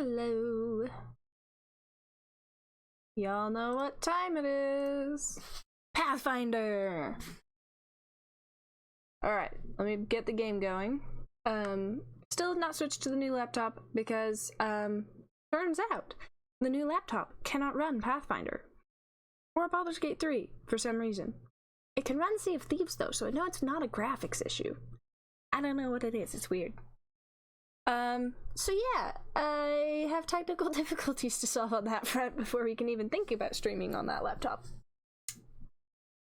Hello. Y'all know what time it is. Pathfinder! Alright, let me get the game going. Still have not switched to the new laptop because, turns out the new laptop cannot run Pathfinder. Or Baldur's Gate 3, for some reason. It can run Sea of Thieves though, so I know it's not a graphics issue. I don't know what it is, it's weird. So yeah, I have technical difficulties to solve on that front before we can even think about streaming on that laptop.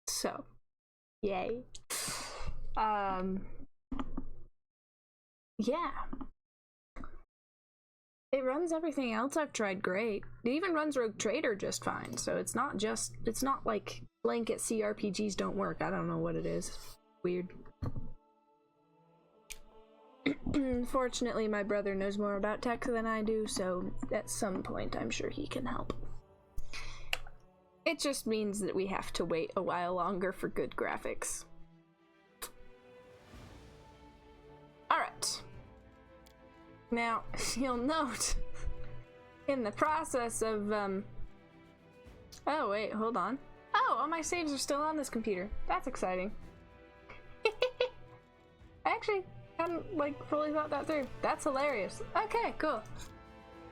So, yay. Yeah. It runs everything else I've tried great. It even runs Rogue Trader just fine, so it's not like blanket CRPGs don't work. I don't know what it is. Weird. Fortunately, my brother knows more about tech than I do, so at some point I'm sure he can help. It just means that we have to wait a while longer for good graphics. Alright. Now, you'll note, in the process of, oh wait, hold on. Oh, all my saves are still on this computer. That's exciting. I actually hadn't, fully thought that through. That's hilarious. Okay, cool.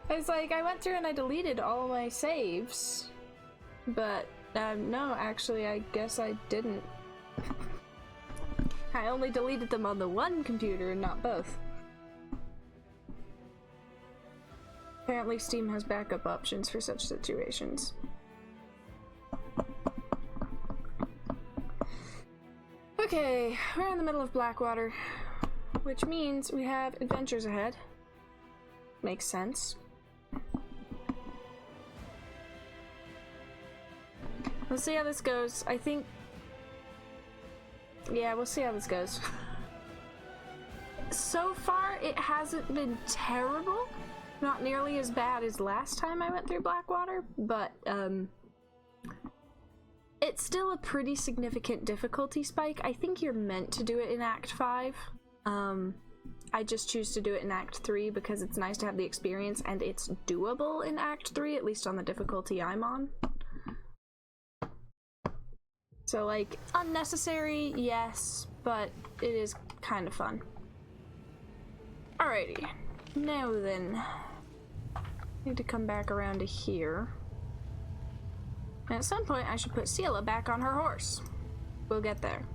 It's like, I went through and I deleted all my saves, but, no, actually, I guess I didn't. I only deleted them on the one computer and not both. Apparently Steam has backup options for such situations. Okay, we're in the middle of Blackwater, which means we have adventures ahead. Makes sense. We'll see how this goes. I think... yeah, we'll see how this goes. So far, it hasn't been terrible. Not nearly as bad as last time I went through Blackwater, but, it's still a pretty significant difficulty spike. I think you're meant to do it in Act 5. I just choose to do it in Act 3 because it's nice to have the experience and it's doable in Act 3, at least on the difficulty I'm on. So, like, unnecessary, yes, but it is kind of fun. Alrighty. Now then. Need to come back around to here. And at some point, I should put Seela back on her horse. We'll get there.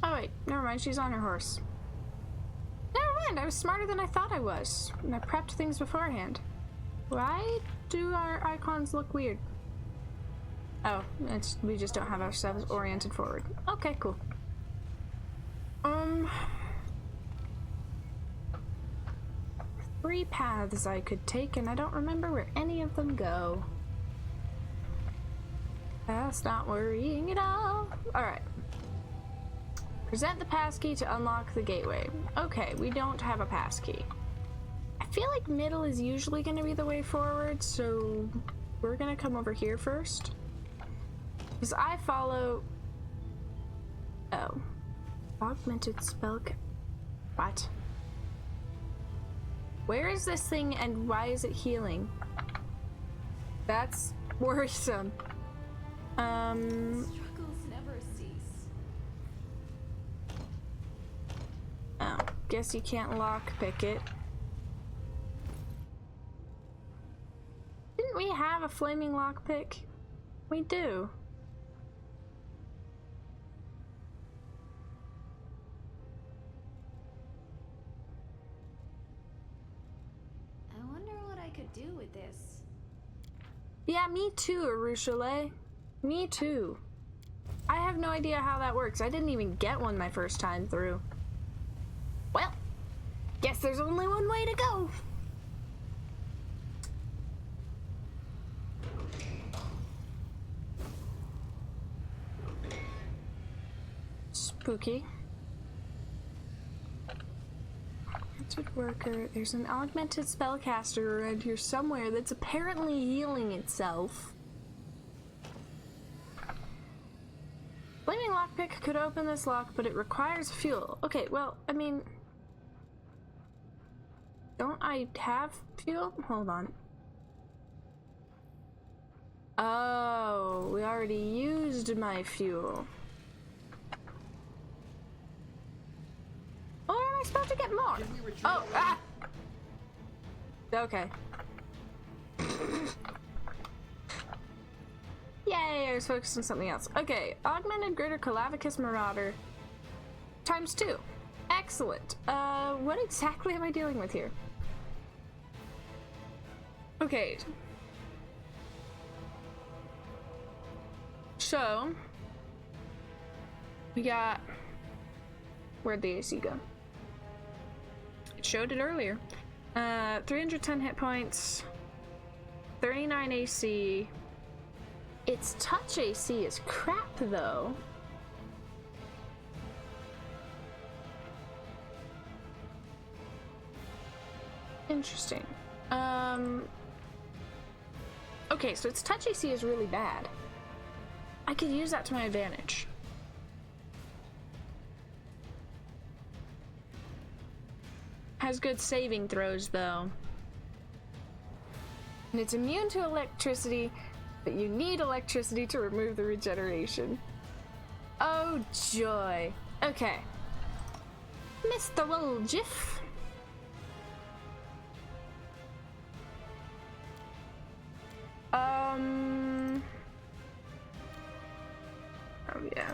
Oh wait, never mind, she's on her horse. Never mind, I was smarter than I thought I was. And I prepped things beforehand. Why do our icons look weird? Oh, we just don't have ourselves oriented forward. Okay, cool. 3 paths I could take, and I don't remember where any of them go. That's not worrying at all. Alright. Present the passkey to unlock the gateway. Okay, we don't have a passkey. I feel like middle is usually going to be the way forward, so we're going to come over here first. Because I follow... oh. Augmented spell... what? Where is this thing and why is it healing? That's worrisome. Struggles never cease. Oh, guess you can't lockpick it. Didn't we have a flaming lockpick? We do. I wonder what I could do with this. Yeah, me too, Arushale. Me too. I have no idea how that works. I didn't even get one my first time through. Well, guess there's only one way to go. Spooky. Augmented worker. There's an augmented spellcaster around here somewhere that's apparently healing itself. Flaming lockpick could open this lock, but it requires fuel. Okay, well, I mean, Don't I have fuel? Hold on. Oh, we already used my fuel. Or am I supposed to get more? Oh, ah! Okay. Yay, I was focused on something else. Okay, augmented greater Calavicus Marauder ×2. Excellent. What exactly am I dealing with here? Okay. So, we got... Where'd the AC go? It showed it earlier. 310 hit points, 39 AC. Its touch AC is crap, though. Interesting. Okay, so its touch AC is really bad. I could use that to my advantage. Has good saving throws, though. And it's immune to electricity, but you need electricity to remove the regeneration. Oh, joy. Okay. Mr. Woljif. Oh, yeah.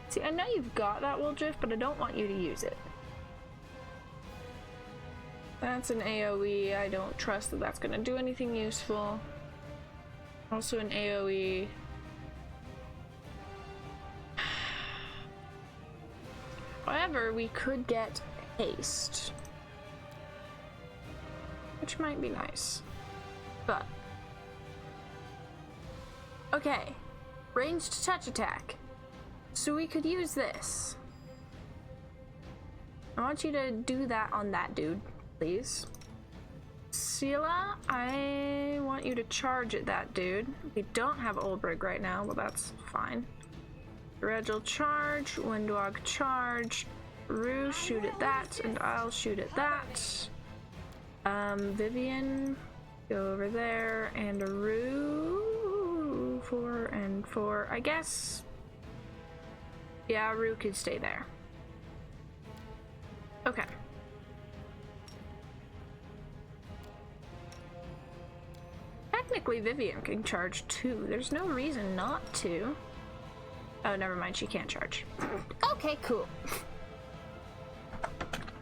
See, I know you've got that Woljif, but I don't want you to use it. That's an AoE. I don't trust that that's going to do anything useful. Also an AoE. However, we could get haste, which might be nice. But okay, ranged touch attack. So we could use this. I want you to do that on that dude, please. Sela, I want you to charge at that dude. We don't have Olbrig right now, but that's fine. Regil charge, Windwog charge, Rue shoot at that, and I'll shoot at that. Vivian, go over there, and Rue, 4 and 4, I guess. Yeah, Rue could stay there. Okay. Technically, Vivian can charge too. There's no reason not to. Oh, never mind. She can't charge. Okay, cool.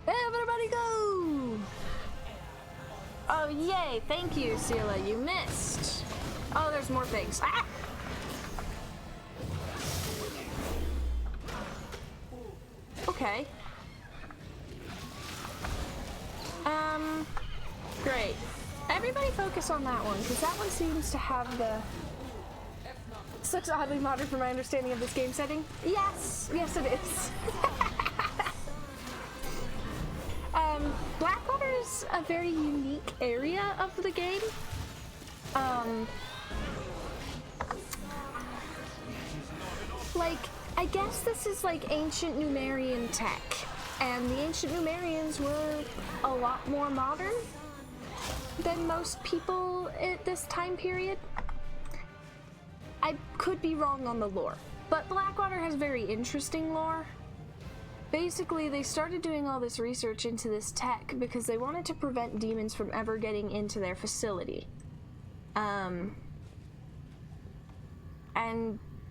Everybody go! Oh, yay. Thank you, Sela. You missed. Oh, there's more things. Ah! Okay. Great. Everybody focus on that one, because that one seems to have the... This looks oddly modern for my understanding of this game setting. Yes! Yes, it is. Blackwater is a very unique area of the game. Like, I guess this is like ancient Numerian tech, and the ancient Numerians were a lot more modern than most people at this time period. I could be wrong on the lore, but Blackwater has very interesting lore. Basically, they started doing all this research into this tech because they wanted to prevent demons from ever getting into their facility. And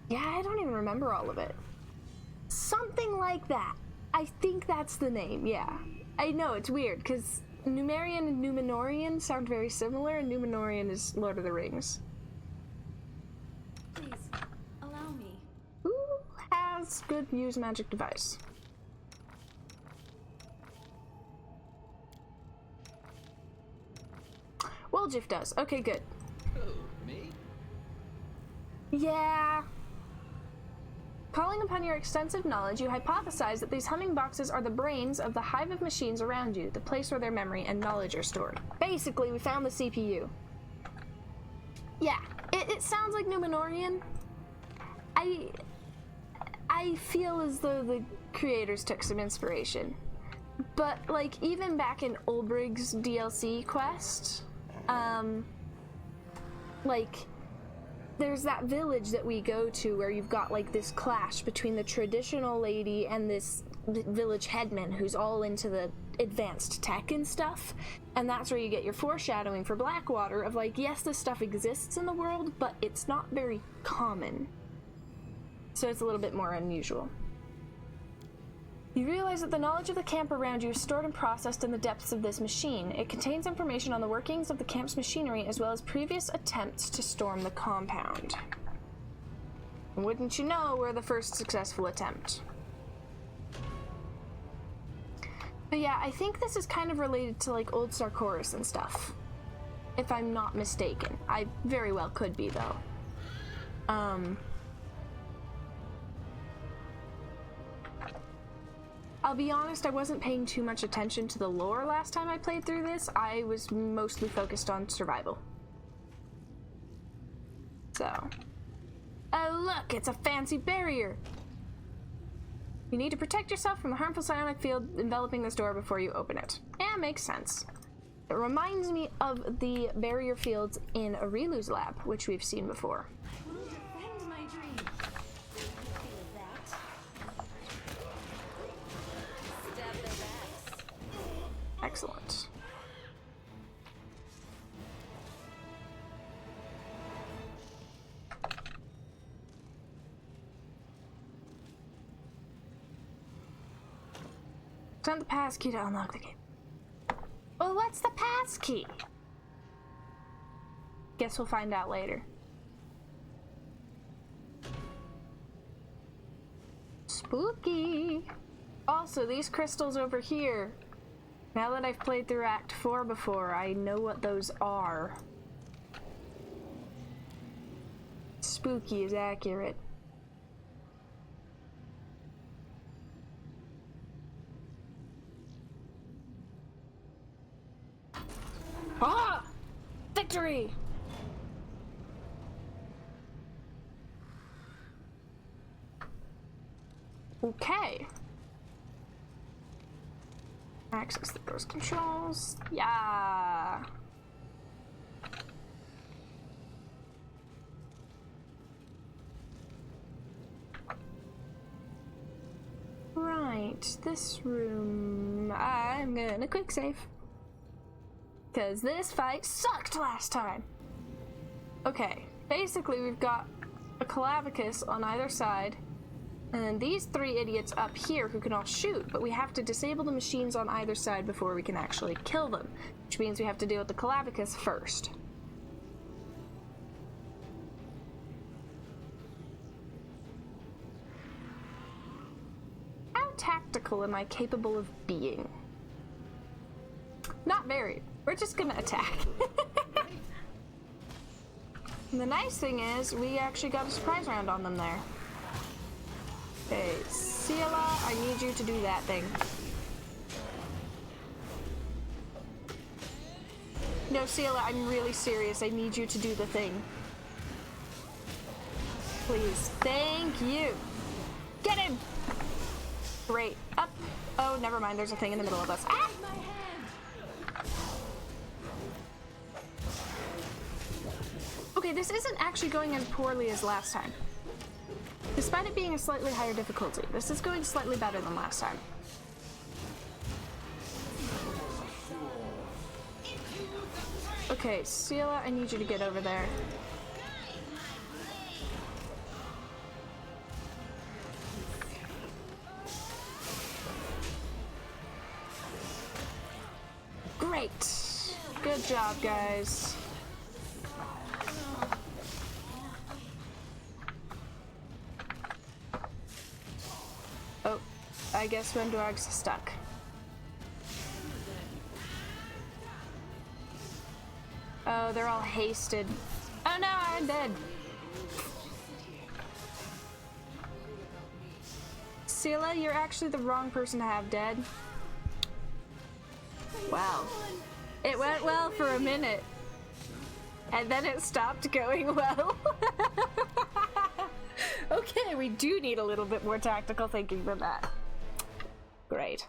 yeah, I don't even remember all of it. Something like that. I think that's the name, yeah. I know, it's weird, because Numerian and Numenorian sound very similar, and Numenorian is Lord of the Rings. Please, allow me. Who has good use magic device? Woljif does. Okay, good. Who, me? Yeah. Calling upon your extensive knowledge, you hypothesize that these humming boxes are the brains of the hive of machines around you, the place where their memory and knowledge are stored. Basically, we found the CPU. Yeah, it sounds like Numenorian. I feel as though the creators took some inspiration. But, like, even back in Ulbrig's DLC quest, like, there's that village that we go to where you've got, like, this clash between the traditional lady and this village headman who's all into the advanced tech and stuff. And that's where you get your foreshadowing for Blackwater of, like, yes, this stuff exists in the world, but it's not very common. So it's a little bit more unusual. You realize that the knowledge of the camp around you is stored and processed in the depths of this machine. It contains information on the workings of the camp's machinery as well as previous attempts to storm the compound. Wouldn't you know, we're the first successful attempt. But yeah, I think this is kind of related to like old Sarkoris and stuff. If I'm not mistaken. I very well could be though. I'll be honest, I wasn't paying too much attention to the lore last time I played through this. I was mostly focused on survival. So. Oh look, it's a fancy barrier! You need to protect yourself from the harmful psionic field enveloping this door before you open it. Yeah, makes sense. It reminds me of the barrier fields in Arilu's lab, which we've seen before. I will defend my dream. Feel that? Stab their backs. Excellent. Send the passkey to unlock the gate. Well, what's the passkey? Guess we'll find out later. Spooky. Also, these crystals over here. Now that I've played through Act 4 before, I know what those are. Spooky is accurate. Ah! Victory! Okay. Access the door's controls. Yeah. Right, this room. I'm gonna quick save. Because this fight sucked last time. Okay, basically we've got a Calavicus on either side, and then these three idiots up here who can all shoot, but we have to disable the machines on either side before we can actually kill them, which means we have to deal with the Calavicus first. How tactical am I capable of being? Not very. We're just gonna attack. And the nice thing is, we actually got a surprise round on them there. Okay, Ciela, I need you to do that thing. No, Ciela, I'm really serious. I need you to do the thing. Please. Thank you. Get him! Great. Up. Oh, never mind. There's a thing in the middle of us. Ah! Okay, this isn't actually going as poorly as last time. Despite it being a slightly higher difficulty, this is going slightly better than last time. Okay, Ciela, I need you to get over there. Great! Good job, guys. Oh, I guess Wendorg's stuck. Oh, they're all hasted. Oh no, I'm dead. Ciela, you're actually the wrong person to have dead. Wow. It went well for a minute. And then it stopped going well. Okay, we do need a little bit more tactical thinking than that. Great.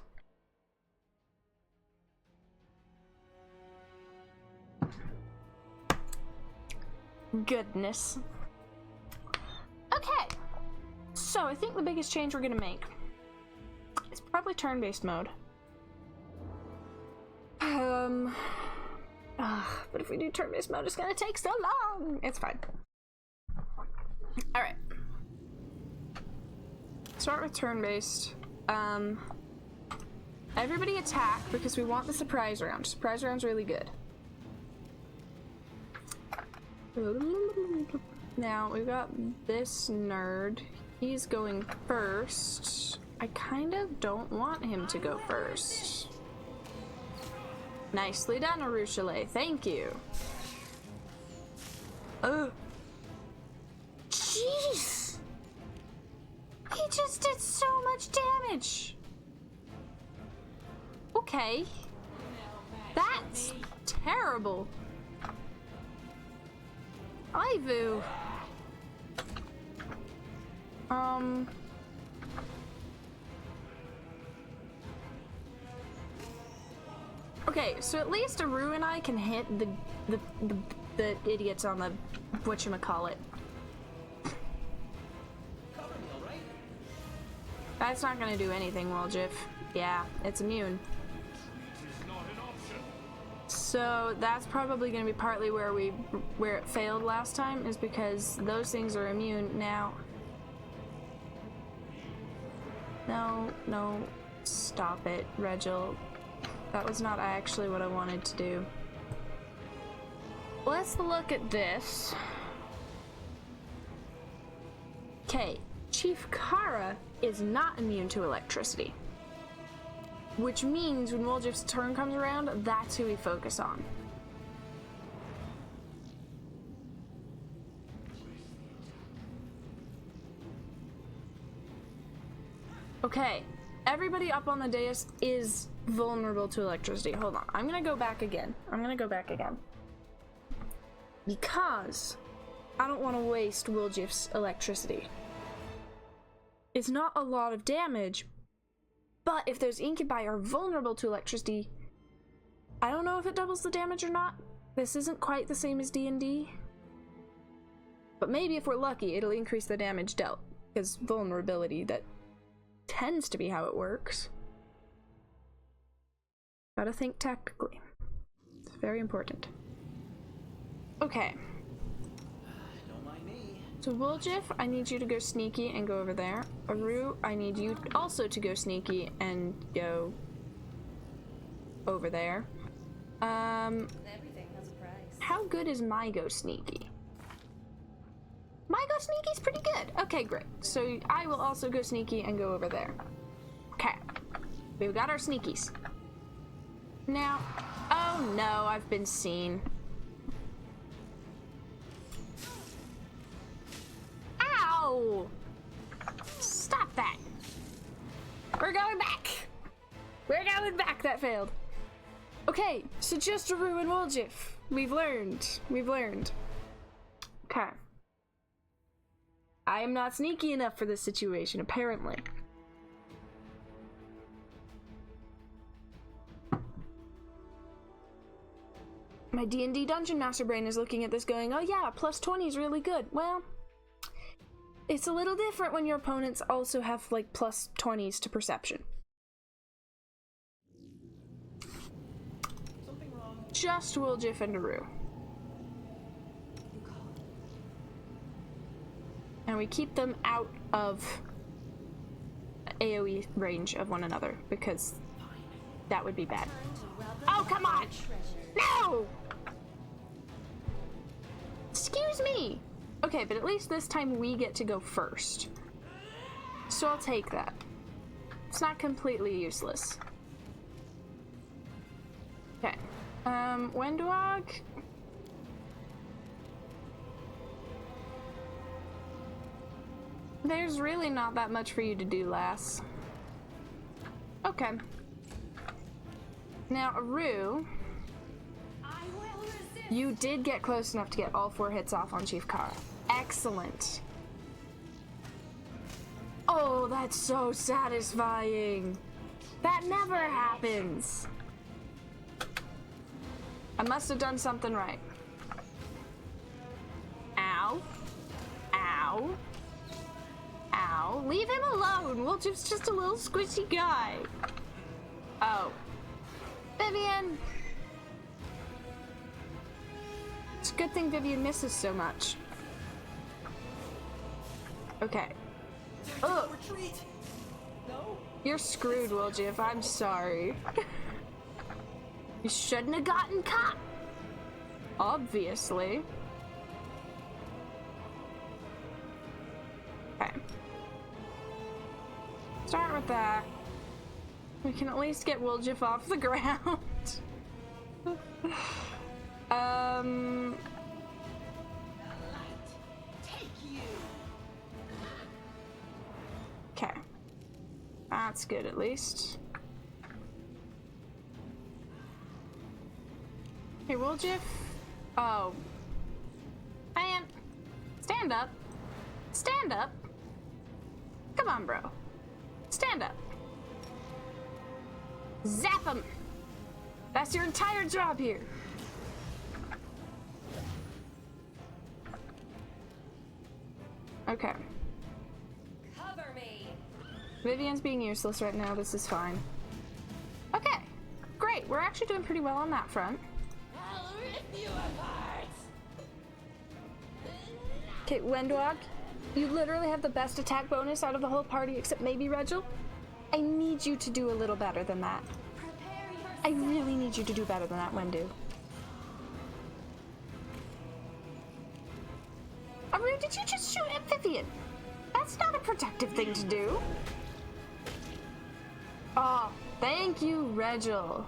goodness. Okay, so I think the biggest change we're gonna make is probably turn-based mode. But if we do turn-based mode, it's gonna take so long. It's fine. All right. Start with turn-based. Everybody attack because we want the surprise round. Surprise round's really good. Now we've got this nerd. He's going first. I kind of don't want him to go first. Nicely done, Arushale. Thank you. Oh. Jeez. He just did so much damage. Okay. That's terrible. Ivu. Okay, so at least Aru and I can hit the idiots on the whatchamacallit. That's not gonna do anything, Woljif. Yeah, it's immune. So that's probably gonna be partly where it failed last time, is because those things are immune now. No, stop it, Regil. That was not actually what I wanted to do. Let's look at this. Okay, Chief Kara is not immune to electricity. Which means when Woljif's turn comes around, that's who we focus on. Okay, everybody up on the dais is vulnerable to electricity. Hold on, I'm gonna go back again. Because I don't want to waste Woljif's electricity. It's not a lot of damage, but if those incubi are vulnerable to electricity, I don't know if it doubles the damage or not. This isn't quite the same as D&D. But maybe if we're lucky, it'll increase the damage dealt, because vulnerability, that tends to be how it works. Gotta think tactically. It's very important. Okay. Don't mind me. So Woljif, I need you to go sneaky and go over there. Aru, I need you also to go sneaky and go over there. Everything has a price. How good is my go sneaky? My go sneaky's pretty good. Okay, great. So I will also go sneaky and go over there. Okay. We've got our sneakies. Now, oh no, I've been seen. Ow! Stop that. We're going back. We're going back. That failed. Okay, so just Aru and Woljif. We've learned. Okay. I am not sneaky enough for this situation, apparently. My D&D Dungeon Master brain is looking at this going, oh yeah, plus 20 is really good. Well, it's a little different when your opponents also have like plus 20s to perception. Something wrong? Just Woljif and Aru. And we keep them out of AoE range of one another, because that would be bad. Oh, come on! No! Excuse me! Okay, but at least this time we get to go first. So I'll take that. It's not completely useless. Okay. Wendwag. There's really not that much for you to do, lass. Okay. Now, Aru, you did get close enough to get all 4 hits off on Chief Kara. Excellent. Oh, that's so satisfying. That never happens. I must have done something right. leave him alone. Woljif's just a little squishy guy. Oh. Vivian! It's a good thing Vivian misses so much. Okay. Oh! Retreat. No. You're screwed, Woljif. I'm sorry. You shouldn't have gotten caught. Obviously. Okay. Start with that. We can at least get Woljif off the ground. Okay. That's good at least. Hey, Woljif. Oh. Man. Stand up. Stand up. Come on, bro. Stand up. Zap him! That's your entire job here. Okay. Cover me. Vivian's being useless right now. This is fine. Okay. Great. We're actually doing pretty well on that front. I'll rip you apart. Okay, Wendog, you literally have the best attack bonus out of the whole party except maybe Regil. I need you to do a little better than that. Prepare yourself. I really need you to do better than that, Wendu. Aru, did you just shoot at Vivian? That's not a productive thing to do. Oh, thank you, Regil.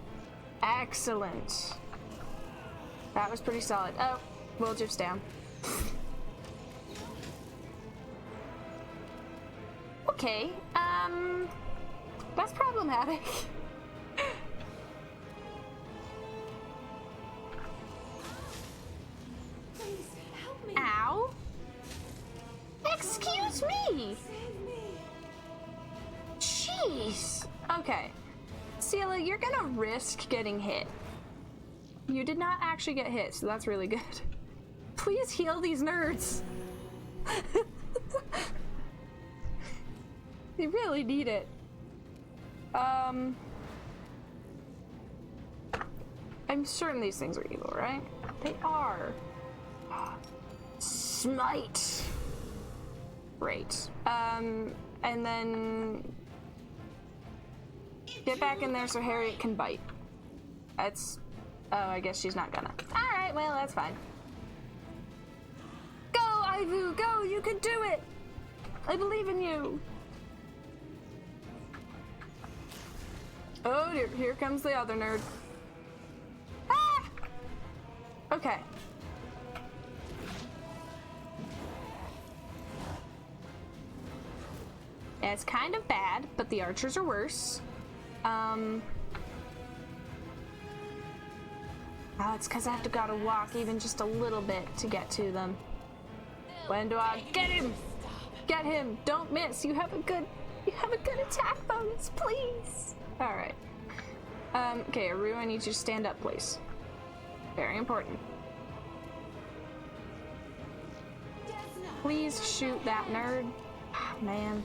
Excellent. That was pretty solid. Oh, Woljif's down. Okay, that's problematic. Please help me. Ow! Excuse me! Save me. Jeez! Okay. Seela, you're gonna risk getting hit. You did not actually get hit, so that's really good. Please heal these nerds! They really need it. I'm certain these things are evil, right? They are. Smite! Great. And then get back in there so Harriet can bite. That's... Oh, I guess she's not gonna. Alright, well, that's fine. Go, Ivu! Go! You can do it! I believe in you! Oh dear, here comes the other nerd. Ah! Okay. It's kind of bad, but the archers are worse. Oh, it's because I have to gotta walk even just a little bit to get to them. When do I get him? Get him! Don't miss. You have a good attack bonus, please. All right. Okay, Aru, I need you to stand up, please. Very important. Please shoot that nerd. Ah, man.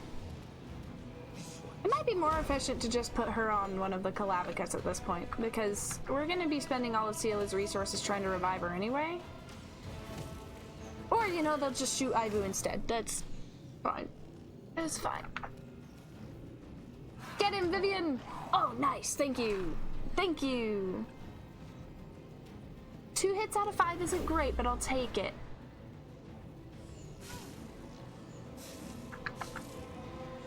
It might be more efficient to just put her on one of the Kalabicas at this point, because we're going to be spending all of Seela's resources trying to revive her anyway. Or, you know, they'll just shoot Ivu instead. That's fine. It's fine. Get him, Vivian! Oh, nice. Thank you. Thank you. 2 hits out of 5 isn't great, but I'll take it.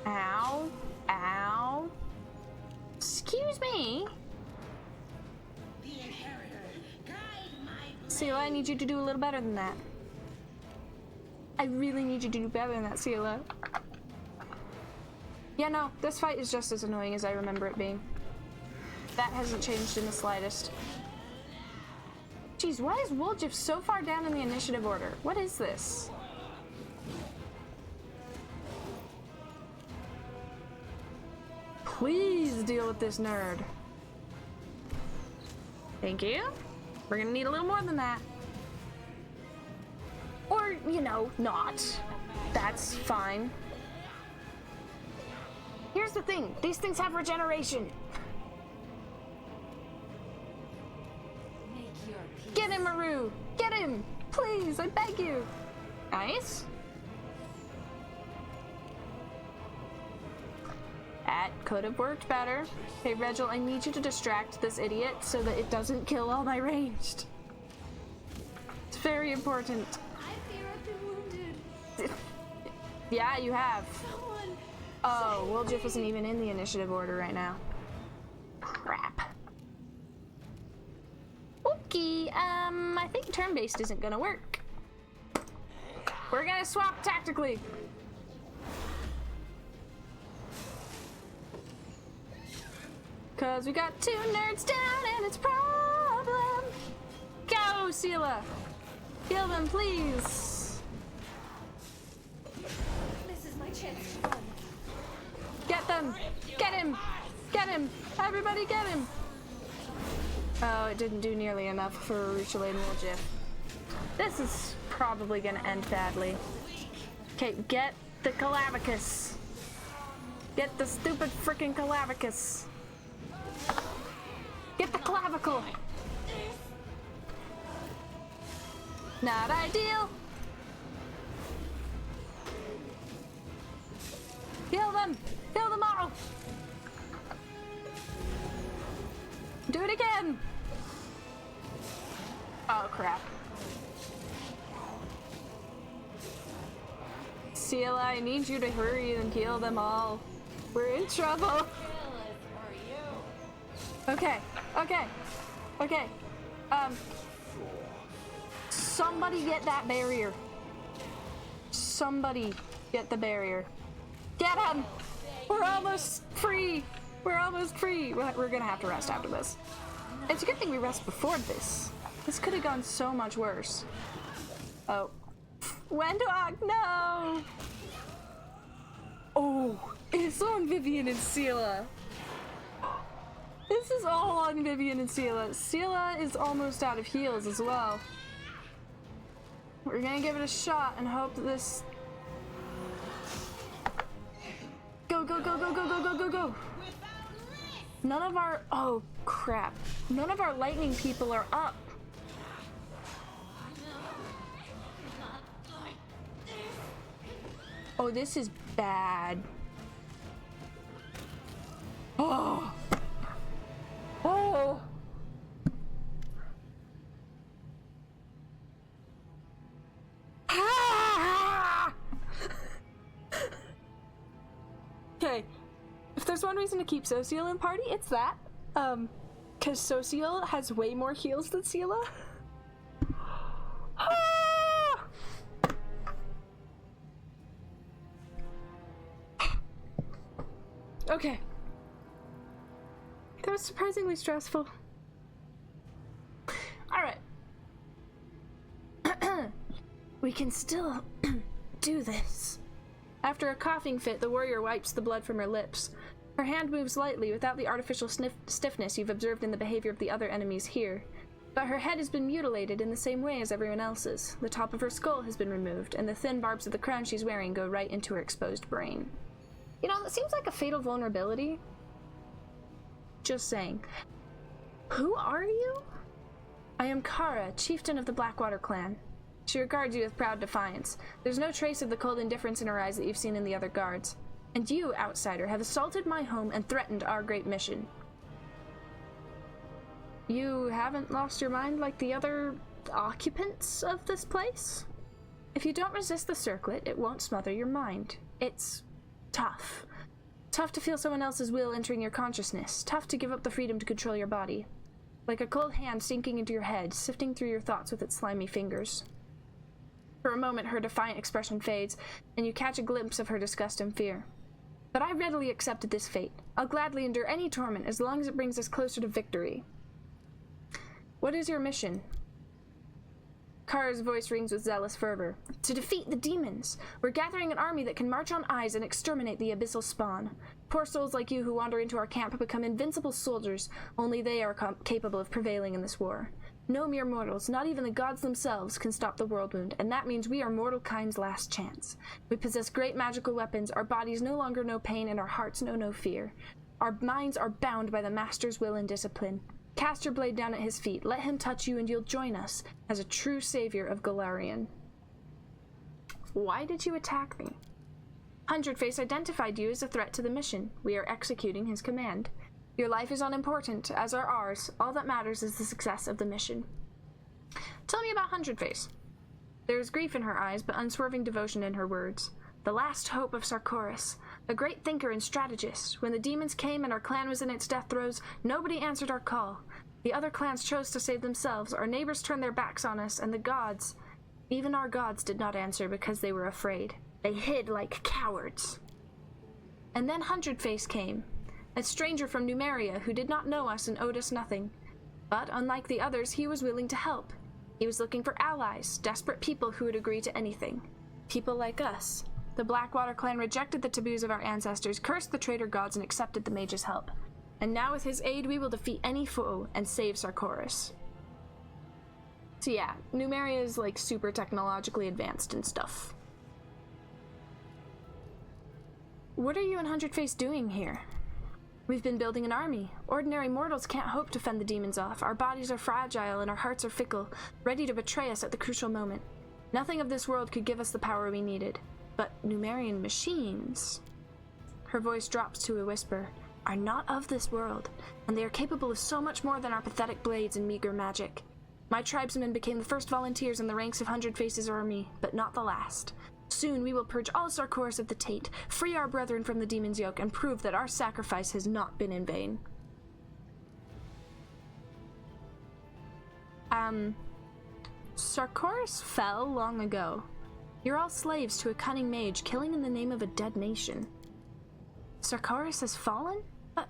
Ow. Ow. Excuse me. Seela, I need you to do a little better than that. I really need you to do better than that, Seela. Yeah, no, this fight is just as annoying as I remember it being. That hasn't changed in the slightest. Jeez, why is Woljif so far down in the initiative order? What is this? Please deal with this nerd. Thank you. We're gonna need a little more than that. Or, you know, not. That's fine. Here's the thing. These things have regeneration. Make your peace. Get him, Maru! Get him! Please, I beg you! Nice. That could have worked better. Hey, Regil, I need you to distract this idiot so that it doesn't kill all my ranged. It's very important. I fear I've been wounded. Yeah, you have. Someone. Oh, Woljif isn't even in the initiative order right now. Crap. Okay, I think turn-based isn't gonna work. We're gonna swap tactically. Cause we got 2 nerds down and it's problem. Go, Sela. Kill them, please. This is my chance to run. Get them. Get him. Get him. Everybody get him. Oh, it didn't do nearly enough for Ruchalade and Woljif. This is probably gonna end badly. Okay, get the Calavicus. Get the stupid freaking Calavicus. Get the clavicle. Not ideal. Kill them. Kill them all. Do it again. Oh, crap. Sela, I need you to hurry and kill them all. We're in trouble. Okay, okay, okay. Somebody get that barrier. Somebody get the barrier. Get him! We're almost free. We're almost free. We're gonna have to rest after this. It's a good thing we rest before this. This could have gone so much worse. Oh. Wendog, no! Oh, it's on Vivian and Sela. This is all on Vivian and Sela. Sela is almost out of heals as well. We're gonna give it a shot and hope that this... Go, go, go, go, go, go, go, go, go! None of our... Oh, crap. None of our lightning people are up. Oh, this is bad. Oh! Oh! Ah! Okay, if there's one reason to keep Sociel in the party, it's that. Because Sociel has way more heals than Sela. Ah! Okay. That was surprisingly stressful. Alright. We can still do this. After a coughing fit, the warrior wipes the blood from her lips. Her hand moves lightly without the artificial stiffness you've observed in the behavior of the other enemies here. But her head has been mutilated in the same way as everyone else's. The top of her skull has been removed, and the thin barbs of the crown she's wearing go right into her exposed brain. You know, that seems like a fatal vulnerability. Just saying. Who are you? I am Kara, chieftain of the Blackwater clan. She regards you with proud defiance. There's no trace of the cold indifference in her eyes that you've seen in the other guards. And you, outsider, have assaulted my home and threatened our great mission. You haven't lost your mind like the other occupants of this place? If you don't resist the circlet, it won't smother your mind. It's tough. Tough to feel someone else's will entering your consciousness. Tough to give up the freedom to control your body. Like a cold hand sinking into your head, sifting through your thoughts with its slimy fingers. For a moment, her defiant expression fades, and you catch a glimpse of her disgust and fear. But I readily accepted this fate. I'll gladly endure any torment as long as it brings us closer to victory. What is your mission? Kara's voice rings with zealous fervor. To defeat the demons! We're gathering an army that can march on eyes and exterminate the abyssal spawn. Poor souls like you who wander into our camp become invincible soldiers, only they are capable of prevailing in this war. No mere mortals, not even the gods themselves, can stop the world wound, and that means we are mortal kind's last chance. We possess great magical weapons, our bodies no longer know pain, and our hearts know no fear. Our minds are bound by the Master's will and discipline. Cast your blade down at his feet, let him touch you, and you'll join us as a true savior of Golarion. Why did you attack me? Hundredface identified you as a threat to the mission. We are executing his command. Your life is unimportant, as are ours. All that matters is the success of the mission. Tell me about Hundredface. There is grief in her eyes, but unswerving devotion in her words. The last hope of Sarkoris, a great thinker and strategist. When the demons came and our clan was in its death throes, nobody answered our call. The other clans chose to save themselves, our neighbors turned their backs on us, and the gods, even our gods, did not answer because they were afraid. They hid like cowards. And then Hundredface came, a stranger from Numeria who did not know us and owed us nothing. But unlike the others, he was willing to help. He was looking for allies, desperate people who would agree to anything. People like us. The Blackwater clan rejected the taboos of our ancestors, cursed the traitor gods, and accepted the mage's help. And now with his aid, we will defeat any foe and save Sarkoris. So yeah, Numeria is like super technologically advanced and stuff. What are you and Hundredface doing here? We've been building an army. Ordinary mortals can't hope to fend the demons off. Our bodies are fragile and our hearts are fickle, ready to betray us at the crucial moment. Nothing of this world could give us the power we needed. But Numerian machines, her voice drops to a whisper, are not of this world, and they are capable of so much more than our pathetic blades and meager magic. My tribesmen became the first volunteers in the ranks of Hundredface's army, but not the last. Soon we will purge all Sarkoris of the taint, free our brethren from the demon's yoke, and prove that our sacrifice has not been in vain. Sarkoris fell long ago. You're all slaves to a cunning mage, killing in the name of a dead nation. Sarkoris has fallen? But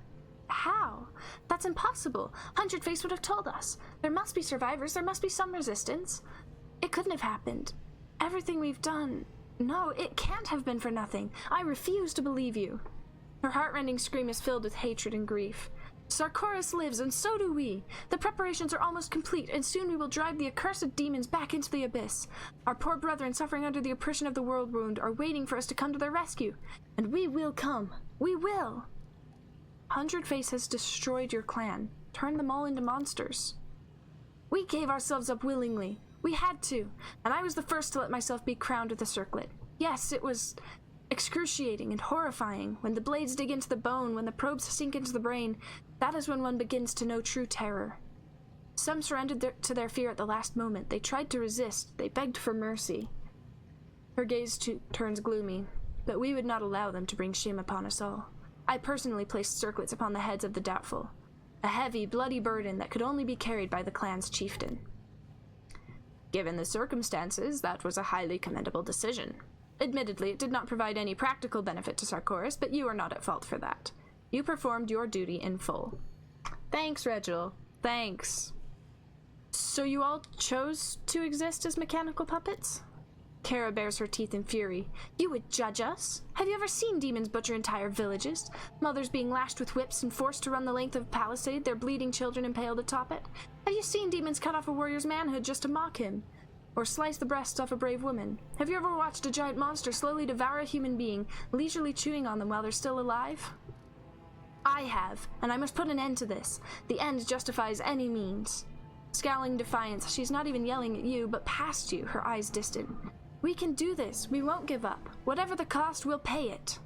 how? That's impossible. Hundredface would have told us. There must be survivors, there must be some resistance. It couldn't have happened. Everything we've done... No, it can't have been for nothing. I refuse to believe you. Her heart-rending scream is filled with hatred and grief. Sarkoris lives, and so do we. The preparations are almost complete, and soon we will drive the accursed demons back into the abyss. Our poor brethren suffering under the oppression of the world wound are waiting for us to come to their rescue. And we will come. We will. Hundredface has destroyed your clan, turned them all into monsters. We gave ourselves up willingly. We had to, and I was the first to let myself be crowned with a circlet. Yes, it was excruciating and horrifying. When the blades dig into the bone, when the probes sink into the brain, that is when one begins to know true terror. Some surrendered to their fear at the last moment. They tried to resist. They begged for mercy. Her gaze turns gloomy, but we would not allow them to bring shame upon us all. I personally placed circlets upon the heads of the doubtful, a heavy, bloody burden that could only be carried by the clan's chieftain. Given the circumstances, that was a highly commendable decision. Admittedly, it did not provide any practical benefit to Sarkoris, but you are not at fault for that. You performed your duty in full. Thanks, Regil. Thanks. So you all chose to exist as mechanical puppets? Kara bares her teeth in fury. You would judge us? Have you ever seen demons butcher entire villages? Mothers being lashed with whips and forced to run the length of a palisade, their bleeding children impaled atop it? Have you seen demons cut off a warrior's manhood just to mock him? Or slice the breasts off a brave woman? Have you ever watched a giant monster slowly devour a human being, leisurely chewing on them while they're still alive? I have, and I must put an end to this. The end justifies any means. Scowling defiance, she's not even yelling at you, but past you, her eyes distant. We can do this. We won't give up. Whatever the cost, we'll pay it.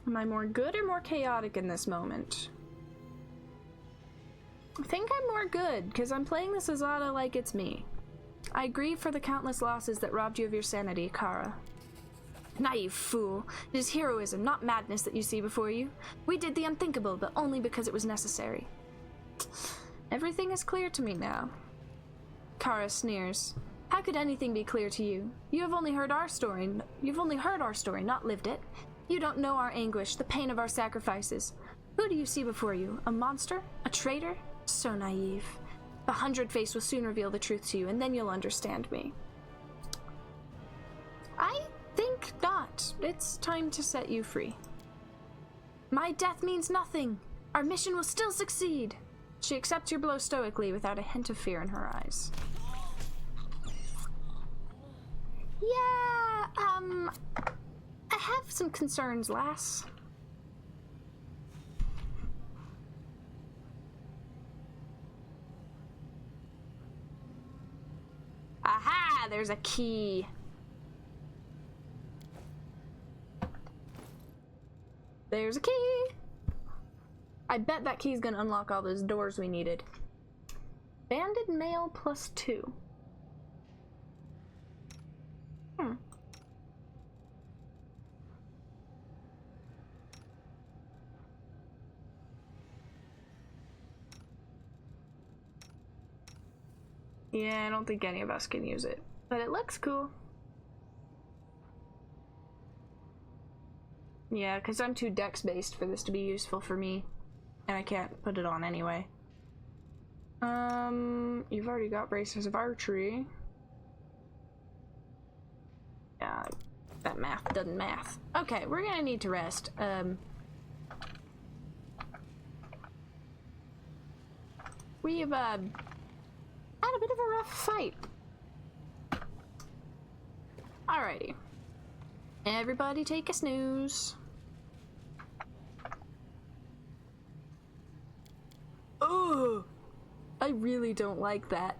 Am I more good or more chaotic in this moment? I think I'm more good, because I'm playing this Azada like it's me. I grieve for the countless losses that robbed you of your sanity, Kara. Naive fool. It is heroism, not madness that you see before you. We did the unthinkable, but only because it was necessary. Everything is clear to me now. Kara sneers. How could anything be clear to you? You have only heard our story. You've only heard our story, not lived it. You don't know our anguish, the pain of our sacrifices. Who do you see before you? A monster? A traitor? So naive. The 100-Face will soon reveal the truth to you, and then you'll understand me. I think not. It's time to set you free. My death means nothing. Our mission will still succeed. She accepts your blow stoically without a hint of fear in her eyes. Yeah, I have some concerns, lass. Aha! There's a key. There's a key. I bet that key's gonna unlock all those doors we needed. Banded mail +2. Yeah, I don't think any of us can use it, but it looks cool. Yeah, because I'm too dex-based for this to be useful for me, and I can't put it on anyway. You've already got Braces of Archery. Yeah, that math doesn't math. Okay, we're gonna need to rest. We've, had a bit of a rough fight. Alrighty. Everybody take a snooze. Ugh! I really don't like that.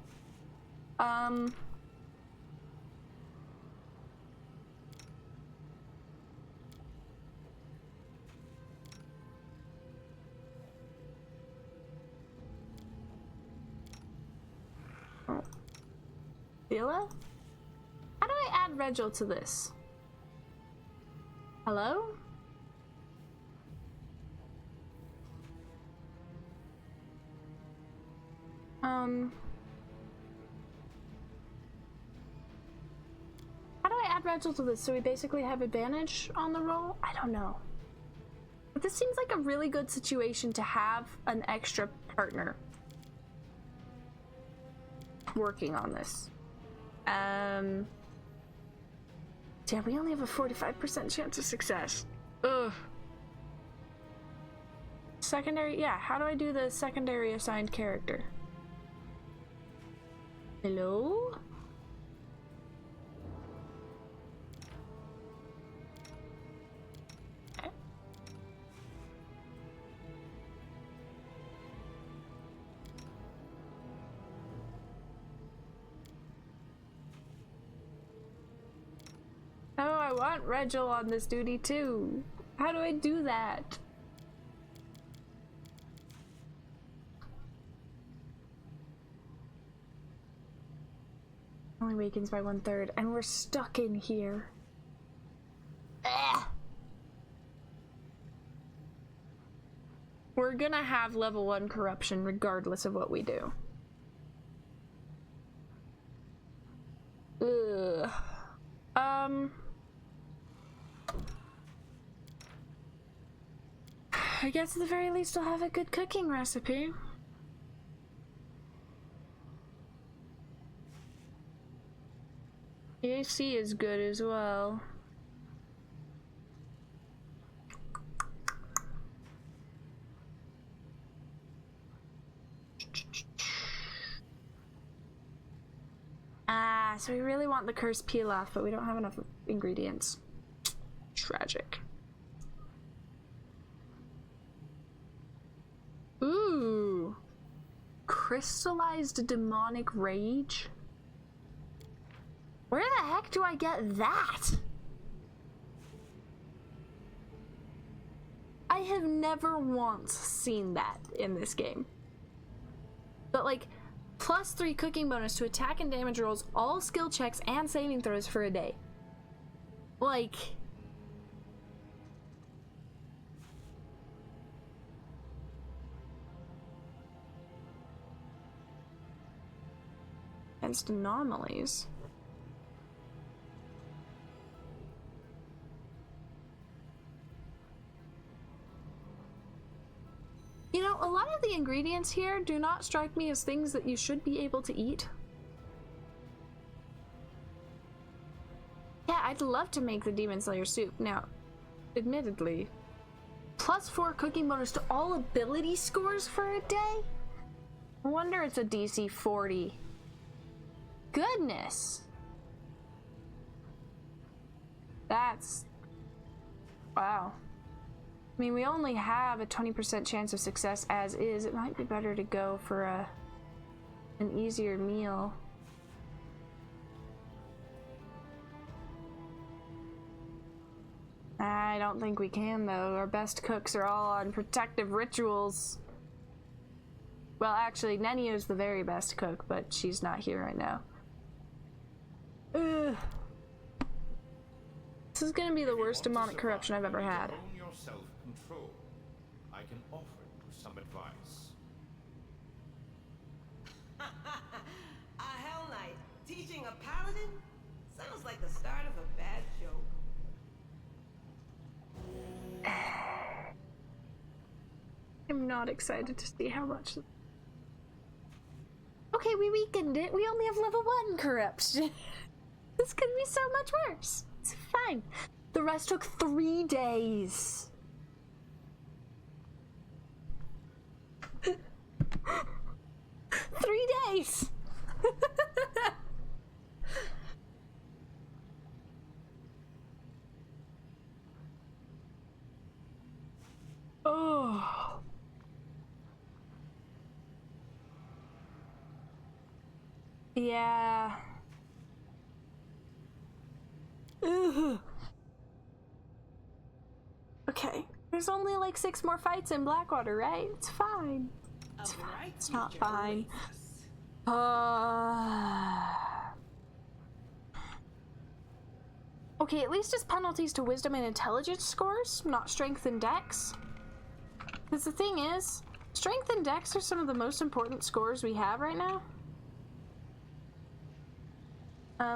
Oh. Thela? How do I add Regil to this? Hello? How do I add Regil to this so we basically have advantage on the roll? I don't know. But this seems like a really good situation to have an extra partner working on this. Yeah, we only have a 45% chance of success. Ugh. Secondary, yeah, how do I do the secondary assigned character? Hello? Okay. Oh, I want Regil on this duty too. How do I do that? Only wakens by 1/3, and we're stuck in here. Ugh. We're gonna have level 1 corruption regardless of what we do. Ugh. I guess at the very least I'll have a good cooking recipe. The AC is good as well. Ah, so we really want the cursed pilaf, but we don't have enough ingredients. Tragic. Ooh. Crystallized demonic rage? Where the heck do I get that? I have never once seen that in this game. But like, +3 cooking bonus to attack and damage rolls, all skill checks and saving throws for a day. Like... against anomalies. You know, know, a lot of the ingredients here do not strike me as things that you should be able to eat. Yeah, I'd love to make the Demon Slayer soup. Now, admittedly, +4 cooking bonus to all ability scores for a day? I wonder it's a DC 40. Goodness! That's... wow. I mean, we only have a 20% chance of success as is. It might be better to go for an easier meal. I don't think we can, though. Our best cooks are all on protective rituals. Well, actually, Nenio's the very best cook, but she's not here right now. Ugh. This is gonna be the worst demonic corruption I've ever had. Own your self-control. I can offer you some advice. A Hell Knight teaching a paladin? Sounds like the start of a bad joke. I'm not excited to see how much. Okay, we weakened it. We only have level 1 corruption. This could be so much worse. It's fine. The rest took 3 days. 3 days. Oh. Yeah. Ugh. Okay. There's only like 6 more fights in Blackwater, right? It's fine. It's fine. It's not fine. Okay, at least it's penalties to wisdom and intelligence scores, not strength and dex. Because the thing is, strength and dex are some of the most important scores we have right now.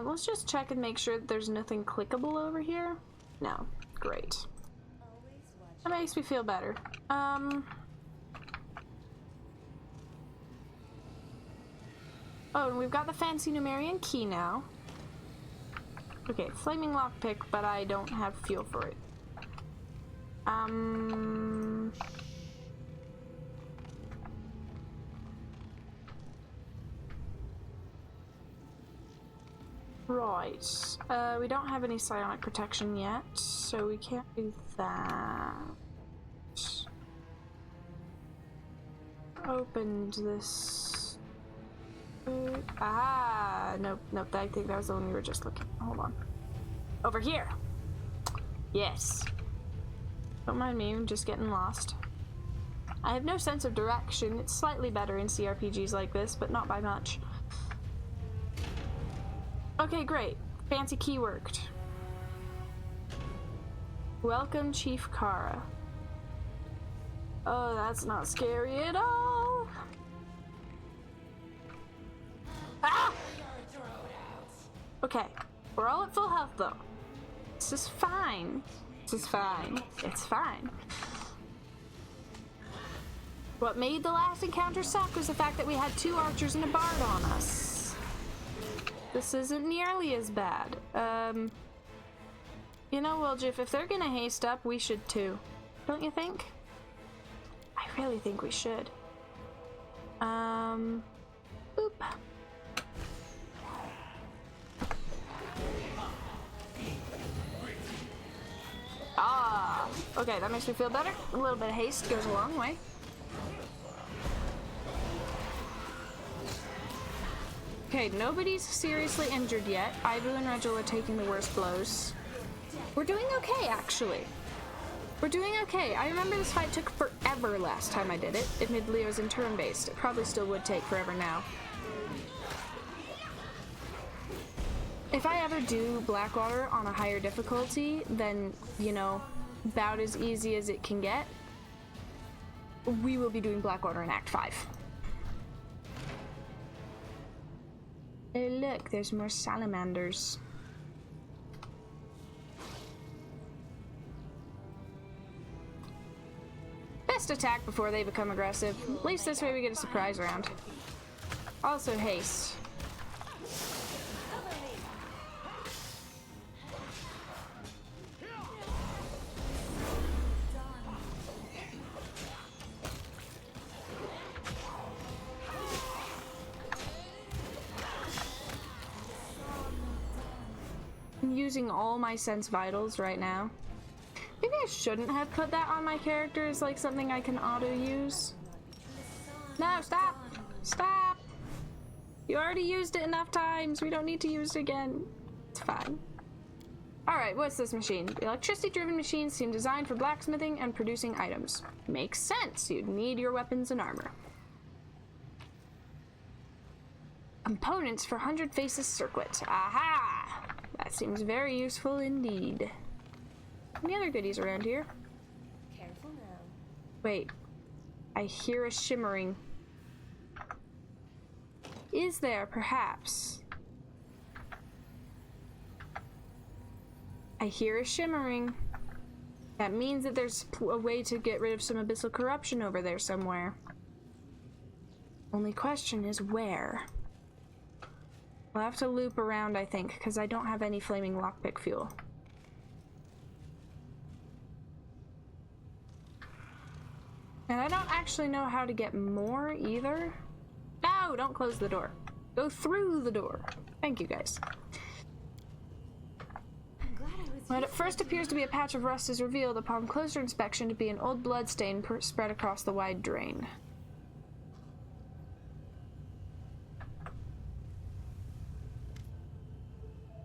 Let's just check and make sure that there's nothing clickable over here. No. Great. That makes me feel better. Oh, and we've got the fancy Numerian key now. Okay, flaming lockpick, but I don't have fuel for it. Right. We don't have any psionic protection yet, so we can't do that. Opened this. Nope, nope, I think that was the one we were just looking. Hold on. Over here! Yes. Don't mind me, I'm just getting lost. I have no sense of direction. It's slightly better in CRPGs like this, but not by much. Okay, great. Fancy key worked. Welcome, Chief Kara. Oh, that's not scary at all. Ah! Okay, we're all at full health though. This is fine. This is fine. It's fine. What made the last encounter suck was the fact that we had 2 archers and a bard on us. This isn't nearly as bad. You know, Wilgif, if they're gonna haste up, we should too. Don't you think? I really think we should. Boop. Ah, okay, that makes me feel better. A little bit of haste goes a long way. Okay, nobody's seriously injured yet. Ibu and Regil are taking the worst blows. We're doing okay, actually. We're doing okay. I remember this fight took forever last time I did it. Admittedly, it was in turn-based. It probably still would take forever now. If I ever do Blackwater on a higher difficulty, then, you know, about as easy as it can get, we will be doing Blackwater in Act 5. Oh, look, there's more salamanders. Best attack before they become aggressive. At least this way we get a surprise round. Also haste. I'm using all my sense vitals right now. Maybe I shouldn't have put that on my character as like something I can auto-use. No, stop! Stop! You already used it enough times. We don't need to use it again. It's fine. Alright, what's this machine? Electricity-driven machines seem designed for blacksmithing and producing items. Makes sense. You'd need your weapons and armor. Components for 100 Faces circuit. Aha! That seems very useful indeed. Any other goodies around here? Careful now. Wait. I hear a shimmering. Is there, perhaps? I hear a shimmering. That means that there's a way to get rid of some abyssal corruption over there somewhere. Only question is where? I'll have to loop around, I think, because I don't have any flaming lockpick fuel. And I don't actually know how to get more either. No, don't close the door. Go through the door. Thank you, guys. I'm glad I was. What at first appears to be a patch of rust is revealed upon closer inspection to be an old blood stain spread across the wide drain.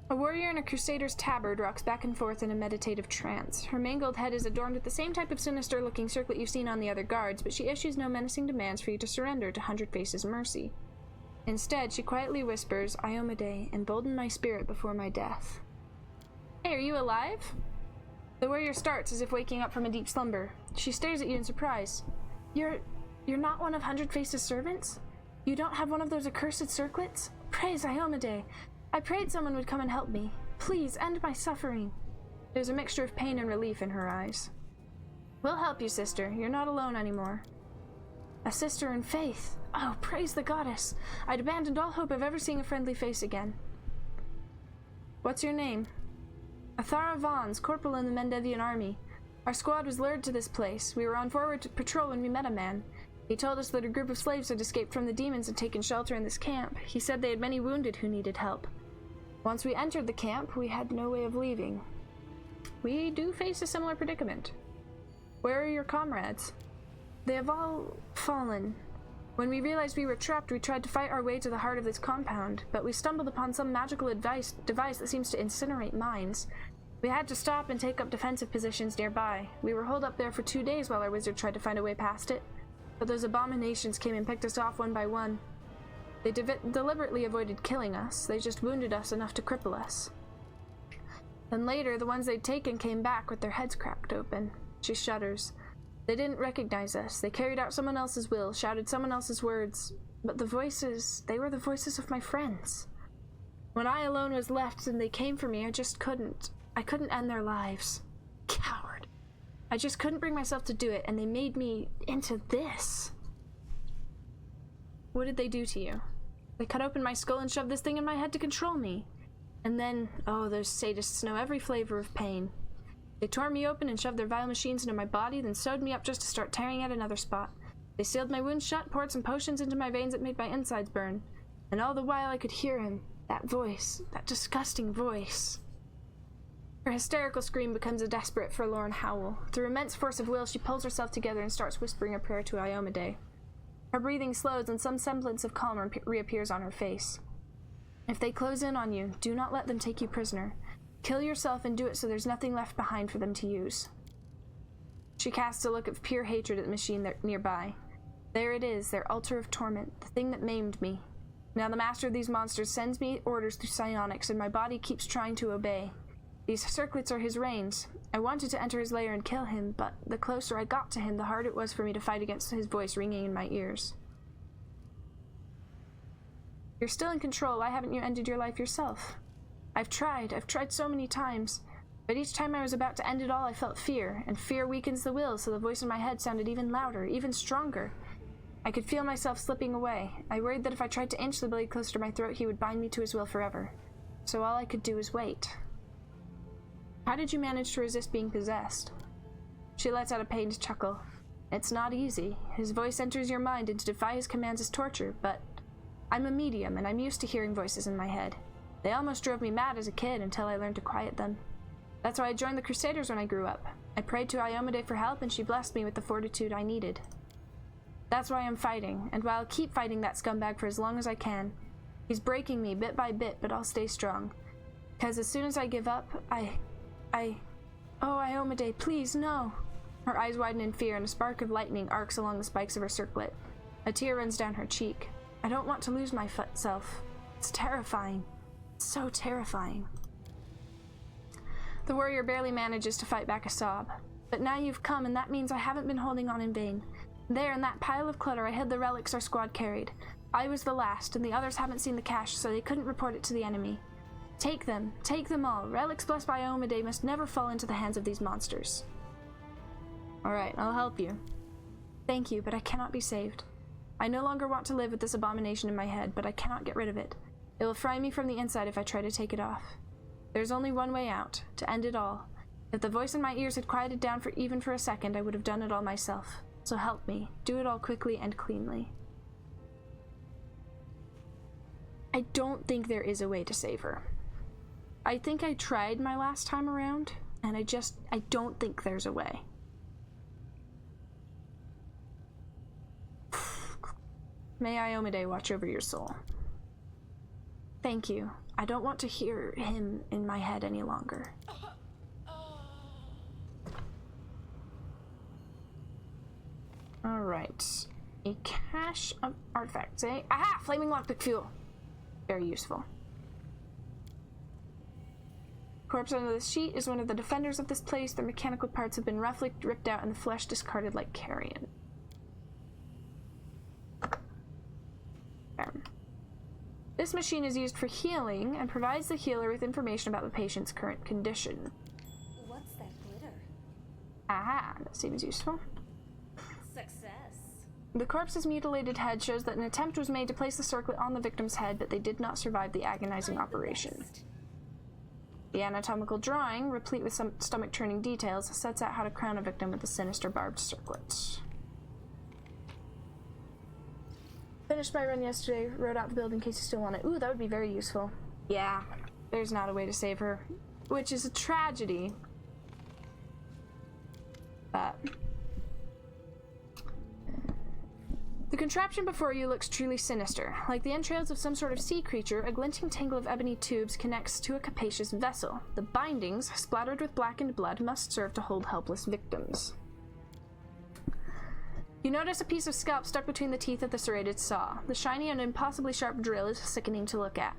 A warrior in a crusader's tabard rocks back and forth in a meditative trance. Her mangled head is adorned with the same type of sinister-looking circlet you've seen on the other guards, but she issues no menacing demands for you to surrender to 100 Faces' mercy. Instead, she quietly whispers, Iomade, embolden my spirit before my death. Hey, are you alive? The warrior starts as if waking up from a deep slumber. She stares at you in surprise. You're not one of 100 Faces' servants? You don't have one of those accursed circlets? Praise Iomade! I prayed someone would come and help me. Please, end my suffering. There's a mixture of pain and relief in her eyes. We'll help you, sister. You're not alone anymore. A sister in faith. Oh, praise the goddess. I'd abandoned all hope of ever seeing a friendly face again. What's your name? Athara Vons, corporal in the Mendevian army. Our squad was lured to this place. We were on forward patrol when we met a man. He told us that a group of slaves had escaped from the demons and taken shelter in this camp. He said they had many wounded who needed help. Once we entered the camp, we had no way of leaving. We do face a similar predicament. Where are your comrades? They have all fallen. When we realized we were trapped, we tried to fight our way to the heart of this compound, but we stumbled upon some magical device that seems to incinerate minds. We had to stop and take up defensive positions nearby. We were holed up there for 2 days while our wizard tried to find a way past it, but those abominations came and picked us off one by one. They deliberately avoided killing us. They just wounded us enough to cripple us. Then later, the ones they'd taken came back with their heads cracked open. She shudders. They didn't recognize us. They carried out someone else's will, shouted someone else's words. But the voices, they were the voices of my friends. When I alone was left and they came for me, I just couldn't. I couldn't end their lives. Coward. I just couldn't bring myself to do it, and they made me into this. What did they do to you? They cut open my skull and shoved this thing in my head to control me. And then, oh, those sadists know every flavor of pain. They tore me open and shoved their vile machines into my body, then sewed me up just to start tearing at another spot. They sealed my wounds shut, poured some potions into my veins that made my insides burn. And all the while I could hear him, that voice, that disgusting voice. Her hysterical scream becomes a desperate, forlorn howl. Through immense force of will, she pulls herself together and starts whispering a prayer to Iomade. Her breathing slows and some semblance of calm reappears on her face. If they close in on you, do not let them take you prisoner. Kill yourself and do it so there's nothing left behind for them to use. She casts a look of pure hatred at the machine nearby. There it is, their altar of torment, the thing that maimed me. Now the master of these monsters sends me orders through psionics, and my body keeps trying to obey. These circlets are his reins. I wanted to enter his lair and kill him, but the closer I got to him, the harder it was for me to fight against his voice ringing in my ears. You're still in control. Why haven't you ended your life yourself? I've tried so many times. But each time I was about to end it all, I felt fear, and fear weakens the will, so the voice in my head sounded even louder, even stronger. I could feel myself slipping away. I worried that if I tried to inch the blade closer to my throat, he would bind me to his will forever. So all I could do was wait. How did you manage to resist being possessed? She lets out a pained chuckle. It's not easy. His voice enters your mind, and to defy his commands is torture, but I'm a medium, and I'm used to hearing voices in my head. They almost drove me mad as a kid until I learned to quiet them. That's why I joined the Crusaders when I grew up. I prayed to Iomade for help, and she blessed me with the fortitude I needed. That's why I'm fighting, and while I'll keep fighting that scumbag for as long as I can. He's breaking me bit by bit, but I'll stay strong. Because as soon as I give up, Oh, Iomade, please, no! Her eyes widen in fear, and a spark of lightning arcs along the spikes of her circlet. A tear runs down her cheek. I don't want to lose myself. It's terrifying. It's so terrifying. The warrior barely manages to fight back a sob. But now you've come, and that means I haven't been holding on in vain. There, in that pile of clutter, I hid the relics our squad carried. I was the last, and the others haven't seen the cache, so they couldn't report it to the enemy. Take them all. Relics blessed by Iomade must never fall into the hands of these monsters. Alright, I'll help you. Thank you, but I cannot be saved. I no longer want to live with this abomination in my head, but I cannot get rid of it. It will fry me from the inside if I try to take it off. There's only one way out, to end it all. If the voice in my ears had quieted down even for a second, I would have done it all myself. So help me. Do it all quickly and cleanly. I don't think there is a way to save her. I think I tried my last time around, and I don't think there's a way. May Iomade watch over your soul. Thank you. I don't want to hear him in my head any longer. Alright. A cache of artifacts, eh? Aha! Flaming lockpick fuel! Very useful. Corpse under the sheet is one of the defenders of this place. Their mechanical parts have been roughly ripped out and the flesh discarded like carrion. This machine is used for healing and provides the healer with information about the patient's current condition. What's that glitter? Aha, that seems useful. Success. The corpse's mutilated head shows that an attempt was made to place the circlet on the victim's head, but they did not survive the agonizing operation. The anatomical drawing, replete with some stomach-churning details, sets out how to crown a victim with a sinister barbed circlet. Finished my run yesterday, wrote out the build in case you still want it. Ooh, that would be very useful. Yeah, there's not a way to save her, which is a tragedy. But the contraption before you looks truly sinister. Like the entrails of some sort of sea creature, a glinting tangle of ebony tubes connects to a capacious vessel. The bindings, splattered with blackened blood, must serve to hold helpless victims. You notice a piece of scalp stuck between the teeth of the serrated saw. The shiny and impossibly sharp drill is sickening to look at.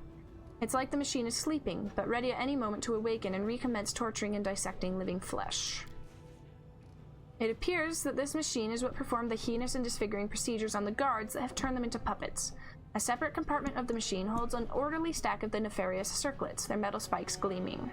It's like the machine is sleeping, but ready at any moment to awaken and recommence torturing and dissecting living flesh. It appears that this machine is what performed the heinous and disfiguring procedures on the guards that have turned them into puppets. A separate compartment of the machine holds an orderly stack of the nefarious circlets, their metal spikes gleaming.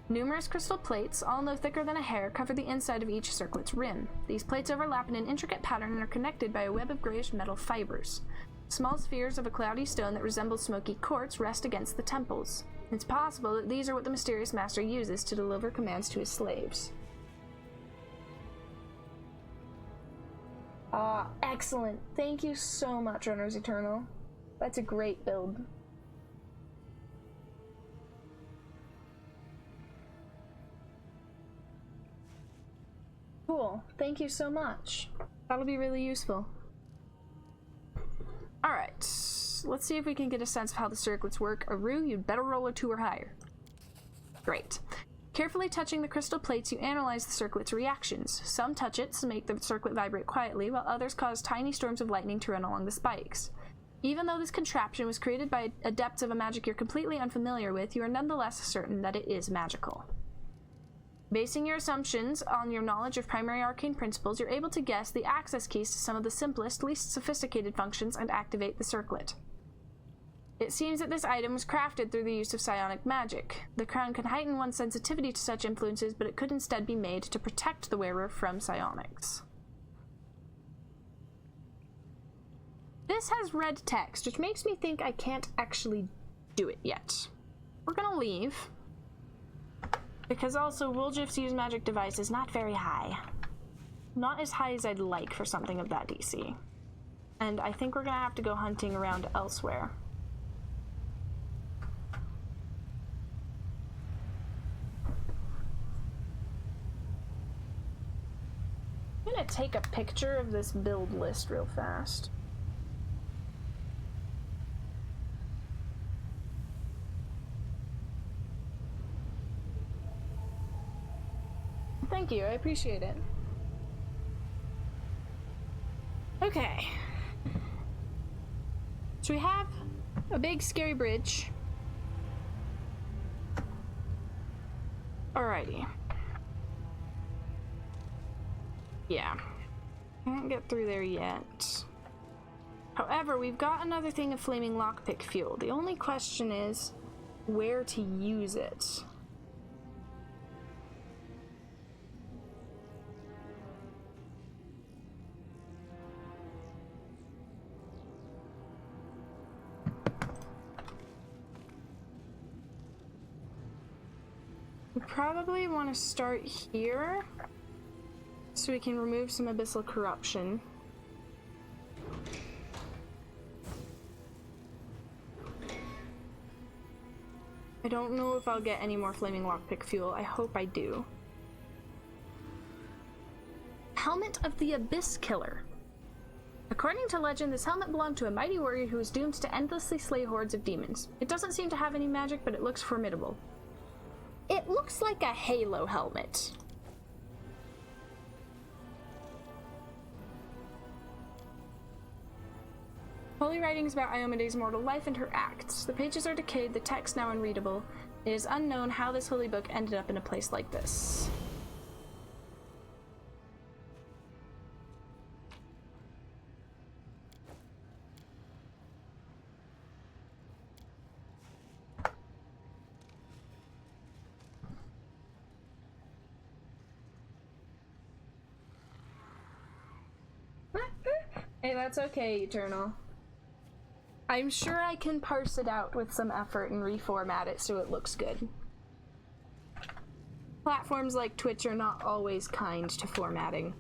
Numerous crystal plates, all no thicker than a hair, cover the inside of each circlet's rim. These plates overlap in an intricate pattern and are connected by a web of grayish metal fibers. Small spheres of a cloudy stone that resemble smoky quartz rest against the temples. It's possible that these are what the mysterious master uses to deliver commands to his slaves. Excellent. Thank you so much, Runners Eternal. That's a great build. Cool. Thank you so much. That'll be really useful. Alright. Let's see if we can get a sense of how the circlets work. Aru, you'd better roll a 2 or higher. Great. Carefully touching the crystal plates, you analyze the circlet's reactions. Some touch-its to make the circlet vibrate quietly, while others cause tiny storms of lightning to run along the spikes. Even though this contraption was created by adepts of a magic you're completely unfamiliar with, you are nonetheless certain that it is magical. Basing your assumptions on your knowledge of primary arcane principles, you're able to guess the access keys to some of the simplest, least sophisticated functions and activate the circlet. It seems that this item was crafted through the use of psionic magic. The crown can heighten one's sensitivity to such influences, but it could instead be made to protect the wearer from psionics. This has red text, which makes me think I can't actually do it yet. We're gonna leave. Because also, Woljif's use magic device is not very high. Not as high as I'd like for something of that DC. And I think we're gonna have to go hunting around elsewhere. I'm gonna take a picture of this build list real fast. Thank you, I appreciate it. Okay. So we have a big scary bridge. Alrighty. Yeah. Can't get through there yet. However, we've got another thing of flaming lockpick fuel. The only question is where to use it. We probably want to start here so we can remove some abyssal corruption. I don't know if I'll get any more flaming lockpick fuel. I hope I do. Helmet of the Abyss Killer. According to legend, this helmet belonged to a mighty warrior who was doomed to endlessly slay hordes of demons. It doesn't seem to have any magic, but it looks formidable. It looks like a Halo helmet. Holy writings about Iomede's mortal life and her acts. The pages are decayed, the text now unreadable. It is unknown how this holy book ended up in a place like this. Hey, that's okay, Eternal. I'm sure I can parse it out with some effort and reformat it so it looks good. Platforms like Twitch are not always kind to formatting.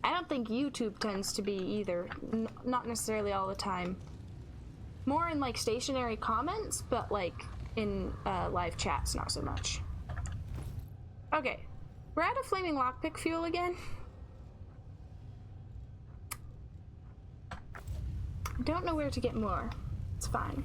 I don't think YouTube tends to be either. Not necessarily all the time. More in like stationary comments, but like in live chats, not so much. Okay, we're out of flaming lockpick fuel again. I don't know where to get more. It's fine.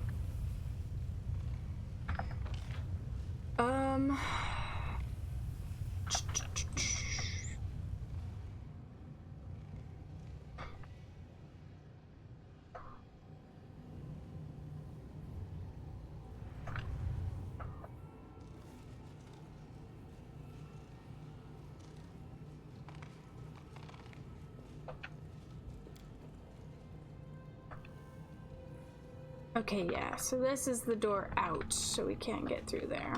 Okay, yeah, so this is the door out, so we can't get through there.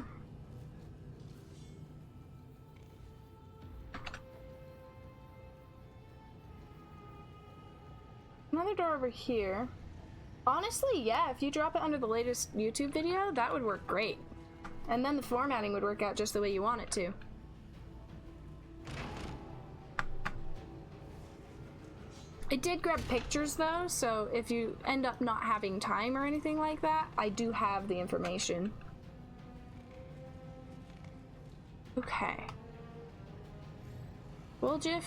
Another door over here. Honestly, yeah, if you drop it under the latest YouTube video, that would work great. And then the formatting would work out just the way you want it to. It did grab pictures though, so if you end up not having time or anything like that, I do have the information. Okay. Woljif,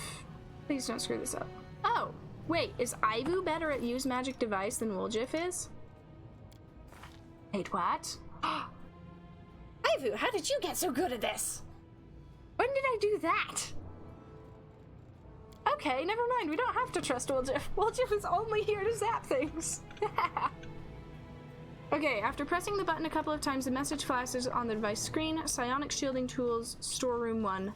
please don't screw this up. Oh, wait, is Ivu better at use magic device than Woljif is? Wait, what? Ivu, how did you get so good at this? When did I do that? Okay, never mind. We don't have to trust Woljif. Woljif is only here to zap things. Okay, after pressing the button a couple of times, the message flashes on the device screen. Psionic shielding tools, storeroom 1.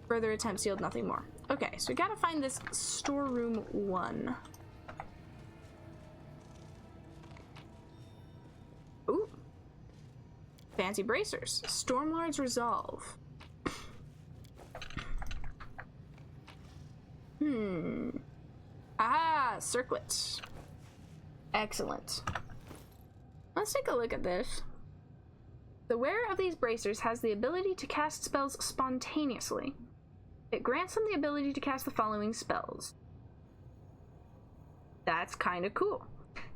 Further attempts yield nothing more. Okay, so we gotta find this storeroom 1. Fancy bracers. Stormlord's Resolve. Ah, circlets. Excellent. Let's take a look at this. The wearer of these bracers has the ability to cast spells spontaneously. It grants them the ability to cast the following spells. That's kind of cool.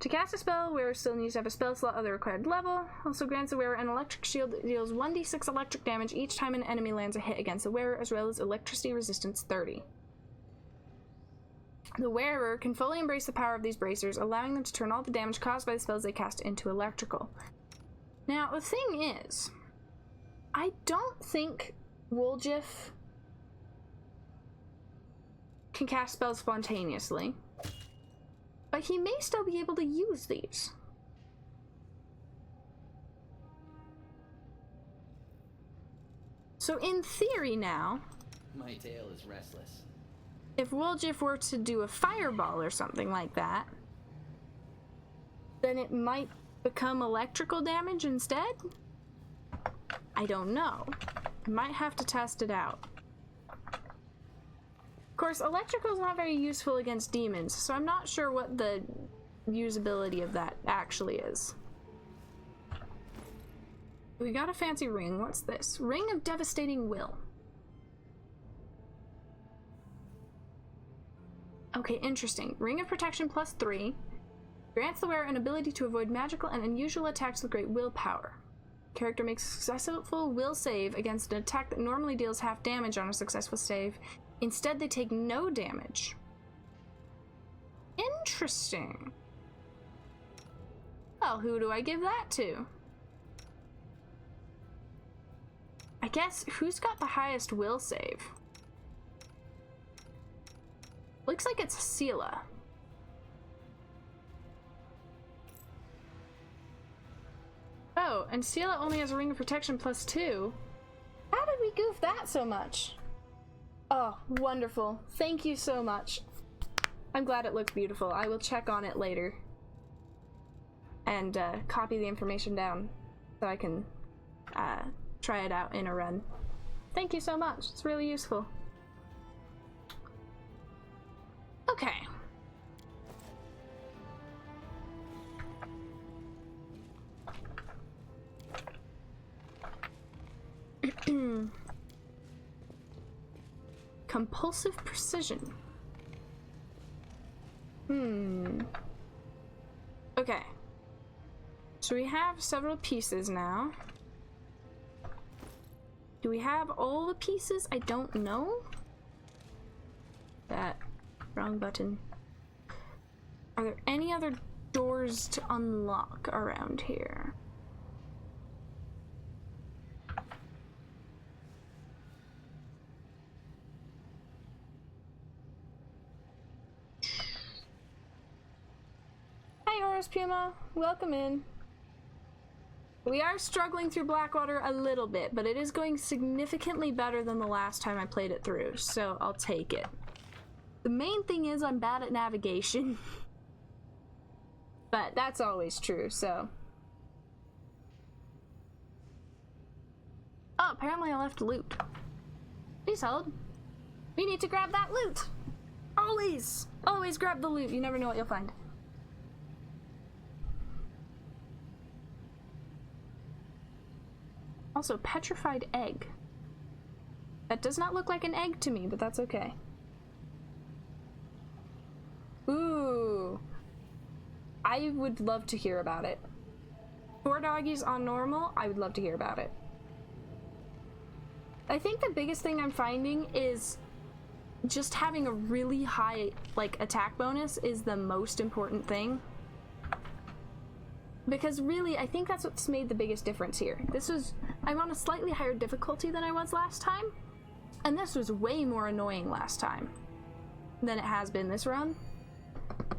To cast a spell, wearer still needs to have a spell slot of the required level. Also grants the wearer an electric shield that deals 1d6 electric damage each time an enemy lands a hit against the wearer, as well as electricity resistance 30. The wearer can fully embrace the power of these bracers, allowing them to turn all the damage caused by the spells they cast into electrical. Now, the thing is, I don't think Woljif can cast spells spontaneously, but he may still be able to use these. So in theory now, my tail is restless. If Woljif were to do a fireball or something like that, then it might become electrical damage instead? I don't know. Might have to test it out. Of course, electrical is not very useful against demons, so I'm not sure what the usability of that actually is. We got a fancy ring. What's this? Ring of Devastating Will. Okay, interesting. Ring of Protection +3 grants the wearer an ability to avoid magical and unusual attacks with great willpower. Character makes a successful will save against an attack that normally deals half damage on a successful save. Instead, they take no damage. Interesting. Well, who do I give that to? I guess, who's got the highest will save? Looks like it's Seela. Oh, and Seela only has a Ring of Protection +2. How did we goof that so much? Oh, wonderful. Thank you so much. I'm glad it looks beautiful. I will check on it later. And copy the information down so I can try it out in a run. Thank you so much. It's really useful. Okay. Compulsive precision. Okay. So we have several pieces now. Do we have all the pieces? I don't know. That. Wrong button. Are there any other doors to unlock around here? Hi, Horus Puma. Welcome in. We are struggling through Blackwater a little bit, but it is going significantly better than the last time I played it through, so I'll take it. The main thing is I'm bad at navigation. But that's always true, so. Oh, apparently I left loot. Please hold. We need to grab that loot. Always! Always grab the loot. You never know what you'll find. Also, petrified egg. That does not look like an egg to me, but that's okay. Ooh. I would love to hear about it. 4 doggies on normal, I would love to hear about it. I think the biggest thing I'm finding is just having a really high, attack bonus is the most important thing. Because really, I think that's what's made the biggest difference here. I'm on a slightly higher difficulty than I was last time, and this was way more annoying last time than it has been this run.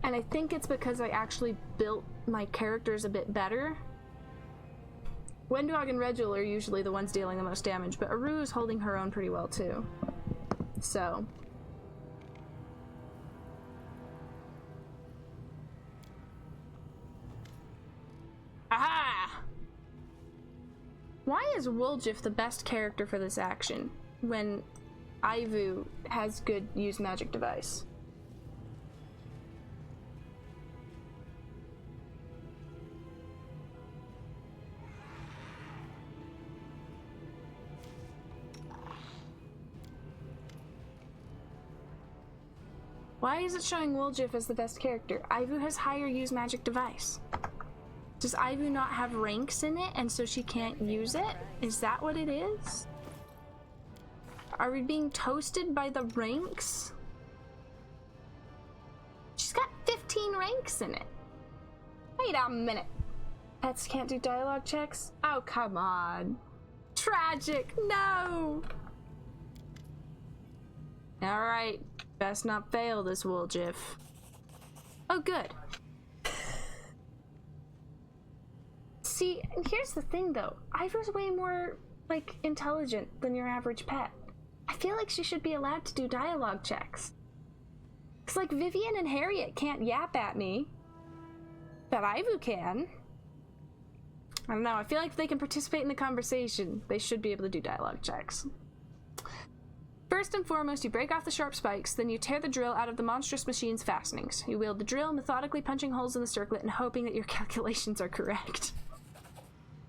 And I think it's because I actually built my characters a bit better. Wendog and Regil are usually the ones dealing the most damage, but Aru is holding her own pretty well too. So. Aha! Why is Woljif the best character for this action when Ivu has good use magic device? Why is it showing Woljif as the best character? Ivu has higher use magic device. Does Ivu not have ranks in it and so she can't use it? Is that what it is? Are we being toasted by the ranks? She's got 15 ranks in it. Wait a minute. Pets can't do dialogue checks? Oh, come on. Tragic, no! Alright, best not fail this Woljif. Oh, good. See, and here's the thing though. Ivor's way more, like, intelligent than your average pet. I feel like she should be allowed to do dialogue checks. Cause like Vivian and Harriet can't yap at me. But Ivu can. I don't know, I feel like if they can participate in the conversation, they should be able to do dialogue checks. First and foremost, you break off the sharp spikes, then you tear the drill out of the monstrous machine's fastenings. You wield the drill, methodically punching holes in the circlet and hoping that your calculations are correct.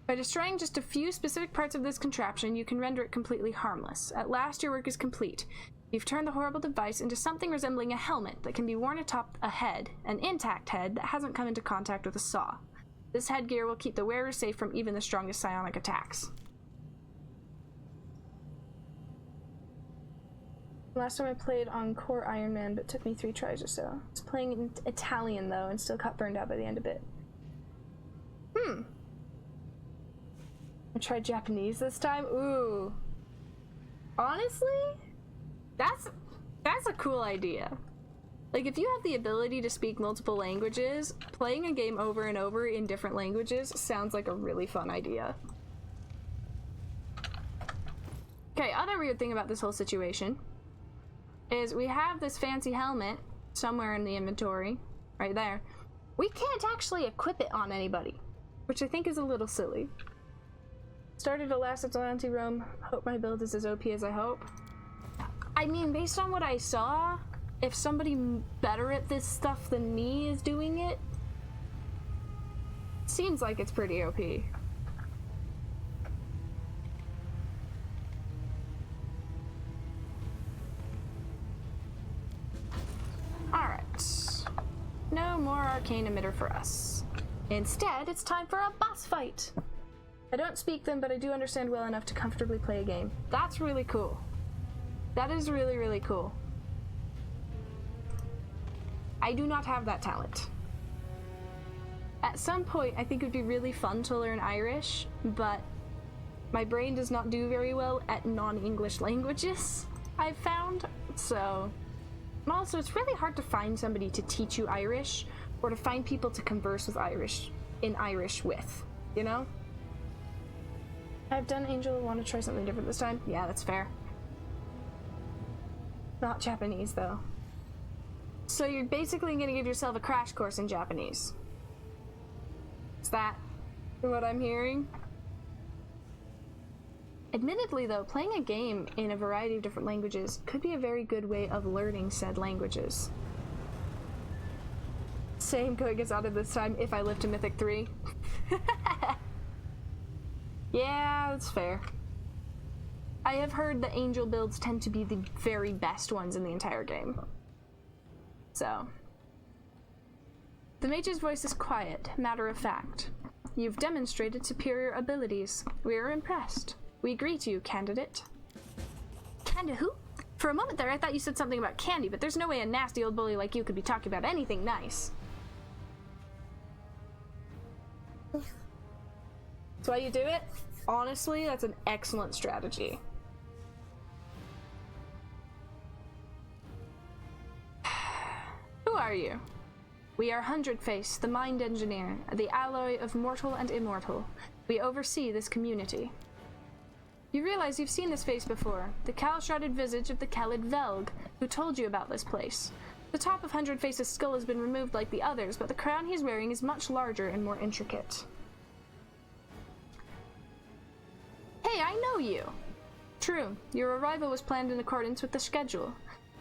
By destroying just a few specific parts of this contraption, you can render it completely harmless. At last, your work is complete. You've turned the horrible device into something resembling a helmet that can be worn atop a head, an intact head that hasn't come into contact with a saw. This headgear will keep the wearer safe from even the strongest psionic attacks. Last time I played on Core Iron Man, but it took me 3 tries or so. I was playing in Italian though, and still got burned out by the end of it. I tried Japanese this time. Ooh. Honestly, that's a cool idea. Like, if you have the ability to speak multiple languages, playing a game over and over in different languages sounds like a really fun idea. Okay, other weird thing about this whole situation is we have this fancy helmet somewhere in the inventory, right there. We can't actually equip it on anybody, which I think is a little silly. Started a last Atlanti roam. Hope my build is as OP as I hope. I mean, based on what I saw, if somebody better at this stuff than me is doing it, seems like it's pretty OP. Alright. No more arcane emitter for us. Instead, it's time for a boss fight! I don't speak them, but I do understand well enough to comfortably play a game. That's really cool. That is really, really cool. I do not have that talent. At some point, I think it would be really fun to learn Irish, but my brain does not do very well at non-English languages, I've found. So, and also it's really hard to find somebody to teach you Irish, or to find people to converse with in Irish with, you know? I've done Angel, want to try something different this time? Yeah, that's fair. Not Japanese, though. So you're basically gonna give yourself a crash course in Japanese. Is that what I'm hearing? Admittedly, though, playing a game in a variety of different languages could be a very good way of learning said languages. Same going gets out of this time if I live to Mythic 3. Yeah, that's fair. I have heard the Angel builds tend to be the very best ones in the entire game. So. The mage's voice is quiet, matter of fact. You've demonstrated superior abilities. We are impressed. We greet you, candidate. Candidate who? For a moment there, I thought you said something about candy, but there's no way a nasty old bully like you could be talking about anything nice. That's why you do it? Honestly, that's an excellent strategy. Who are you? We are Hundredface, the Mind Engineer, the alloy of mortal and immortal. We oversee this community. You realize you've seen this face before, the cowl-shrouded visage of the Khalid Velg, who told you about this place. The top of Hundredface's skull has been removed like the others, but the crown he's wearing is much larger and more intricate. I know you. True, your arrival was planned in accordance with the schedule.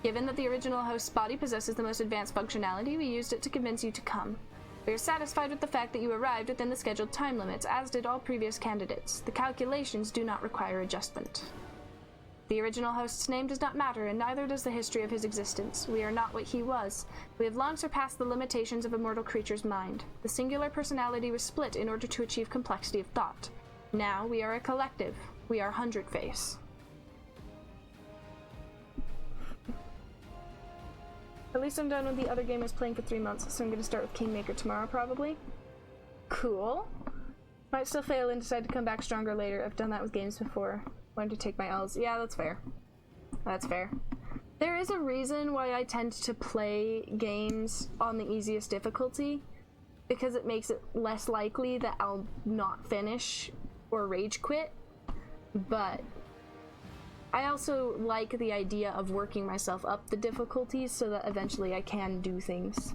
Given that the original host's body possesses the most advanced functionality, we used it to convince you to come. We are satisfied with the fact that you arrived within the scheduled time limits, as did all previous candidates. The calculations do not require adjustment. The original host's name does not matter, and neither does the history of his existence. We are not what he was. We have long surpassed the limitations of a mortal creature's mind. The singular personality was split in order to achieve complexity of thought. Now we are a collective. We are Hundred Face. At least I'm done with the other game I was playing for 3 months, so I'm going to start with Kingmaker tomorrow, probably. Cool. Might still fail and decide to come back stronger later. I've done that with games before. Wanted to take my L's. Yeah, that's fair. That's fair. There is a reason why I tend to play games on the easiest difficulty, because it makes it less likely that I'll not finish or rage quit, but I also like the idea of working myself up the difficulties so that eventually I can do things.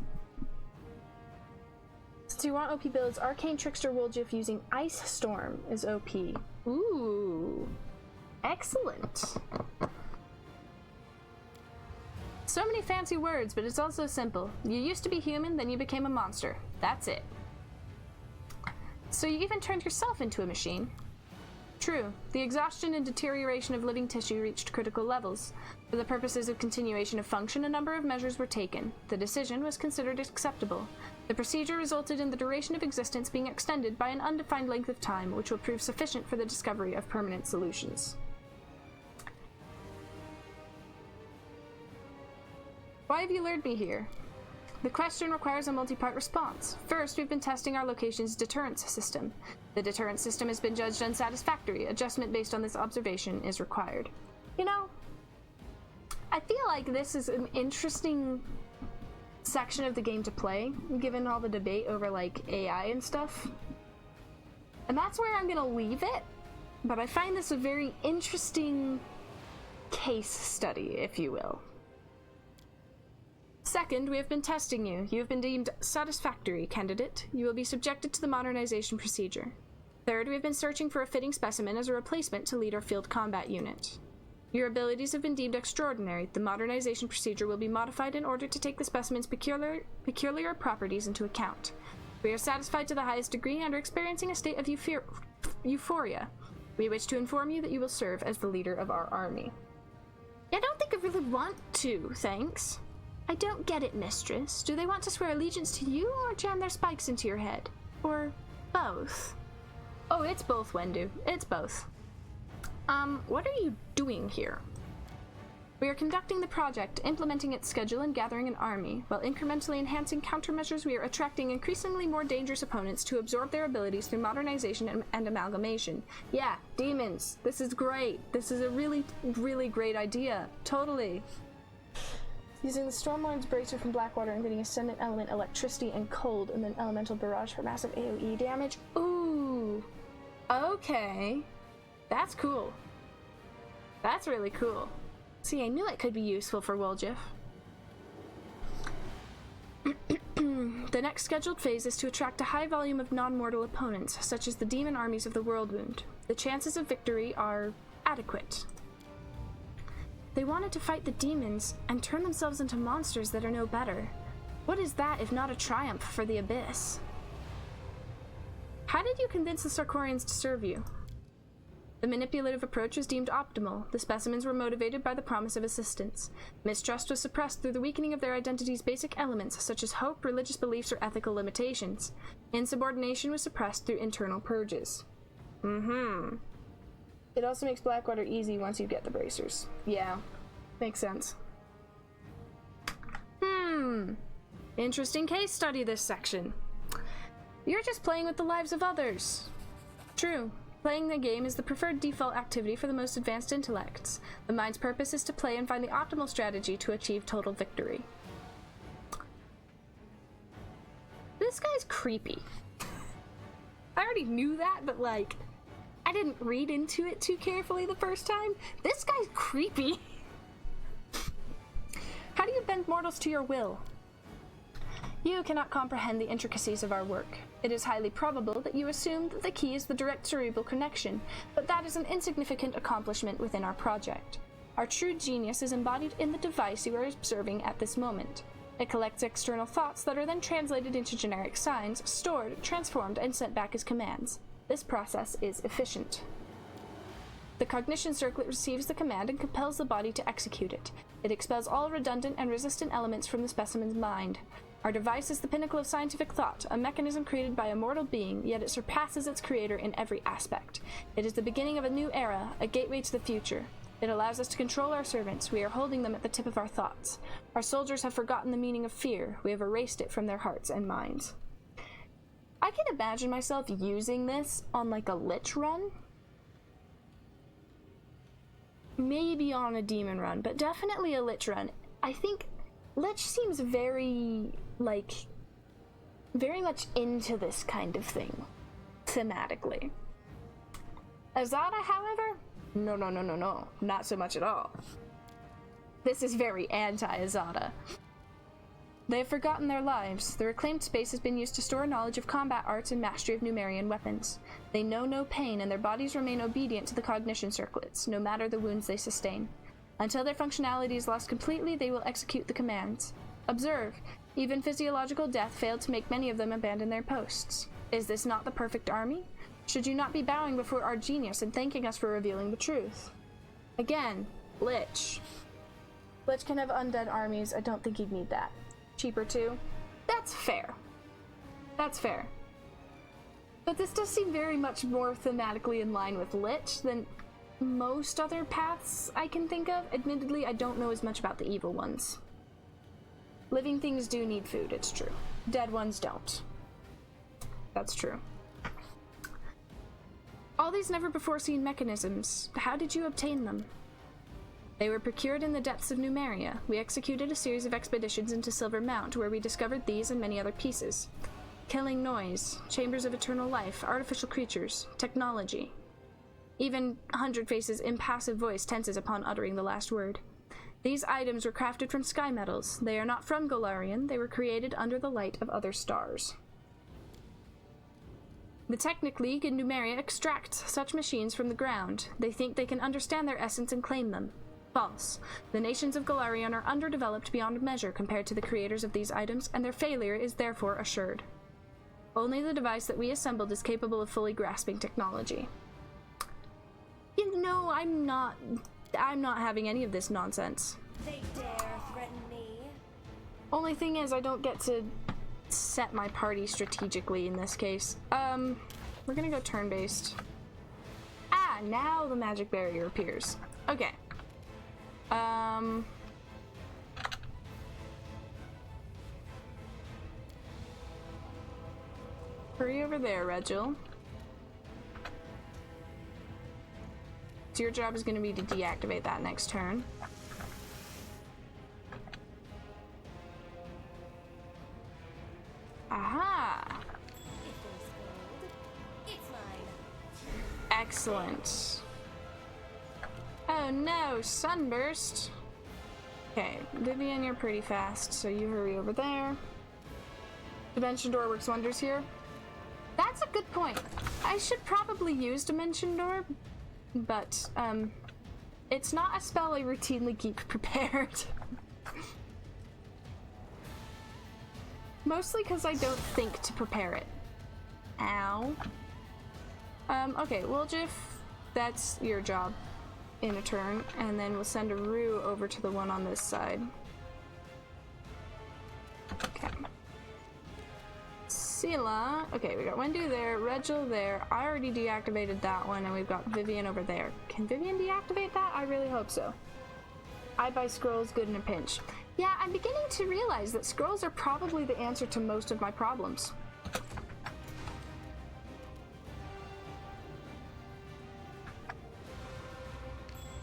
Since you want OP builds, Arcane Trickster Wolgiff using Ice Storm is OP. Ooh. Excellent. So many fancy words, but it's also simple. You used to be human, then you became a monster. That's it. So you even turned yourself into a machine. True, the exhaustion and deterioration of living tissue reached critical levels. For the purposes of continuation of function, a number of measures were taken. The decision was considered acceptable. The procedure resulted in the duration of existence being extended by an undefined length of time, which will prove sufficient for the discovery of permanent solutions. Why have you lured me here? The question requires a multi-part response. First, we've been testing our location's deterrence system. The deterrence system has been judged unsatisfactory. Adjustment based on this observation is required. You know, I feel like this is an interesting section of the game to play, given all the debate over, like, AI and stuff. And that's where I'm gonna leave it, but I find this a very interesting case study, if you will. Second, we have been testing you. You have been deemed satisfactory, candidate. You will be subjected to the modernization procedure. Third, we have been searching for a fitting specimen as a replacement to lead our field combat unit. Your abilities have been deemed extraordinary. The modernization procedure will be modified in order to take the specimen's peculiar properties into account. We are satisfied to the highest degree and are experiencing a state of euphoria. We wish to inform you that you will serve as the leader of our army. I don't think I really want to, thanks. I don't get it, mistress. Do they want to swear allegiance to you or jam their spikes into your head? Or both? Oh, it's both, Wendu. It's both. What are you doing here? We are conducting the project, implementing its schedule and gathering an army. While incrementally enhancing countermeasures, we are attracting increasingly more dangerous opponents to absorb their abilities through modernization and amalgamation. Yeah, demons. This is great. This is a really, really great idea. Totally. Using the Stormlord's Bracer from Blackwater and getting Ascendant Element, Electricity, and Cold, and then Elemental Barrage for massive AoE damage. Ooh. Okay. That's cool. That's really cool. See, I knew it could be useful for Wolgiff. The next scheduled phase is to attract a high volume of non-mortal opponents, such as the demon armies of the Worldwound. The chances of victory are adequate. They wanted to fight the demons and turn themselves into monsters that are no better. What is that if not a triumph for the Abyss? How did you convince the Sarkorians to serve you? The manipulative approach was deemed optimal. The specimens were motivated by the promise of assistance. Mistrust was suppressed through the weakening of their identity's basic elements, such as hope, religious beliefs, or ethical limitations. Insubordination was suppressed through internal purges. It also makes Blackwater easy once you get the bracers. Yeah, makes sense. Interesting case study, this section. You're just playing with the lives of others. True. Playing the game is the preferred default activity for the most advanced intellects. The mind's purpose is to play and find the optimal strategy to achieve total victory. This guy's creepy. I already knew that, but like, I didn't read into it too carefully the first time. This guy's creepy. How do you bend mortals to your will? You cannot comprehend the intricacies of our work. It is highly probable that you assume that the key is the direct cerebral connection, but that is an insignificant accomplishment within our project. Our true genius is embodied in the device you are observing at this moment. It collects external thoughts that are then translated into generic signs, stored, transformed, and sent back as commands. This process is efficient. The cognition circlet receives the command and compels the body to execute it. It expels all redundant and resistant elements from the specimen's mind. Our device is the pinnacle of scientific thought, a mechanism created by a mortal being, yet it surpasses its creator in every aspect. It is the beginning of a new era, a gateway to the future. It allows us to control our servants. We are holding them at the tip of our thoughts. Our soldiers have forgotten the meaning of fear. We have erased it from their hearts and minds. I can imagine myself using this on like a lich run. Maybe on a demon run, but definitely a lich run. I think lich seems very much into this kind of thing, thematically. Azada, however, no, not so much at all. This is very anti-Azada. They have forgotten their lives. The reclaimed space has been used to store knowledge of combat arts and mastery of Numerian weapons. They know no pain, and their bodies remain obedient to the cognition circlets, no matter the wounds they sustain. Until their functionality is lost completely, they will execute the commands. Observe, even physiological death failed to make many of them abandon their posts. Is this not the perfect army? Should you not be bowing before our genius and thanking us for revealing the truth? Again, Lich. Lich can have undead armies. I don't think he'd need that. Cheaper too. That's fair. That's fair. But this does seem very much more thematically in line with Lich than most other paths I can think of. Admittedly, I don't know as much about the evil ones. Living things do need food, it's true. Dead ones don't. That's true. All these never-before-seen mechanisms, how did you obtain them? They were procured in the depths of Numeria. We executed a series of expeditions into Silver Mount, where we discovered these and many other pieces. Killing noise, chambers of eternal life, artificial creatures, technology. Even Hundred Face's impassive voice tenses upon uttering the last word. These items were crafted from sky metals. They are not from Golarion. They were created under the light of other stars. The Technic League in Numeria extracts such machines from the ground. They think they can understand their essence and claim them. False. The nations of Golarion are underdeveloped beyond measure compared to the creators of these items, and their failure is therefore assured. Only the device that we assembled is capable of fully grasping technology. You know, I'm not having any of this nonsense. They dare threaten me. Only thing is, I don't get to set my party strategically in this case. We're gonna go turn-based. Ah, now the magic barrier appears. Okay. Hurry over there, Regil. So your job is going to be to deactivate that next turn. Aha! If there's gold, it's mine. Excellent. Oh no, sunburst. Okay, Vivian, you're pretty fast, so you hurry over there. Dimension Door works wonders here. That's a good point. I should probably use Dimension Door, but it's not a spell I routinely keep prepared. Mostly because I don't think to prepare it. Ow. Okay, well, Jiff, that's your job in a turn, and then we'll send a Rue over to the one on this side. Okay. Sela. Okay, we got Wendu there, Regil there. I already deactivated that one, and we've got Vivian over there. Can Vivian deactivate that? I really hope so. I buy scrolls good in a pinch. Yeah, I'm beginning to realize that scrolls are probably the answer to most of my problems.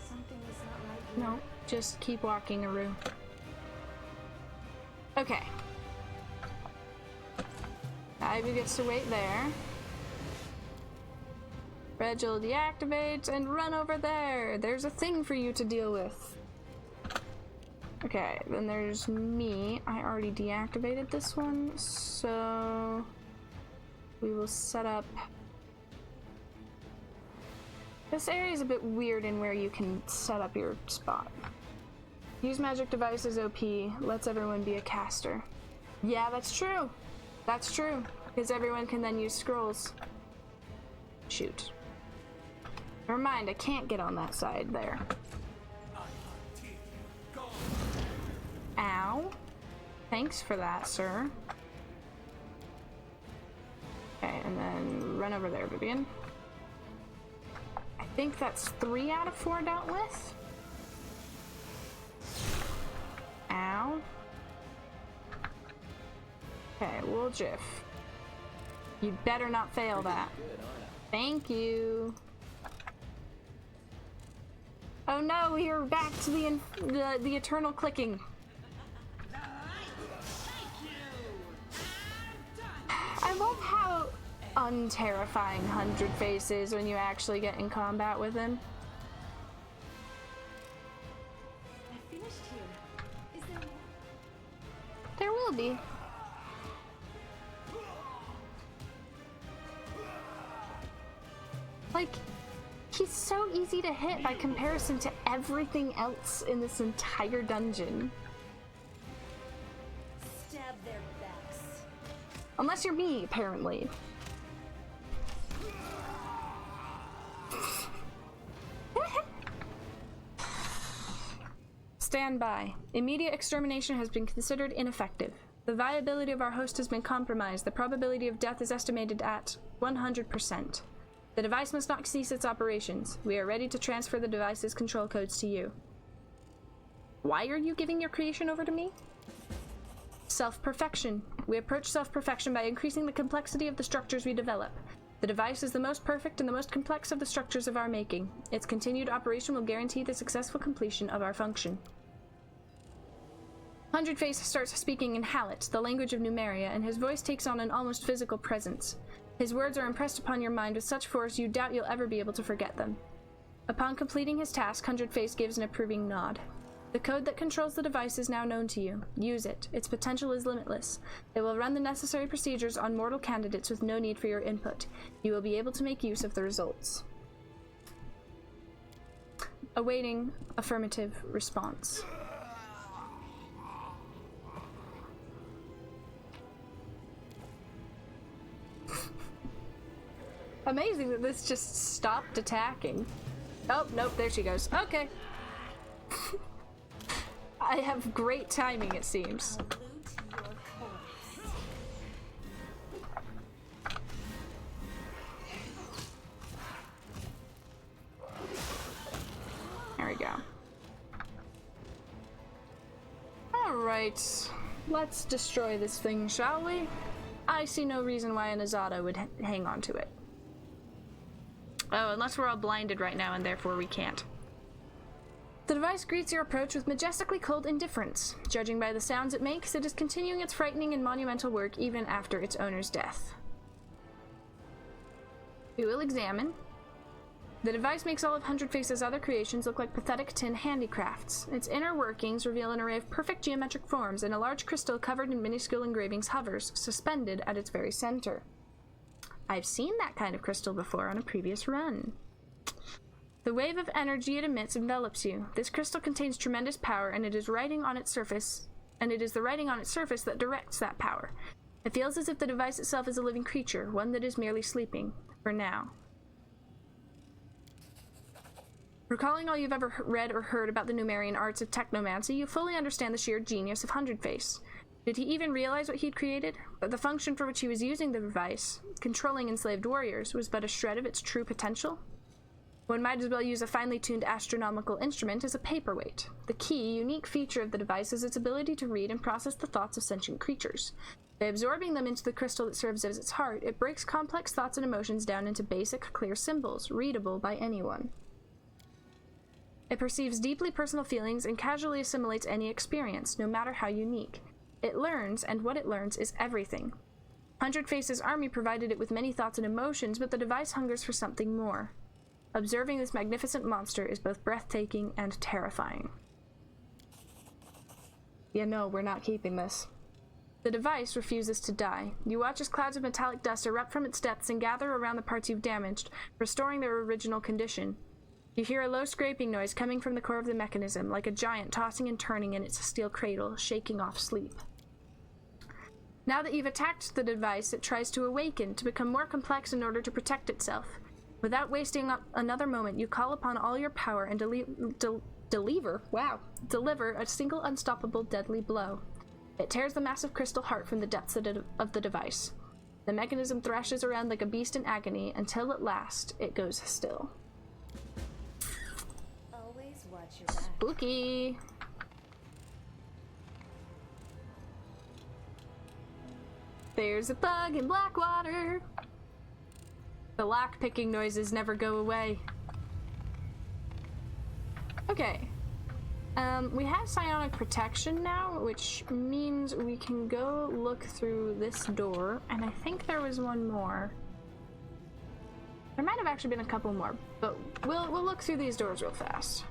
Something is not right here. No, just keep walking, Aru. Okay. Ivy gets to wait there. Regil deactivates and run over there. There's a thing for you to deal with. Okay, then there's me. I already deactivated this one, so we will set up... This area is a bit weird in where you can set up your spot. Use magic devices OP, lets everyone be a caster. Yeah, that's true. That's true, because everyone can then use scrolls. Shoot. Never mind, I can't get on that side there. Ow. Thanks for that, sir. Okay, and then run over there, Vivian. I think that's 3 out of 4 dealt with. Ow. Okay, we'll jiff. You better not fail that. Thank you. Oh no, we're back to the eternal clicking. I love how unterrifying 100 Face is when you actually get in combat with him. I finished here. Is there more? There will be. Like, he's so easy to hit by comparison to everything else in this entire dungeon. Stab their backs. Unless you're me, apparently. Stand by. Immediate extermination has been considered ineffective. The viability of our host has been compromised. The probability of death is estimated at 100%. The device must not cease its operations. We are ready to transfer the device's control codes to you. Why are you giving your creation over to me? Self-perfection. We approach self-perfection by increasing the complexity of the structures we develop. The device is the most perfect and the most complex of the structures of our making. Its continued operation will guarantee the successful completion of our function. 100 Face starts speaking in Hallett, the language of Numeria, and his voice takes on an almost physical presence. His words are impressed upon your mind with such force you doubt you'll ever be able to forget them. Upon completing his task, 100 Face gives an approving nod. The code that controls the device is now known to you. Use it. Its potential is limitless. It will run the necessary procedures on mortal candidates with no need for your input. You will be able to make use of the results. Awaiting affirmative response. Amazing that this just stopped attacking. Oh, nope, there she goes. Okay. I have great timing, it seems. There we go. Alright. Let's destroy this thing, shall we? I see no reason why an Azada would hang on to it. Oh, unless we're all blinded right now and therefore we can't. The device greets your approach with majestically cold indifference. Judging by the sounds it makes, it is continuing its frightening and monumental work even after its owner's death. We will examine. The device makes all of 100 Face's other creations look like pathetic tin handicrafts. Its inner workings reveal an array of perfect geometric forms, and a large crystal covered in minuscule engravings hovers, suspended at its very center. I've seen that kind of crystal before on a previous run. The wave of energy it emits envelops you. This crystal contains tremendous power, and it is writing on its surface, and it is the writing on its surface that directs that power. It feels as if the device itself is a living creature, one that is merely sleeping, for now. Recalling all you've ever read or heard about the Numerian arts of technomancy, you fully understand the sheer genius of 100 Face. Did he even realize what he'd created? That the function for which he was using the device, controlling enslaved warriors, was but a shred of its true potential? One might as well use a finely tuned astronomical instrument as a paperweight. The key, unique feature of the device is its ability to read and process the thoughts of sentient creatures. By absorbing them into the crystal that serves as its heart, it breaks complex thoughts and emotions down into basic, clear symbols, readable by anyone. It perceives deeply personal feelings and casually assimilates any experience, no matter how unique. It learns, and what it learns is everything. 100 Face's army provided it with many thoughts and emotions, but the device hungers for something more. Observing this magnificent monster is both breathtaking and terrifying. Yeah, no, we're not keeping this. The device refuses to die. You watch as clouds of metallic dust erupt from its depths and gather around the parts you've damaged, restoring their original condition. You hear a low scraping noise coming from the core of the mechanism, like a giant tossing and turning in its steel cradle, shaking off sleep. Now that you've attacked the device, it tries to awaken, to become more complex in order to protect itself. Without wasting another moment, you call upon all your power and deliver a single unstoppable deadly blow. It tears the massive crystal heart from the depths of the device. The mechanism thrashes around like a beast in agony until at last it goes still. Always watch your back. Spooky! There's a bug in Blackwater! The lock-picking noises never go away. Okay. We have psionic protection now, which means we can go look through this door, and I think there was one more. There might have actually been a couple more, but we'll look through these doors real fast.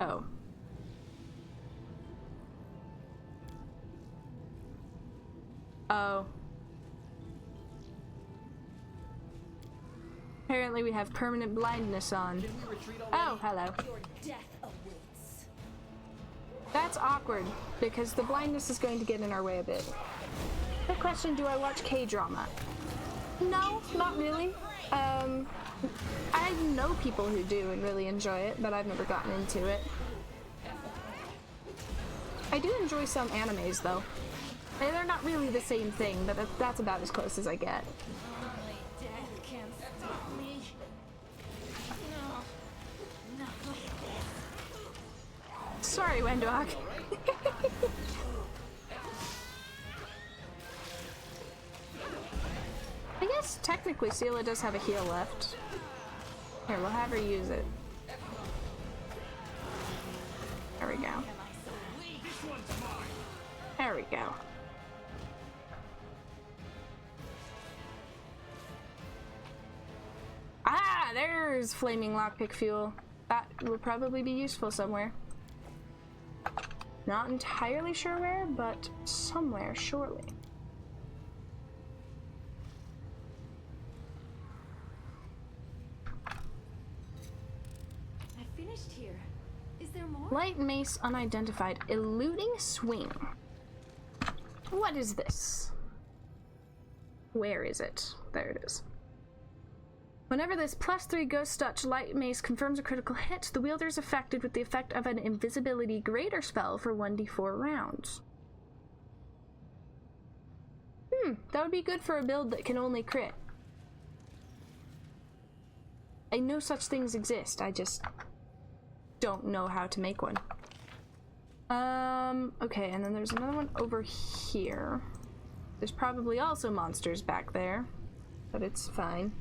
Oh. Oh. Apparently we have permanent blindness on. Oh, hello. Your death awaits. That's awkward, because the blindness is going to get in our way a bit. Quick question, do I watch K-drama? No, not really. I know people who do and really enjoy it, but I've never gotten into it. I do enjoy some animes, though. They're not really the same thing, but that's about as close as I get. Only death can stop me. No. Sorry, Wendog. I guess technically Seela does have a heal left. Here, we'll have her use it. There we go. There we go. Ah, there's flaming lockpick fuel. That will probably be useful somewhere. Not entirely sure where, but somewhere, surely. I finished here. Is there more? Light mace unidentified. Eluding swing. What is this? Where is it? There it is. Whenever this +3 Ghost Touch light mace confirms a critical hit, the wielder is affected with the effect of an invisibility greater spell for 1d4 rounds. That would be good for a build that can only crit. I know such things exist, I just don't know how to make one. Okay, and then there's another one over here. There's probably also monsters back there, but it's fine.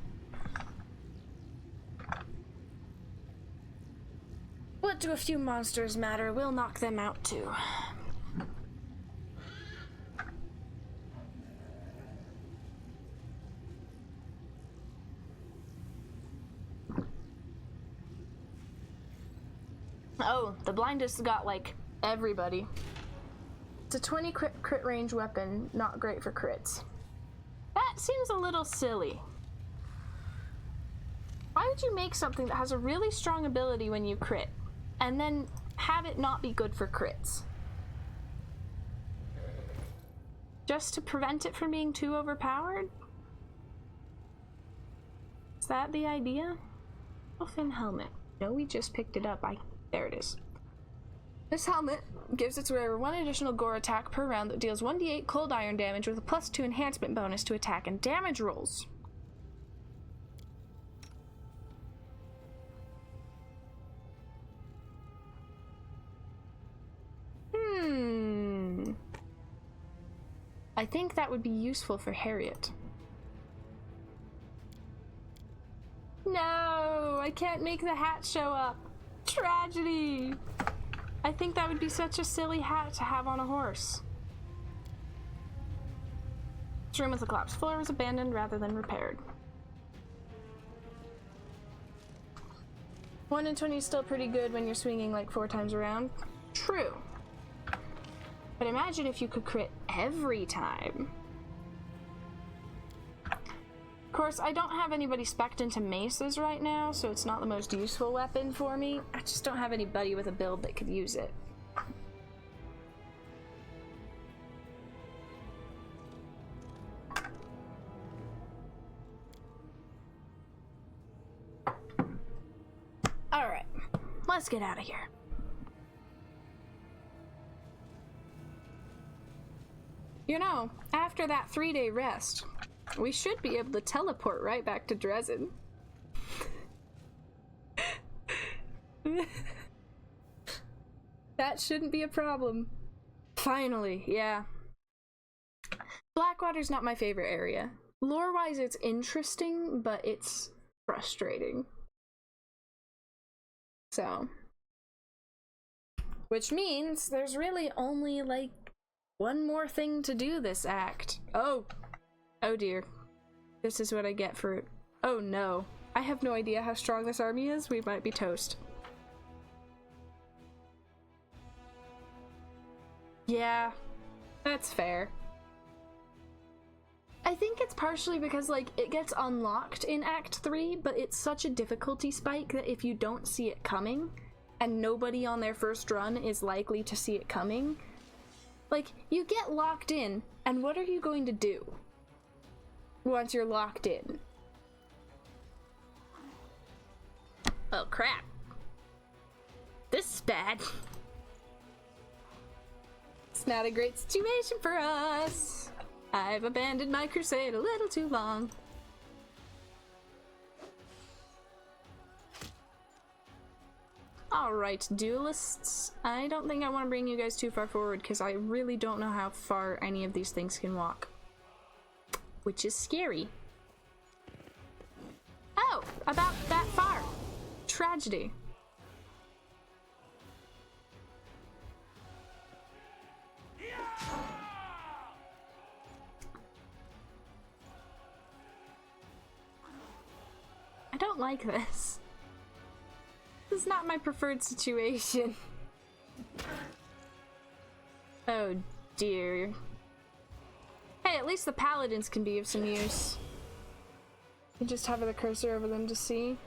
What do a few monsters matter? We'll knock them out too. Oh, the blindness got like everybody. It's a 20 crit range weapon, not great for crits. That seems a little silly. Why would you make something that has a really strong ability when you crit, and then have it not be good for crits? Just to prevent it from being too overpowered? Is that the idea? Elfin helmet. No, we just picked it up. There it is. This helmet gives its wearer one additional gore attack per round that deals 1d8 cold iron damage with a +2 enhancement bonus to attack and damage rolls. I think that would be useful for Harriet. No, I can't make the hat show up. Tragedy. I think that would be such a silly hat to have on a horse. This room with the collapsed floor was abandoned rather than repaired. 1 in 20 is still pretty good when you're swinging like 4 times around. True. But imagine if you could crit every time. Of course, I don't have anybody spec'd into maces right now, so it's not the most useful weapon for me. I just don't have anybody with a build that could use it. Alright, let's get out of here. You know, after that 3-day rest, we should be able to teleport right back to Dresden. That shouldn't be a problem. Finally, yeah. Blackwater's not my favorite area. Lore-wise, it's interesting, but it's frustrating. So. Which means there's really only, like, one more thing to do this act. Oh. Oh dear. This is what I get for it. Oh no. I have no idea how strong this army is. We might be toast. Yeah. That's fair. I think it's partially because, like, it gets unlocked in Act 3, but it's such a difficulty spike that if you don't see it coming, and nobody on their first run is likely to see it coming, like, you get locked in, and what are you going to do once you're locked in? Oh, crap. This is bad. It's not a great situation for us. I've abandoned my crusade a little too long. Alright, duelists. I don't think I want to bring you guys too far forward because I really don't know how far any of these things can walk. Which is scary. Oh, about that far. Tragedy. I don't like this. This is not my preferred situation. Oh dear. Hey, at least the paladins can be of some use. You just hover the cursor over them to see.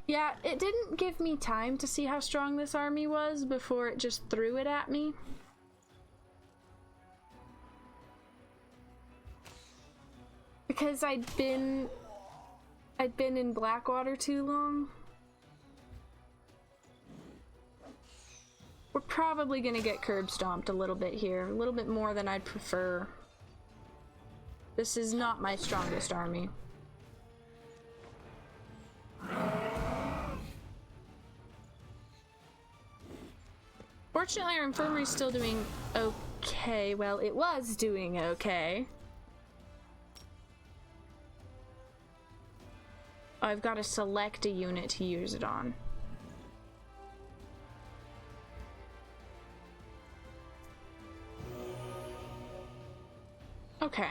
Yeah, it didn't give me time to see how strong this army was before it just threw it at me. Because I'd been in Blackwater too long. We're probably gonna get curb stomped a little bit here, a little bit more than I'd prefer. This is not my strongest army. Fortunately, our infirmary's still doing okay. Well, it was doing okay. I've got to select a unit to use it on. Okay.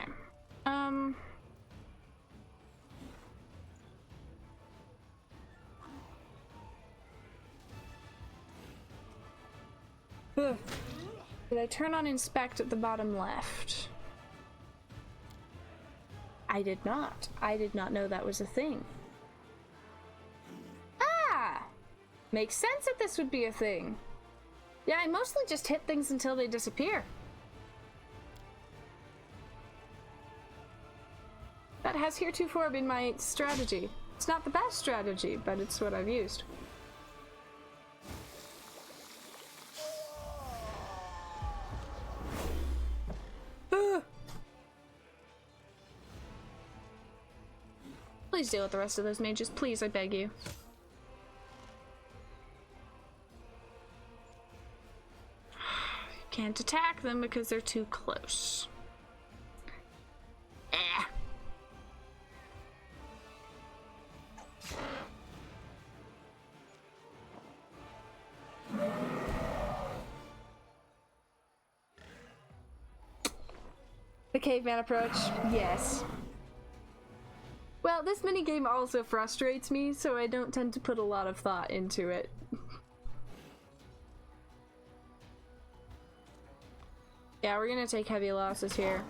Did I turn on inspect at the bottom left? I did not. I did not know that was a thing. Ah! Makes sense that this would be a thing. Yeah, I mostly just hit things until they disappear. That has heretofore been my strategy. It's not the best strategy, but it's what I've used. Please deal with the rest of those mages, please, I beg you. Can't attack them because they're too close. Eh. The caveman approach? Yes. Well, this minigame also frustrates me, so I don't tend to put a lot of thought into it. Yeah, we're gonna take heavy losses here.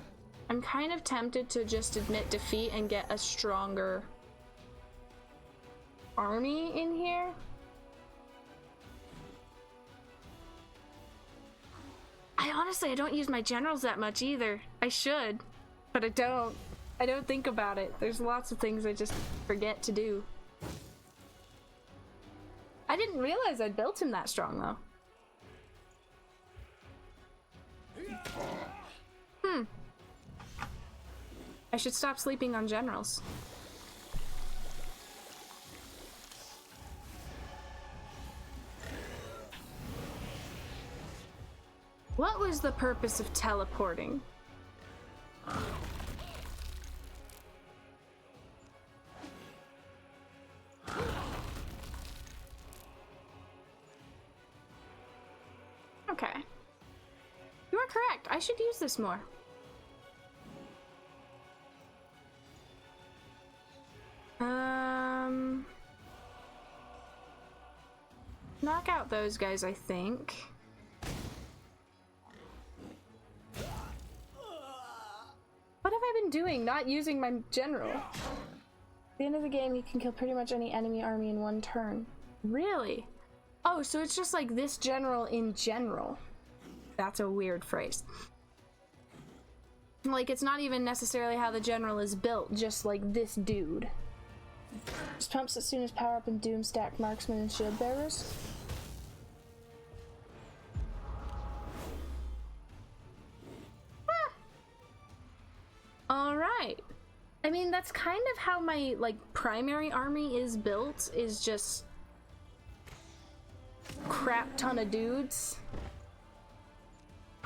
I'm kind of tempted to just admit defeat and get a stronger army in here. I don't use my generals that much either. I should, but I don't. I don't think about it. There's lots of things I just forget to do. I didn't realize I'd built him that strong, though. I should stop sleeping on generals. What was the purpose of teleporting? Okay. You are correct. I should use this more. Knock out those guys, I think. What have I been doing? Not using my general. At the end of the game, you can kill pretty much any enemy army in one turn. Really? Oh, so it's just like this general in general. That's a weird phrase. Like, it's not even necessarily how the general is built, just like this dude. Just pumps as soon as power up and doom stack marksmen and shield bearers. Alright. I mean, that's kind of how my, like, primary army is built, is just crap ton of dudes.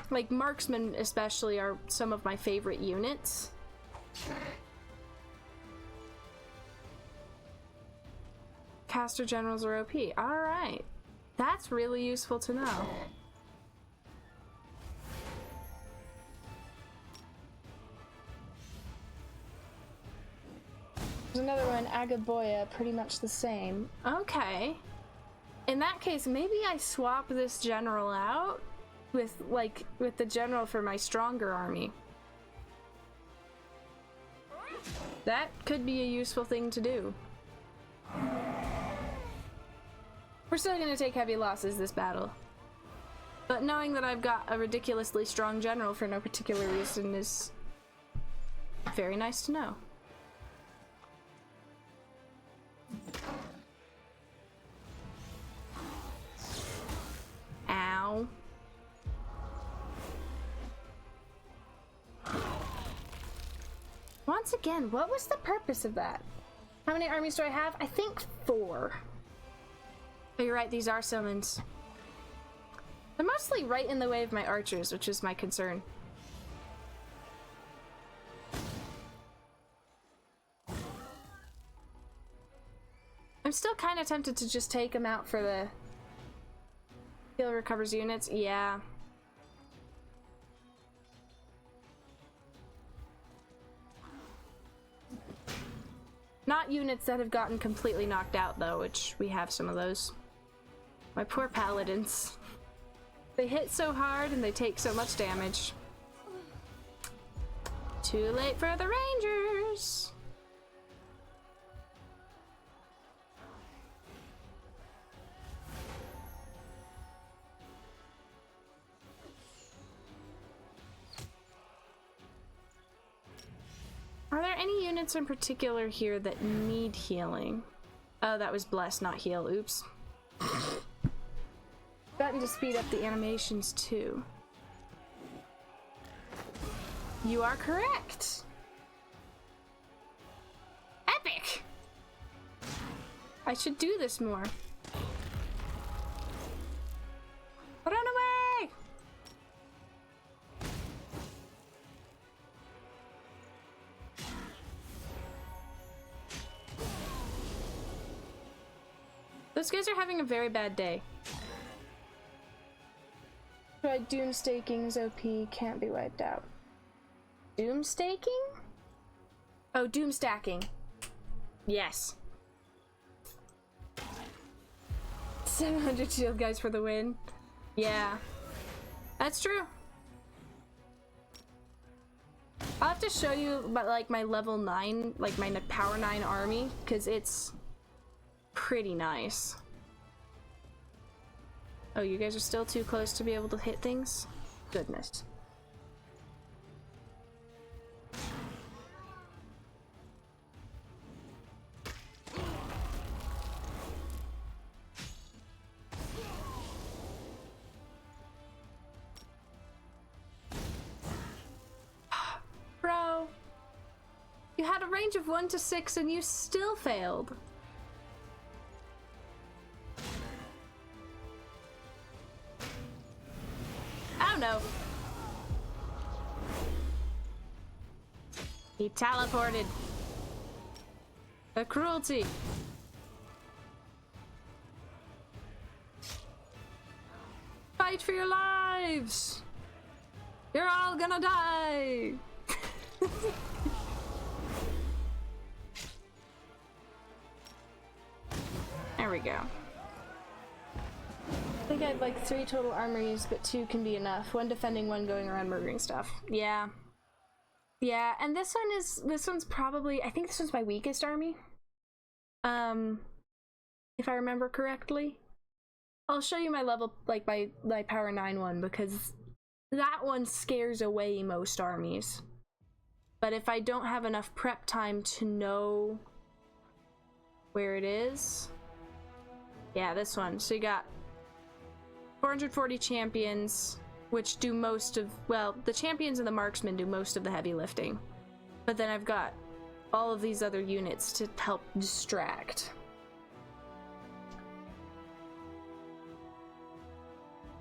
Like, marksmen especially are some of my favorite units. Caster generals are OP. Alright. That's really useful to know. There's another one, Agaboya, pretty much the same. Okay. In that case, maybe I swap this general out with the general for my stronger army. That could be a useful thing to do. We're still gonna take heavy losses this battle. But knowing that I've got a ridiculously strong general for no particular reason is very nice to know. Ow. Once again, what was the purpose of that? How many armies do I have? I think 4. Oh, you're right, these are summons. They're mostly right in the way of my archers, which is my concern. I'm still kind of tempted to just take them out for the heal recovers units. Yeah. Not units that have gotten completely knocked out, though, which we have some of those. My poor paladins. They hit so hard and they take so much damage. Too late for the Rangers! Are there any units in particular here that need healing? Oh, that was bless, not heal. Oops. Button to speed up the animations too. You are correct. Epic! I should do this more. Run away! Those guys are having a very bad day. Tried doom staking's OP, can't be wiped out. Doom staking? Oh, doom stacking. Yes. 700 shield guys for the win. Yeah. That's true. I'll have to show you about, like, my level 9, like my power 9 army, because it's pretty nice. Oh, you guys are still too close to be able to hit things? Goodness. Bro, you had a range of 1 to 6 and you still failed. Oh no. He teleported. The cruelty. Fight for your lives. You're all gonna die. There we go. I think I have like 3 total armories, but 2 can be enough. 1 defending, 1 going around murdering stuff. Yeah. Yeah, and this one's probably, I think this one's my weakest army. If I remember correctly. I'll show you my level, like my power 9 one, because that one scares away most armies. But if I don't have enough prep time to know where it is, yeah, this one. So you got 440 champions, which do most of, well, the champions and the marksmen do most of the heavy lifting. But then I've got all of these other units to help distract.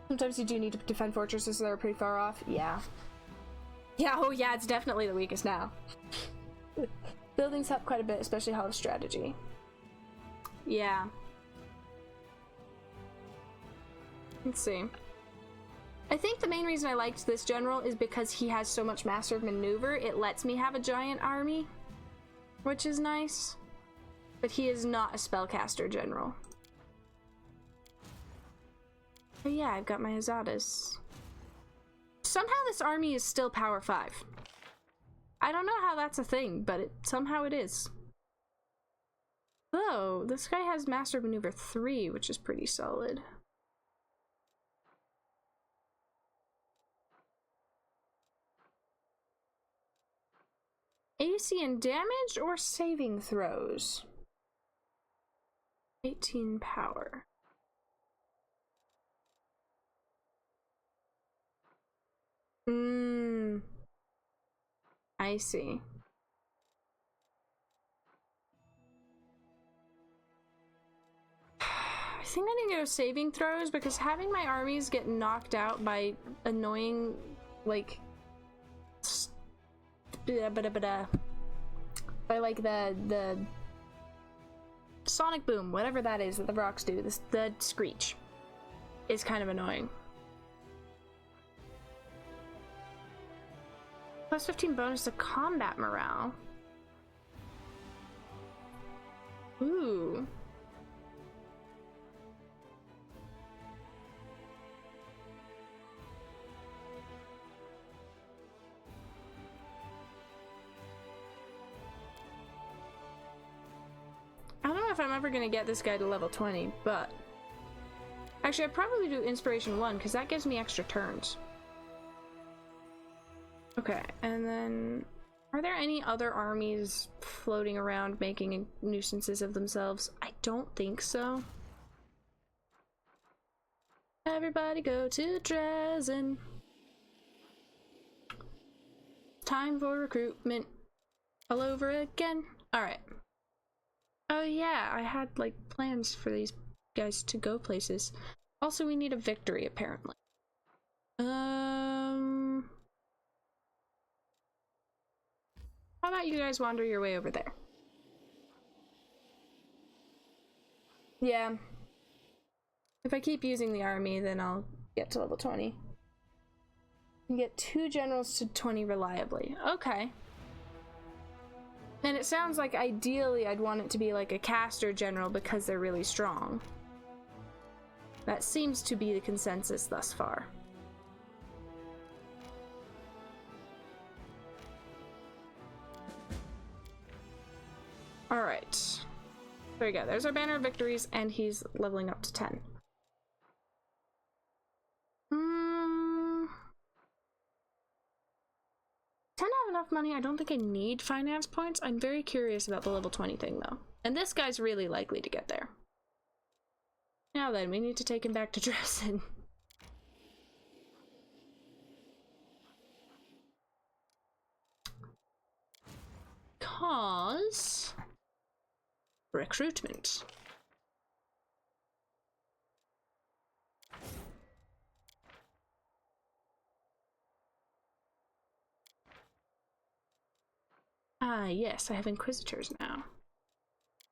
Sometimes you do need to defend fortresses that are pretty far off. Yeah. Yeah, oh yeah, it's definitely the weakest now. Buildings help quite a bit, especially how of strategy. Yeah. Let's see. I think the main reason I liked this general is because he has so much master of maneuver. It lets me have a giant army, which is nice. But he is not a spellcaster general. But yeah, I've got my Azadas. Somehow this army is still power 5. I don't know how that's a thing, but somehow it is. Oh, this guy has master of maneuver 3, which is pretty solid. AC and damage or saving throws? 18 power. I see. I think I need to go saving throws because having my armies get knocked out by annoying, like, by like the sonic boom, whatever that is that the rocks do, the screech, is kind of annoying. Plus 15 bonus to combat morale. Ooh. I don't know if I'm ever gonna get this guy to level 20, but actually I'd probably do Inspiration 1 because that gives me extra turns. Okay, and then are there any other armies floating around making nuisances of themselves? I don't think so. Everybody go to Dresden. Time for recruitment all over again. Alright. Oh yeah, I had like plans for these guys to go places. Also, we need a victory apparently. How about you guys wander your way over there? Yeah. If I keep using the army, then I'll get to level 20. You get 2 generals to 20 reliably. Okay. And it sounds like ideally I'd want it to be like a caster general because they're really strong. That seems to be the consensus thus far. Alright. There we go. There's our banner of victories, and he's leveling up to 10. 10 have enough money. I don't think I need finance points. I'm very curious about the level 20 thing, though. And this guy's really likely to get there. Now then, we need to take him back to Dresden. Cause... recruitment. Ah, yes, I have Inquisitors now.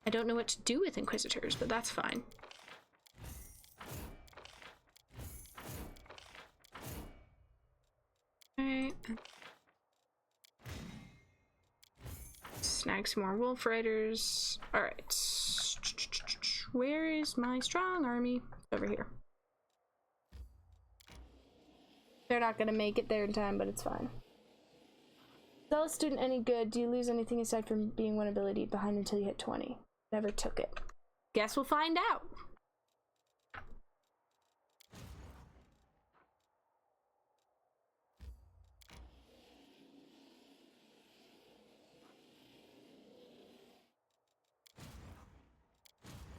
I don't know what to do with Inquisitors, but that's fine. Alright. Snag some more Wolf Riders. Alright. Where is my strong army? Over here. They're not gonna make it there in time, but it's fine. Sell a student any good? Do you lose anything aside from being one ability behind until you hit 20? Never took it. Guess we'll find out.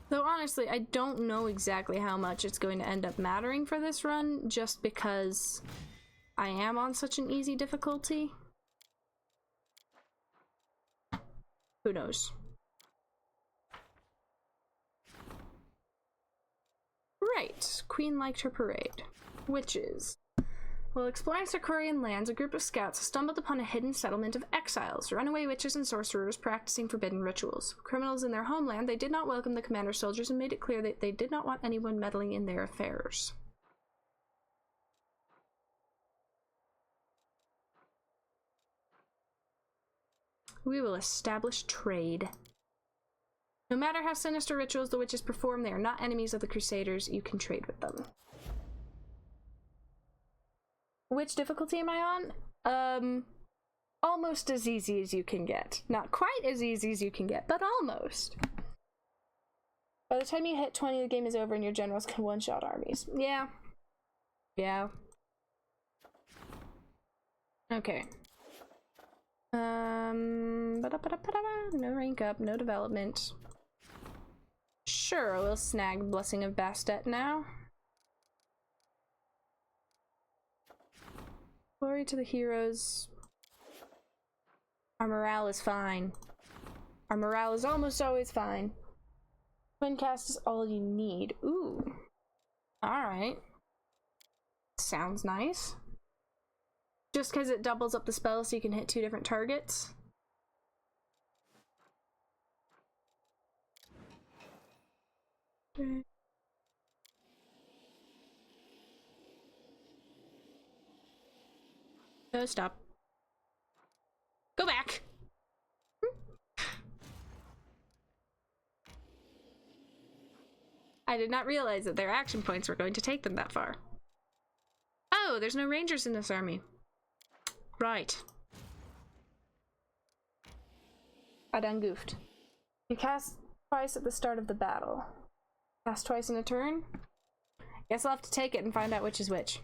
Though honestly, I don't know exactly how much it's going to end up mattering for this run, just because I am on such an easy difficulty. Who knows? Right, Queen liked her parade. Witches. While exploring Sakurian lands, a group of scouts stumbled upon a hidden settlement of exiles, runaway witches and sorcerers practicing forbidden rituals. Criminals in their homeland, they did not welcome the commander's soldiers and made it clear that they did not want anyone meddling in their affairs. We will establish trade. No matter how sinister rituals the witches perform, they are not enemies of the Crusaders. You can trade with them. Which difficulty am I on? Almost as easy as you can get. Not quite as easy as you can get, but almost. By the time you hit 20, the game is over and your generals can one-shot armies. Yeah. Yeah. Okay. No rank up, no development. Sure, we'll snag Blessing of Bastet now. Glory to the heroes. Our morale is fine. Our morale is almost always fine. Twin cast is all you need. Ooh. Alright. Sounds nice. Just because it doubles up the spell so you can hit 2 different targets. Okay. Oh, stop. Go back! I did not realize that their action points were going to take them that far. Oh, there's no rangers in this army. Right. I done goofed. You cast twice at the start of the battle. Cast twice in a turn? Guess I'll have to take it and find out which is which.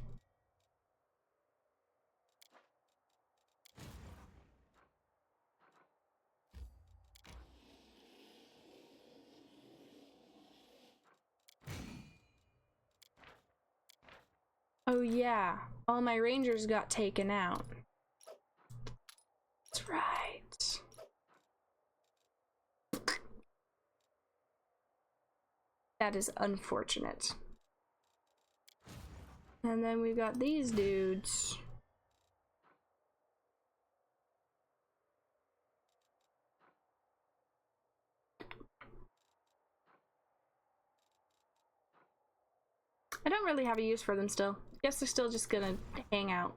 Oh yeah, all my rangers got taken out. That's right. That is unfortunate. And then we've got these dudes. I don't really have a use for them still. Guess they're still just gonna hang out.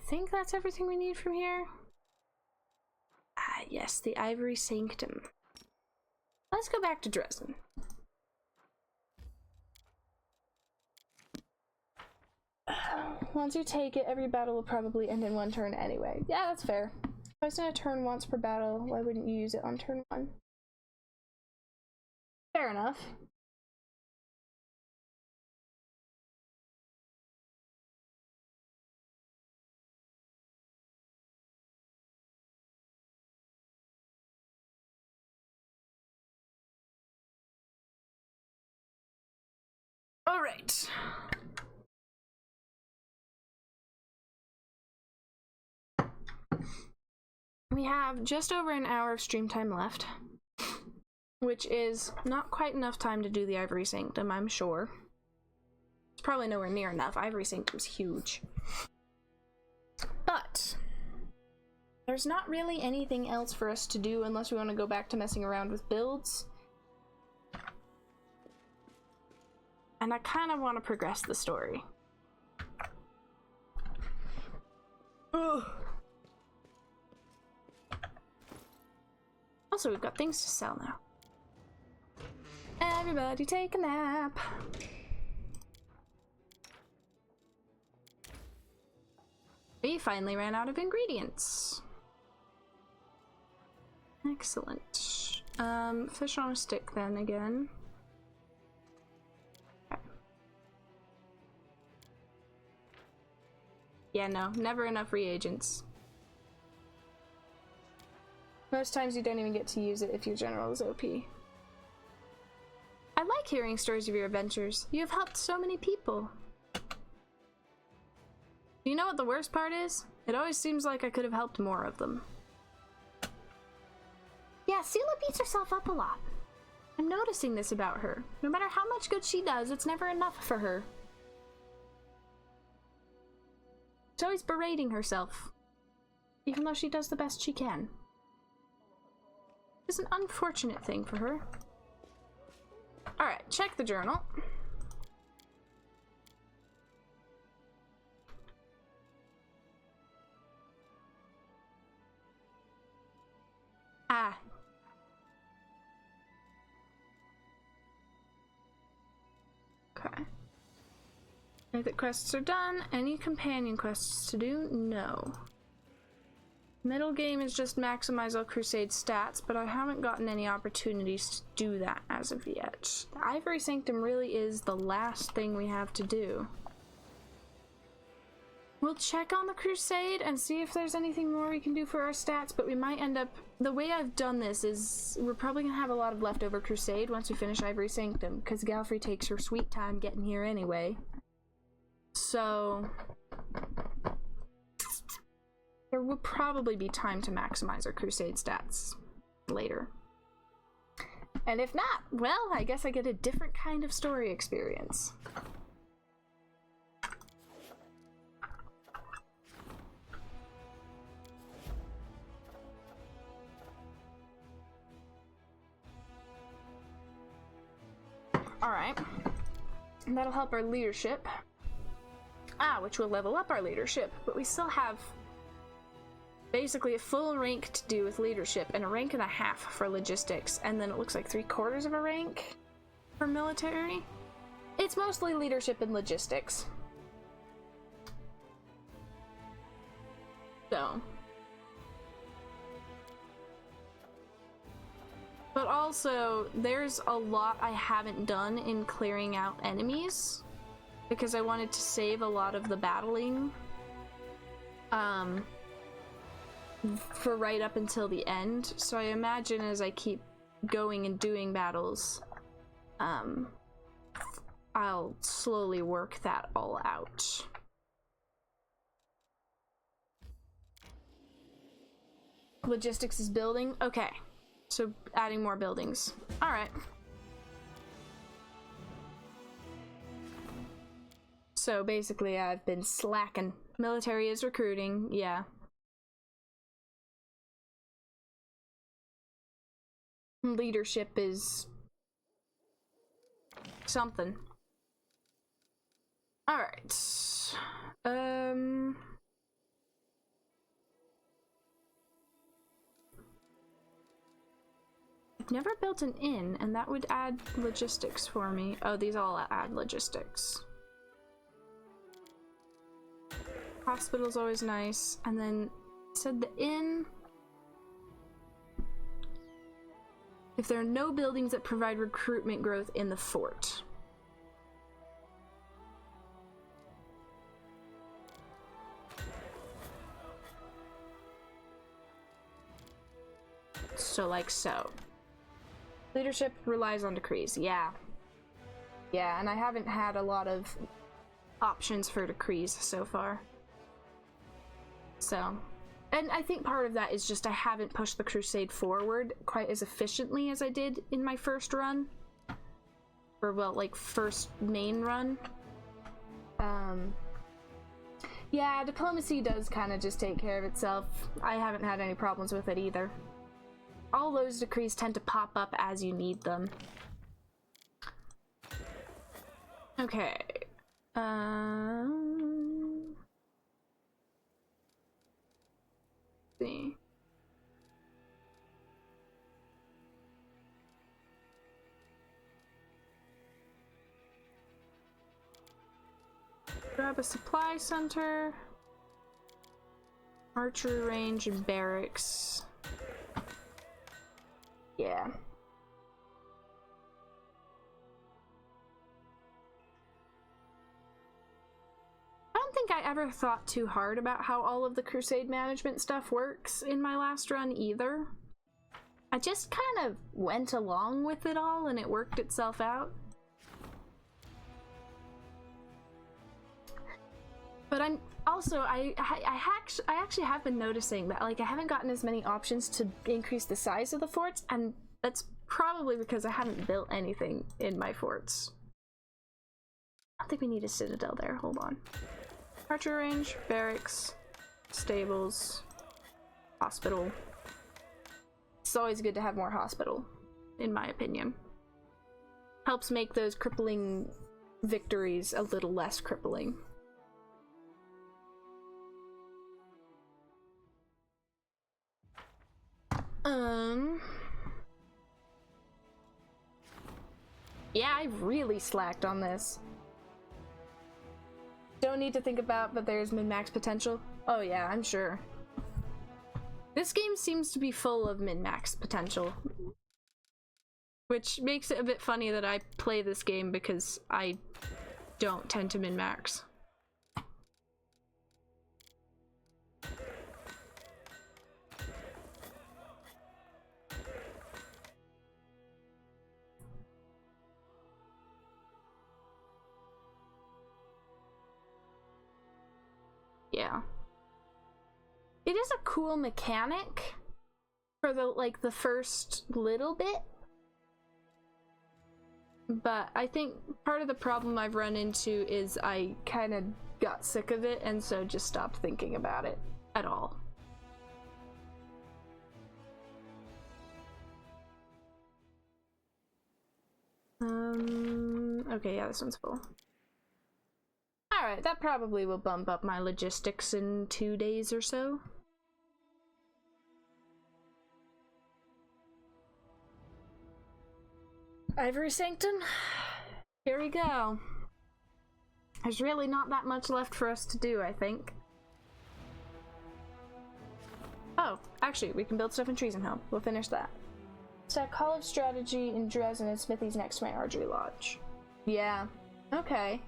think that's everything we need from here. Ah, yes, the Ivory Sanctum. Let's go back to Dresden. Once you take it, every battle will probably end in one turn anyway. Yeah, that's fair. Twice in a turn once per battle, why wouldn't you use it on turn 1? Fair enough. All right. We have just over an hour of stream time left, which is not quite enough time to do the Ivory Sanctum, I'm sure. It's probably nowhere near enough. Ivory Sanctum's huge. But there's not really anything else for us to do unless we want to go back to messing around with builds. And I kind of want to progress the story. Ugh. Also, we've got things to sell now. Everybody take a nap. We finally ran out of ingredients. Excellent. Fish on a stick then again. Okay. Yeah, no, never enough reagents. Most times you don't even get to use it if your general is OP. I like hearing stories of your adventures. You have helped so many people. You know what the worst part is? It always seems like I could have helped more of them. Yeah, Sela beats herself up a lot. I'm noticing this about her. No matter how much good she does, it's never enough for her. She's always berating herself, even though she does the best she can. It's an unfortunate thing for her. Alright, check the journal. Ah. Okay. I think the quests are done. Any companion quests to do? No. Middle game is just maximize all Crusade stats, but I haven't gotten any opportunities to do that as of yet. The Ivory Sanctum really is the last thing we have to do. We'll check on the Crusade and see if there's anything more we can do for our stats, but we might end up... The way I've done this is we're probably going to have a lot of leftover Crusade once we finish Ivory Sanctum, because Galfrey takes her sweet time getting here anyway. So... there will probably be time to maximize our Crusade stats later. And if not, well, I guess I get a different kind of story experience. Alright. That'll help our leadership. Which will level up our leadership, but we still have basically a full rank to do with leadership and a rank and a half for logistics, and then it looks like 3/4 of a rank for military. It's mostly leadership and logistics. So. But also, there's a lot I haven't done in clearing out enemies, because I wanted to save a lot of the battling for right up until the end. So I imagine as I keep going and doing battles, I'll slowly work that all out. Logistics is building? Okay. So adding more buildings. Alright. So basically I've been slacking. Military is recruiting, yeah. Leadership is something. Alright. I've never built an inn, and that would add logistics for me. Oh, these all add logistics. Hospital's always nice. And then said the inn. If there are no buildings that provide recruitment growth in the fort. So like so. Leadership relies on decrees, yeah. Yeah, and I haven't had a lot of options for decrees so far. So, and I think part of that is just I haven't pushed the crusade forward quite as efficiently as I did in my first run. Or well, like first main run. Yeah, diplomacy does kind of just take care of itself. I haven't had any problems with it either. All those decrees tend to pop up as you need them. Okay. See. Grab a supply center. Archery range and barracks. Yeah. I don't think I ever thought too hard about how all of the crusade management stuff works in my last run either. I just kind of went along with it all and it worked itself out. But I'm also, I actually have been noticing that like I haven't gotten as many options to increase the size of the forts, and that's probably because I haven't built anything in my forts. I don't think we need a citadel there, hold on. Archer range, barracks, stables, hospital. It's always good to have more hospital, in my opinion. Helps make those crippling victories a little less crippling. Yeah, I really slacked on this. Don't need to think about, but there's min-max potential. Oh yeah, I'm sure. This game seems to be full of min-max potential. Which makes it a bit funny that I play this game because I don't tend to min-max. Yeah. It is a cool mechanic for the first little bit. But I think part of the problem I've run into is I kind of got sick of it and so just stopped thinking about it at all. Okay, yeah, this one's full. Alright, that probably will bump up my logistics in 2 days or so. Ivory Sanctum? Here we go. There's really not that much left for us to do, I think. Oh, actually, we can build stuff in Treasonhelm. We'll finish that. Stack Hall of Strategy in Dresden and Smithy's next to my Archery Lodge. Yeah, okay.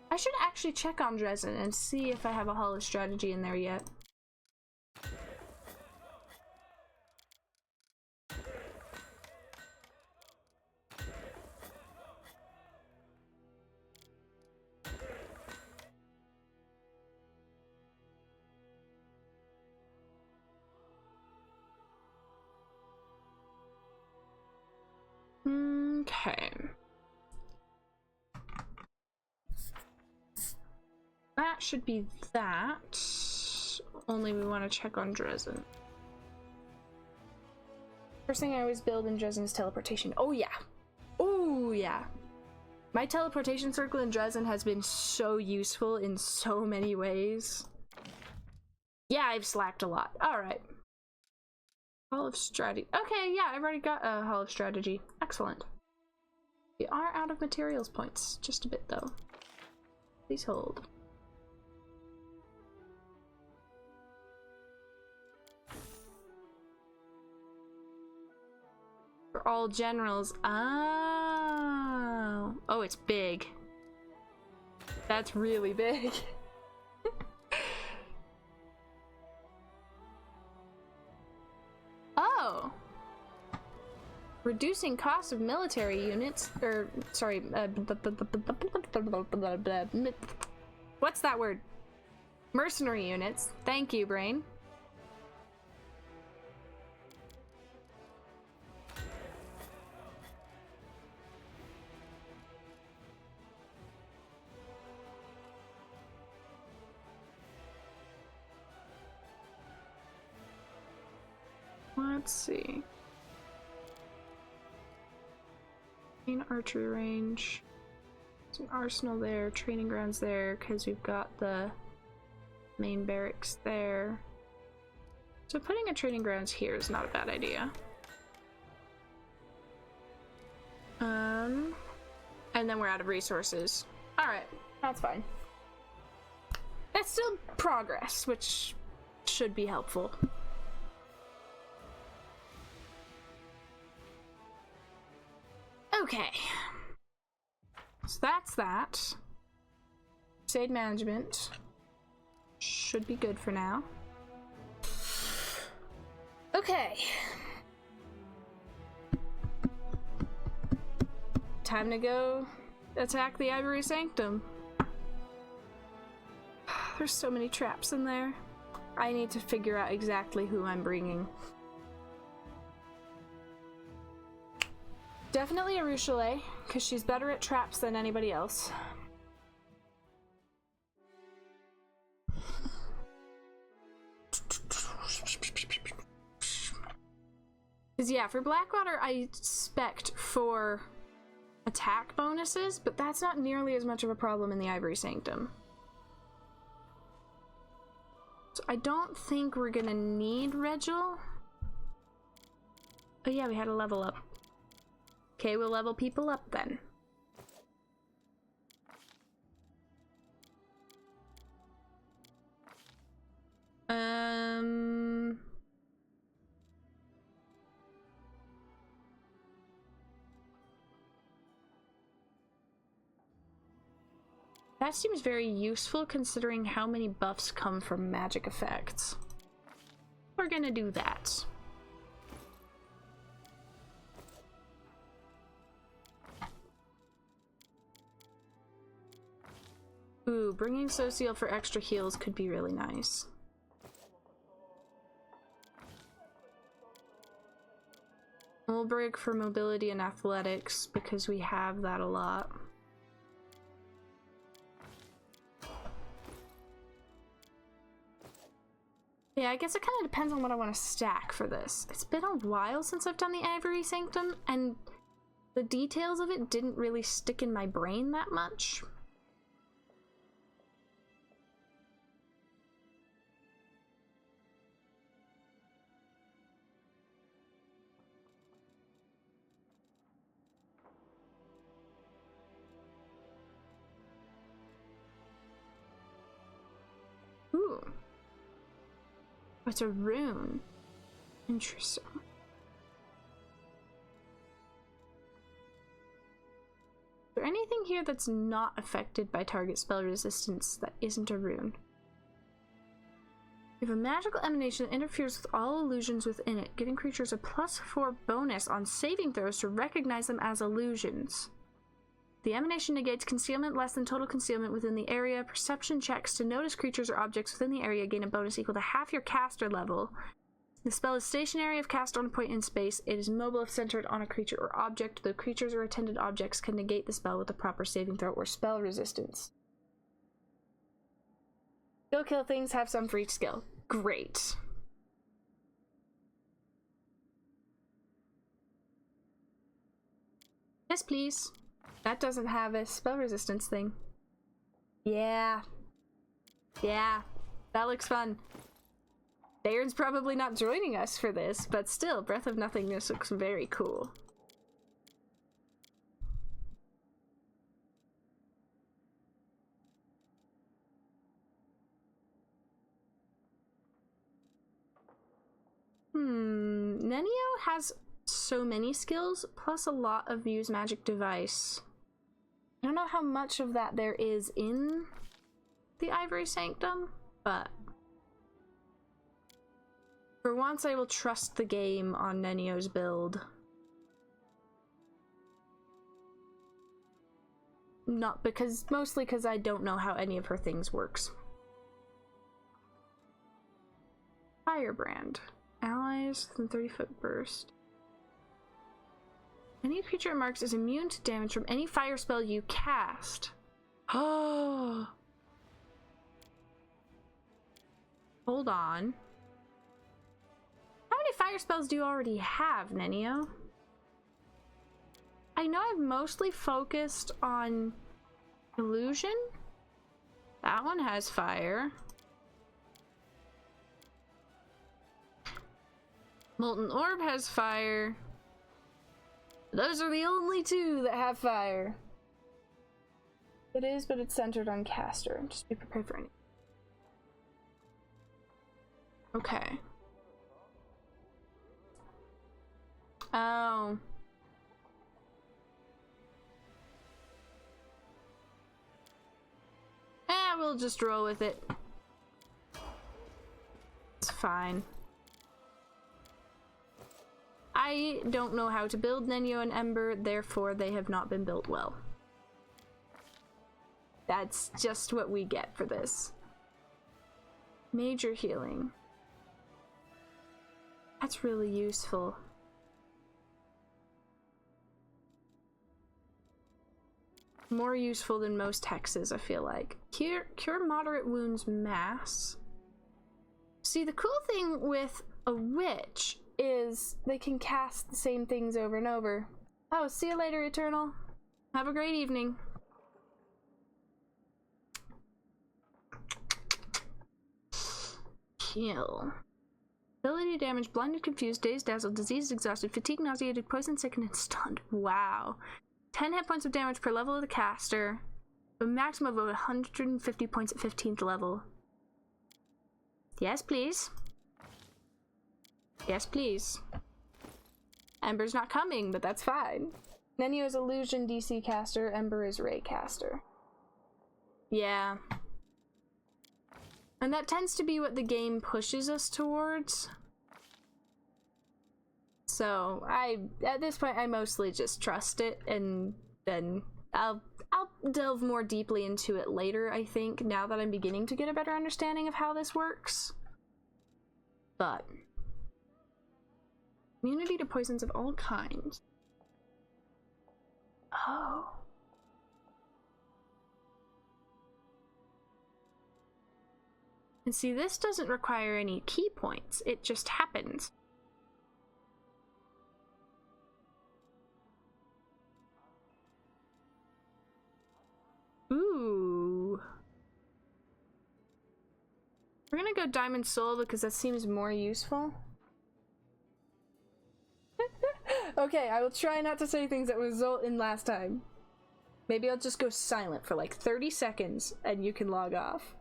I should actually check on Dresden and see if I have a Hall of Strategy in there yet. Okay. That should be that. Only we want to check on Dresden. First thing I always build in Dresden is teleportation. Oh yeah. Oh yeah. My teleportation circle in Dresden has been so useful in so many ways. Yeah, I've slacked a lot. Alright. Hall of Strategy. Okay, yeah, I've already got a Hall of Strategy. Excellent. We are out of materials points. Just a bit, though. Please hold. For all generals. Oh. Oh, it's big. That's really big. Oh. Reducing cost of military units, or sorry, what's that word? Mercenary units. Thank you, brain. Let's see. Main archery range. There's an arsenal there, training grounds there, because we've got the main barracks there. So putting a training grounds here is not a bad idea. And then we're out of resources. Alright, that's fine. That's still progress, which should be helpful. Okay. So that's that. Trade management should be good for now. Okay. Time to go attack the Ivory Sanctum. There's so many traps in there. I need to figure out exactly who I'm bringing. Definitely a Ruchelet, because she's better at traps than anybody else. Because yeah, for Blackwater I spec'd for attack bonuses, but that's not nearly as much of a problem in the Ivory Sanctum. So I don't think we're gonna need Regil. Oh yeah, we had a level up. Okay, we'll level people up then. That seems very useful considering how many buffs come from magic effects. We're gonna do that. Ooh, bringing Social for extra heals could be really nice. We'll break for mobility and athletics because we have that a lot. Yeah, I guess it kind of depends on what I want to stack for this. It's been a while since I've done the Ivory Sanctum, and the details of it didn't really stick in my brain that much. Ooh. It's a rune. Interesting. Is there anything here that's not affected by target spell resistance that isn't a rune? You have a magical emanation that interferes with all illusions within it, giving creatures a +4 bonus on saving throws to recognize them as illusions. The emanation negates concealment less than total concealment within the area. Perception checks to notice creatures or objects within the area gain a bonus equal to half your caster level. The spell is stationary if cast on a point in space. It is mobile if centered on a creature or object. The creatures or attended objects can negate the spell with a proper saving throw or spell resistance. Skill kill things have some for each skill. Great. Yes, please. That doesn't have a spell resistance thing. Yeah. Yeah. That looks fun. Darren's probably not joining us for this, but still, Breath of Nothingness looks very cool. Nenio has so many skills, plus a lot of use magic device. I don't know how much of that there is in the Ivory Sanctum, but for once I will trust the game on Nenio's build. Mostly because I don't know how any of her things works. Firebrand. Allies within 30-foot burst. Any creature it marks is immune to damage from any fire spell you cast. Oh. Hold on. How many fire spells do you already have, Nenio? I know I've mostly focused on illusion. That one has fire. Molten Orb has fire. Those are the only two that have fire. It is, but it's centered on caster. Just be prepared for anything. Okay. Oh. We'll just roll with it. It's fine. I don't know how to build Nenio and Ember, therefore they have not been built well. That's just what we get for this. Major healing. That's really useful. More useful than most hexes, I feel like. Cure moderate wounds mass. See, the cool thing with a witch is they can cast the same things over and over. Oh, see you later, Eternal. Have a great evening. Kill. Ability to damage, blinded, confused, dazed, dazzled, diseased, exhausted, fatigued, nauseated, poisoned, sickened, and stunned. Wow. 10 hit points of damage per level of the caster. A maximum of 150 points at 15th level. Yes, please. Yes, please. Ember's not coming, but that's fine. Nenio is illusion DC caster, Ember is ray caster. Yeah. And that tends to be what the game pushes us towards. So at this point I mostly just trust it, and then I'll delve more deeply into it later, I think, now that I'm beginning to get a better understanding of how this works. But immunity to poisons of all kinds. Oh. And see, this doesn't require any key points, it just happens. Ooh. We're gonna go Diamond Soul because that seems more useful. Okay, I will try not to say things that result in last time. Maybe I'll just go silent for like 30 seconds and you can log off.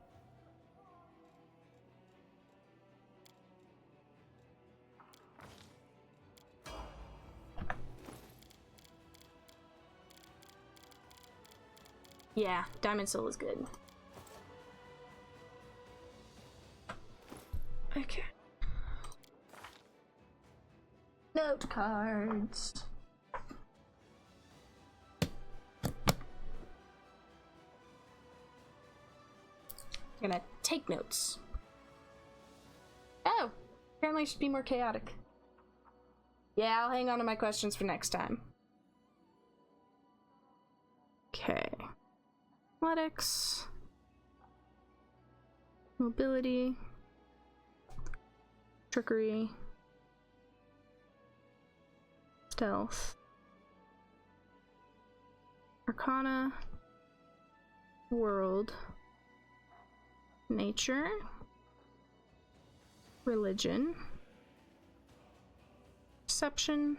Yeah, Diamond Soul is good. Okay. Note cards. I'm gonna take notes. Oh, apparently I should be more chaotic. Yeah, I'll hang on to my questions for next time. Okay. Athletics, mobility, trickery, stealth, arcana, world, nature, religion, perception,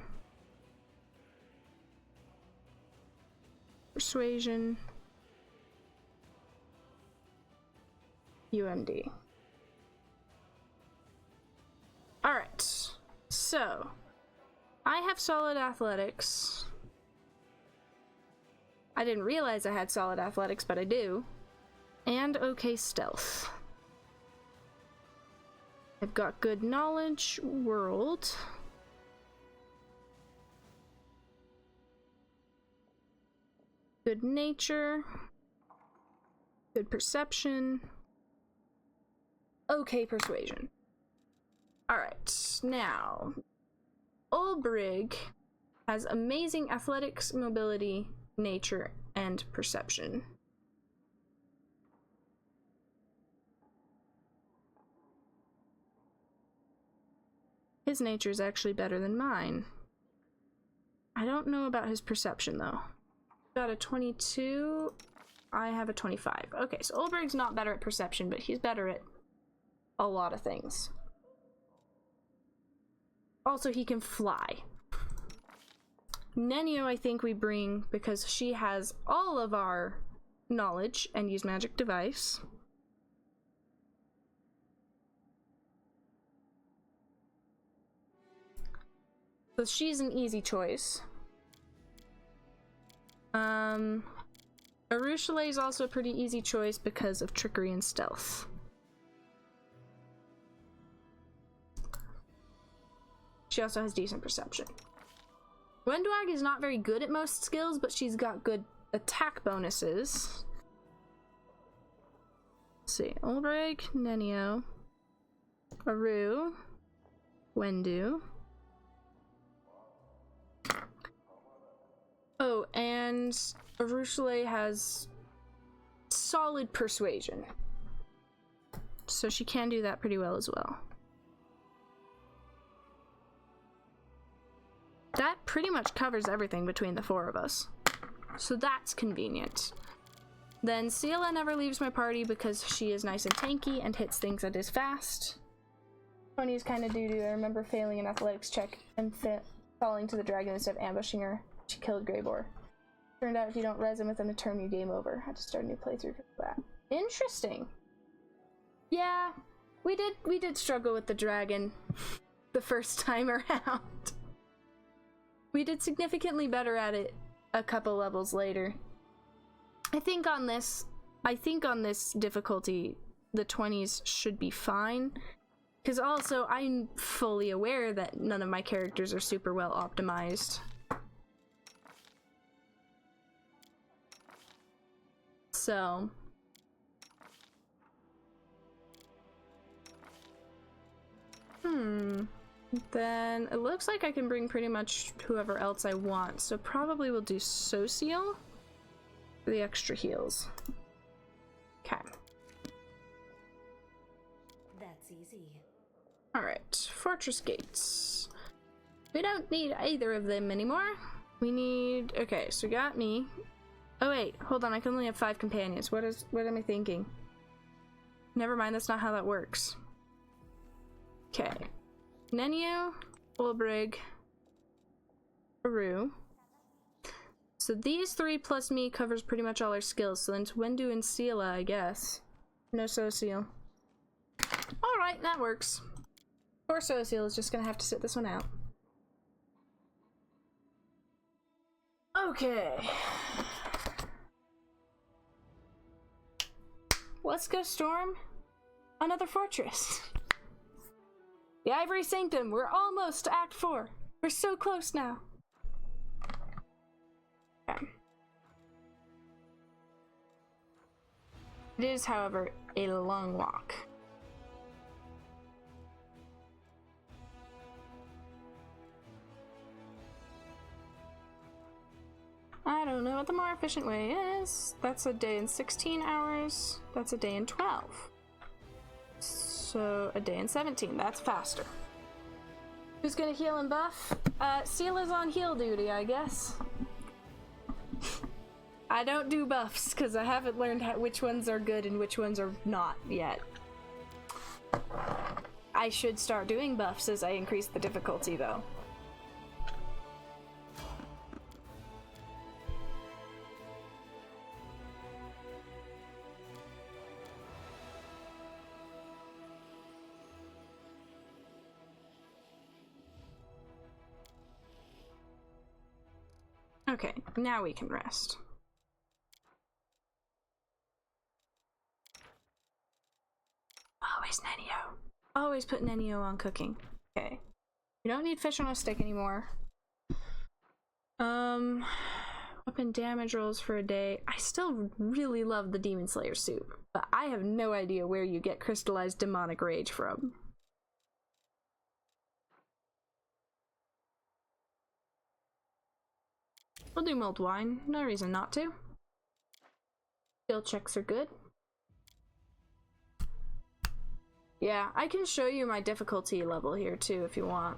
persuasion, UMD. Alright, so I have solid athletics. I didn't realize I had solid athletics, but I do. And okay stealth. I've got good knowledge, world. Good nature. Good perception. Okay persuasion. Alright, now Ulbrig has amazing athletics, mobility, nature, and perception. His nature is actually better than mine. I don't know about his perception though. Got a 22. I have a 25. Okay, so Ulbrig's not better at perception, but he's better at a lot of things. Also, he can fly. Nenio, I think we bring because she has all of our knowledge and use magic device. So she's an easy choice. Arushale is also a pretty easy choice because of trickery and stealth. She also has decent perception. Wenduag is not very good at most skills, but she's got good attack bonuses. Let's see. Ulbrig, Nenio, Aru, Wendu. Oh, and Arushale has solid persuasion. So she can do that pretty well as well. That pretty much covers everything between the four of us. So that's convenient. Then Ciela never leaves my party because she is nice and tanky and hits things that is fast. 20 is kind of doo-doo. I remember failing an athletics check and falling to the dragon instead of ambushing her. She killed Greybor. Turned out if you don't res him within a turn, you game over. Had to start a new playthrough for that. Interesting. Yeah, we did struggle with the dragon the first time around. We did significantly better at it a couple levels later. I think on this difficulty, the 20s should be fine. Because also, I'm fully aware that none of my characters are super well optimized. So... Then it looks like I can bring pretty much whoever else I want. So probably we'll do Social for the extra heals. Okay. That's easy. Alright, Fortress Gates. We don't need either of them anymore. We need... Okay, so we got me. Oh wait, hold on, I can only have 5 companions. What am I thinking? Never mind, that's not how that works. Okay. Nenio, Ulbrig, Aru. So these 3 plus me covers pretty much all our skills. So then it's Wendu and Ciela, I guess. No Social. Alright, that works. Poor Social is just gonna have to sit this one out. Okay. Let's go storm another fortress. The Ivory Sanctum, we're almost to Act 4. We're so close now. Okay. It is, however, a long walk. I don't know what the more efficient way is. That's a day in 16 hours. That's a day in 12. So a day in 17. That's faster. Who's gonna heal and buff? Ciela's on heal duty, I guess. I don't do buffs because I haven't learned which ones are good and which ones are not yet. I should start doing buffs as I increase the difficulty, though. Okay, now we can rest. Always Nenio. Always put Nenio on cooking. Okay. You don't need fish on a stick anymore. Weapon damage rolls for a day. I still really love the Demon Slayer soup, but I have no idea where you get crystallized demonic rage from. We'll do mulled wine. No reason not to. Skill checks are good. Yeah, I can show you my difficulty level here too if you want.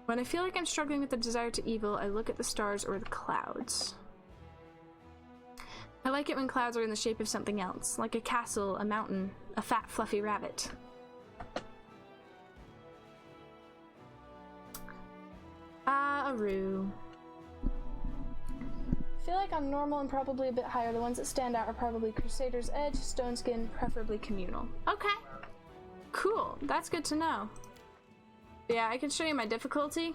When I feel like I'm struggling with the desire to evil, I look at the stars or the clouds. I like it when clouds are in the shape of something else, like a castle, a mountain, a fat fluffy rabbit. Aru. I feel like I'm normal and probably a bit higher. The ones that stand out are probably Crusader's Edge, Stone Skin, preferably Communal. Okay. Cool. That's good to know. Yeah, I can show you my difficulty.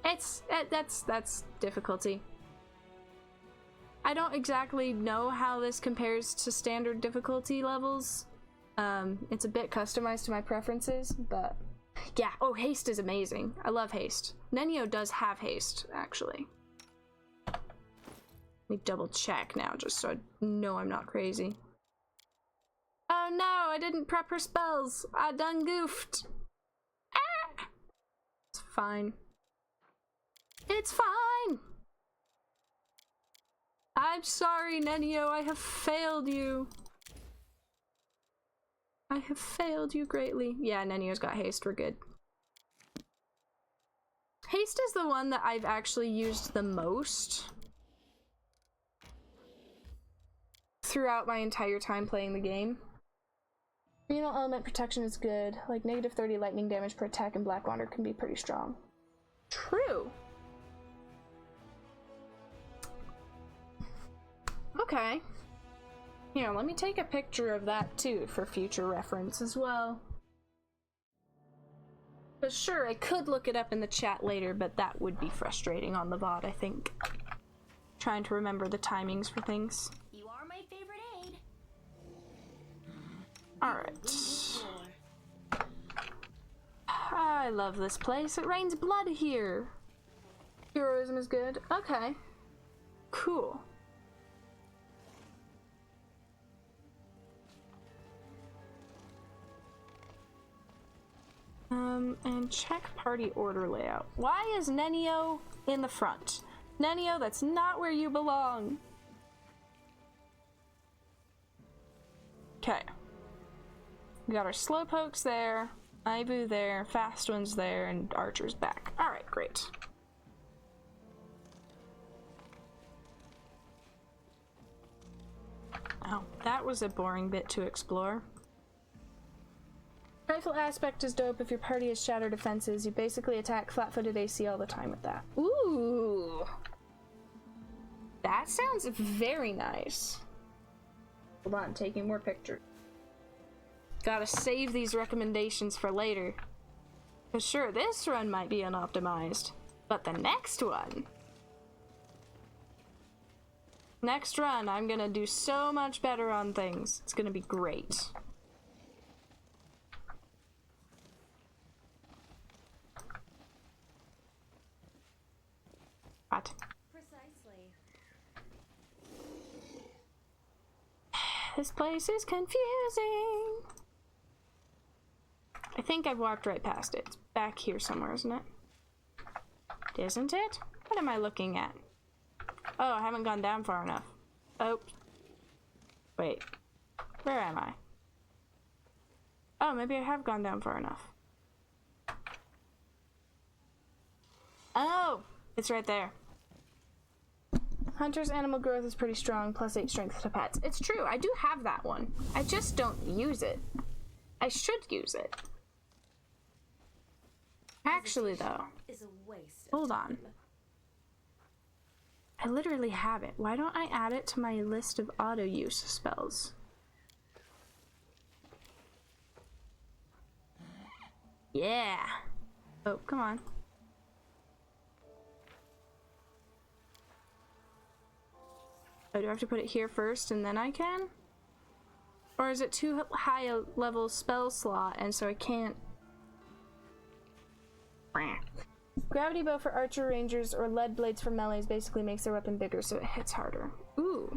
That's difficulty. I don't exactly know how this compares to standard difficulty levels. It's a bit customized to my preferences, but yeah. Oh, haste is amazing. I love haste. Nenio does have haste, actually. Let me double check now, just so I know I'm not crazy. Oh no, I didn't prep her spells. I done goofed. Ah! It's fine. It's fine. I'm sorry, Nenio. I have failed you. I have failed you greatly. Yeah, Nenio's got haste. We're good. Haste is the one that I've actually used the most throughout my entire time playing the game. Communal element protection is good. Like negative 30 lightning damage per attack in Blackwater can be pretty strong. True. Okay. Here, let me take a picture of that too for future reference as well. But sure, I could look it up in the chat later, but that would be frustrating on the VOD, I think. Trying to remember the timings for things. You are my favorite aide. Alright. I love this place. It rains blood here. Heroism is good. Okay. Cool. And check party order layout. Why is Nenio in the front? Nenio, that's not where you belong. Okay. We got our slowpokes there, Ibu there, fast ones there, and archers back. Alright, great. Oh, that was a boring bit to explore. Rifle aspect is dope. If your party has shatter defenses, you basically attack flat-footed AC all the time with that. Ooh! That sounds very nice. Hold on, taking more pictures. Gotta save these recommendations for later. For sure, this run might be unoptimized, but the next one... Next run, I'm gonna do so much better on things. It's gonna be great. What? Precisely. This place is confusing. I think I've walked right past it. It's back here somewhere, isn't it? Isn't it? What am I looking at? Oh, I haven't gone down far enough. Oh. Wait. Where am I? Oh, maybe I have gone down far enough. Oh! It's right there. Hunter's animal growth is pretty strong, +8 strength to pets. It's true, I do have that one. I just don't use it. I should use it. Actually, though, Is a waste of hold on. I literally have it. Why don't I add it to my list of auto-use spells? Yeah. Oh, come on. Oh, do I have to put it here first and then I can? Or is it too high a level spell slot and so I can't? Gravity bow for archer rangers or lead blades for melees basically makes their weapon bigger so it hits harder. Ooh,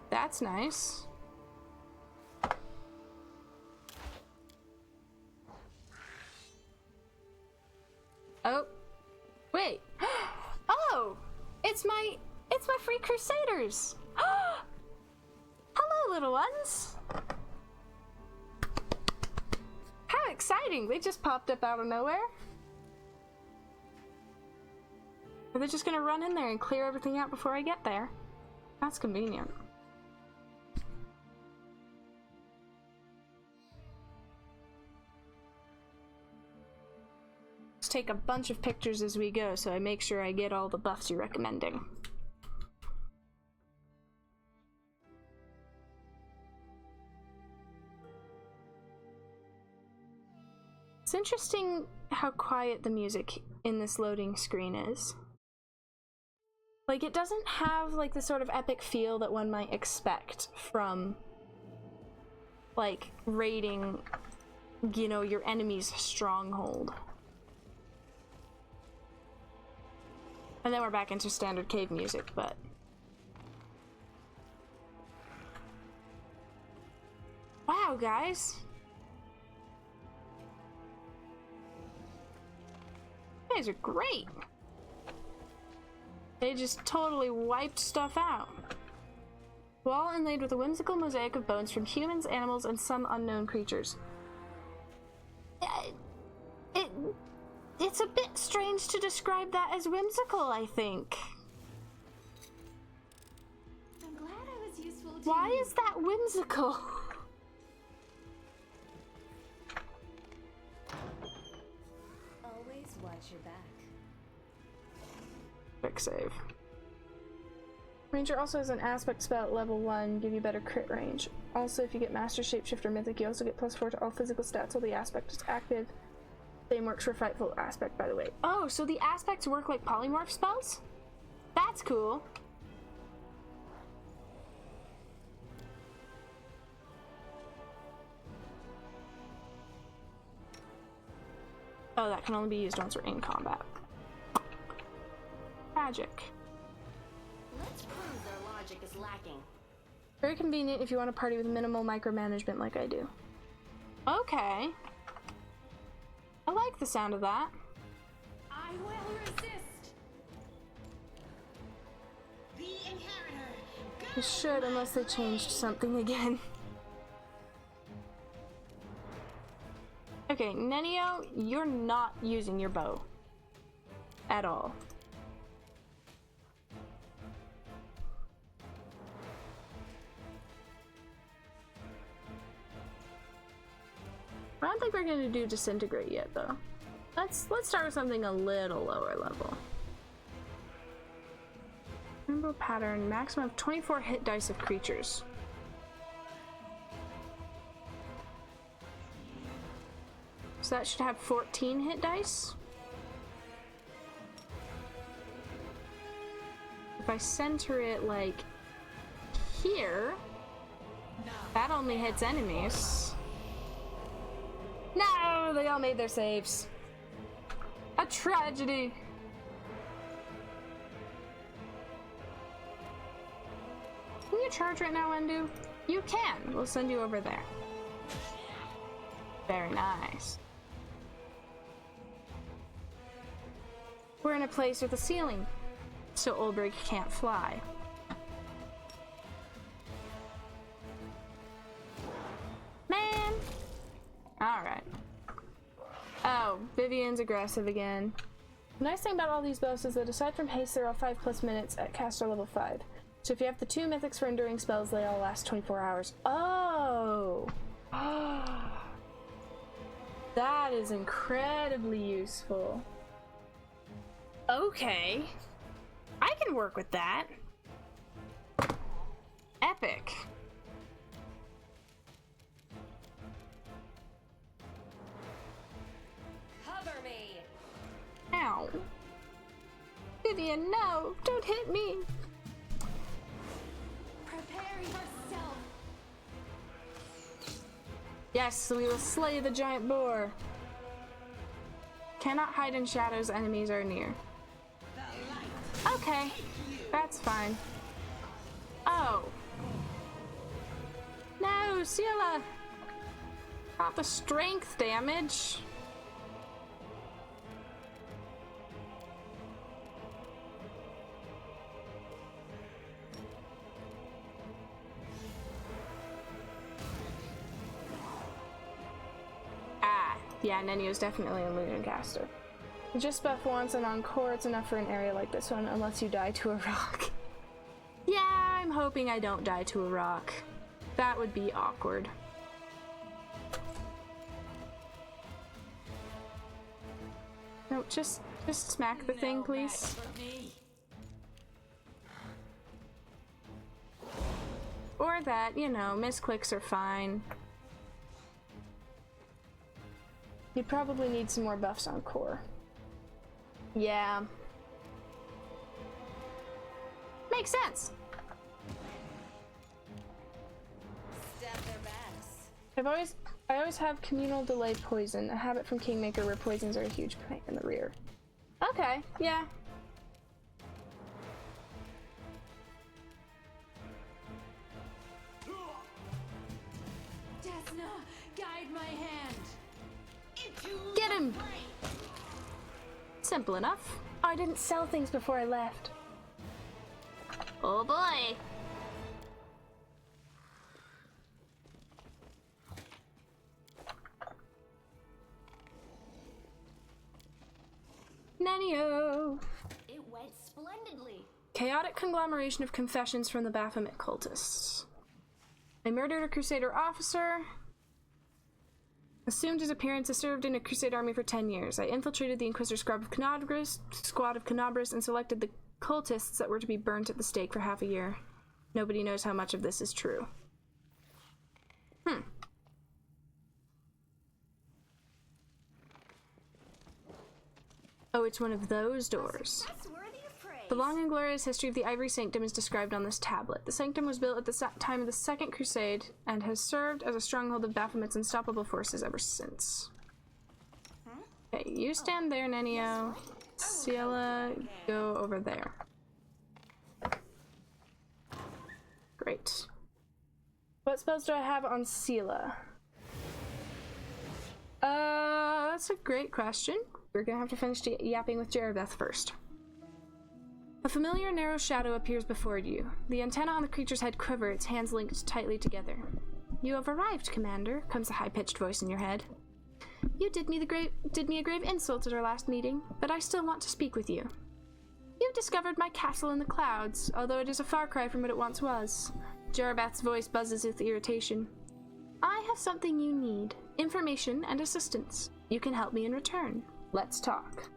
that's nice. Oh, wait. Oh, it's my free crusaders. Hello, little ones. How exciting. They just popped up out of nowhere. Are they just gonna run in there and clear everything out before I get there? That's convenient. Let's take a bunch of pictures as we go so I make sure I get all the buffs you're recommending. It's interesting how quiet the music in this loading screen is. Like, it doesn't have, like, the sort of epic feel that one might expect from, like, raiding, you know, your enemy's stronghold. And then we're back into standard cave music, but... Wow, guys! You guys are great! They just totally wiped stuff out. Wall inlaid with a whimsical mosaic of bones from humans, animals, and some unknown creatures. It's a bit strange to describe that as whimsical, I think. I'm glad I was useful to Why you. is that whimsical? Always watch your back. Quick save. Ranger also has an aspect spell at level 1, give you better crit range. Also, if you get Master Shapeshifter Mythic, you also get +4 to all physical stats while the aspect is active. Same works for Frightful Aspect, by the way. Oh, so the aspects work like polymorph spells? That's cool. Oh, that can only be used once we're in combat. Magic. Let's prove their logic is lacking. Very convenient if you want a party with minimal micromanagement like I do. Okay. I like the sound of that. I will resist. The inheritor. It should, unless they changed something again. Okay, Nenio, you're not using your bow. At all. I don't think we're gonna do Disintegrate yet, though. Let's start with something a little lower level. Rainbow pattern, maximum of 24 hit dice of creatures. So that should have 14 hit dice. If I center it like here, that only hits enemies. No, they all made their saves. A tragedy. Can you charge right now, Wendu? You can. We'll send you over there. Very nice. We're in a place with a ceiling, so Olbrich can't fly. Man! Alright. Oh, Vivian's aggressive again. The nice thing about all these bows is that aside from haste, they're all 5+ minutes at caster level 5. So if you have the 2 mythics for enduring spells, they all last 24 hours. Oh! That is incredibly useful. Okay. I can work with that. Epic. Cover me. Ow. Vivian, no! Don't hit me! Prepare yourself. Yes, we will slay the giant boar. Cannot hide in shadows, enemies are near. Okay, that's fine. Oh. No, Scylla! Not the strength damage. Yeah, Nenio's definitely a Illusion caster. Just buff once and on core, it's enough for an area like this one, unless you die to a rock. Yeah, I'm hoping I don't die to a rock. That would be awkward. No, just smack the thing, please. Or that, you know, misclicks are fine. You'd probably need some more buffs on core. Yeah. Makes sense. Stab their backs. I always have communal delay poison, a habit from Kingmaker where poisons are a huge pain in the rear. Okay, yeah. Desna, guide my hand. Get him! Simple enough. Oh, I didn't sell things before I left. Oh boy! Nenio! It went splendidly. Chaotic conglomeration of confessions from the Baphomet cultists. I murdered a Crusader officer. Assumed his appearance. I served in a Crusade army for 10 years. I infiltrated the Inquisitor squad of Canabras and selected the cultists that were to be burnt at the stake for half a year. Nobody knows how much of this is true. Oh, it's one of those doors. That's worthy of praise. The long and glorious history of the Ivory Sanctum is described on this tablet. The Sanctum was built at the time of the Second Crusade and has served as a stronghold of Baphomet's unstoppable forces ever since. Okay, you stand there, Nenio. Scylla, go over there. Great. What spells do I have on Scylla? That's a great question. We're gonna have to finish yapping with Jerabeth first. A familiar narrow shadow appears before you. The antenna on the creature's head quiver, its hands linked tightly together. You have arrived, Commander, comes a high-pitched voice in your head. You did me a grave insult at our last meeting, but I still want to speak with you. You've discovered my castle in the clouds, although it is a far cry from what it once was. Jerabeth's voice buzzes with irritation. I have something you need. Information and assistance. You can help me in return. Let's talk.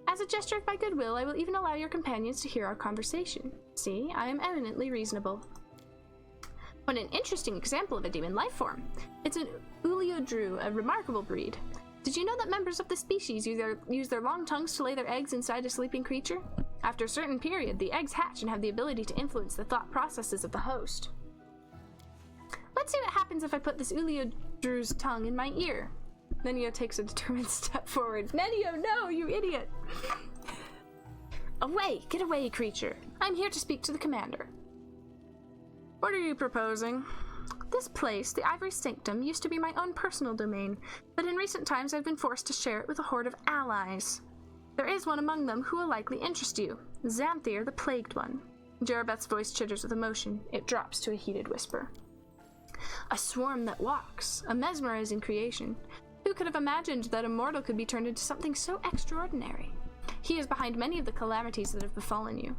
As a gesture of my goodwill, I will even allow your companions to hear our conversation. See, I am eminently reasonable. What an interesting example of a demon life form. It's an Uliodru, a remarkable breed. Did you know that members of the species use their long tongues to lay their eggs inside a sleeping creature? After a certain period, the eggs hatch and have the ability to influence the thought processes of the host. Let's see what happens if I put this Uliodru's tongue in my ear. Nenio takes a determined step forward. Nenio, no, you idiot! Away! Get away, creature! I'm here to speak to the commander. What are you proposing? This place, the Ivory Sanctum, used to be my own personal domain, but in recent times I've been forced to share it with a horde of allies. There is one among them who will likely interest you. Xanthir, the Plagued One. Jerabeth's voice chitters with emotion. It drops to a heated whisper. A swarm that walks. A mesmerizing creation. Who could have imagined that a mortal could be turned into something so extraordinary? He is behind many of the calamities that have befallen you.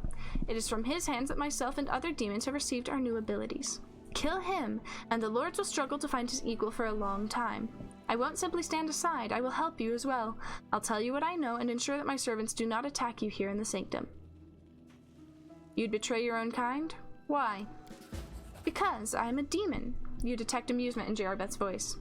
It is from his hands that myself and other demons have received our new abilities. Kill him, and the lords will struggle to find his equal for a long time. I won't simply stand aside. I will help you as well. I'll tell you what I know and ensure that my servants do not attack you here in the sanctum. You'd betray your own kind? Why? Because I am a demon. You detect amusement in Jarabeth's voice.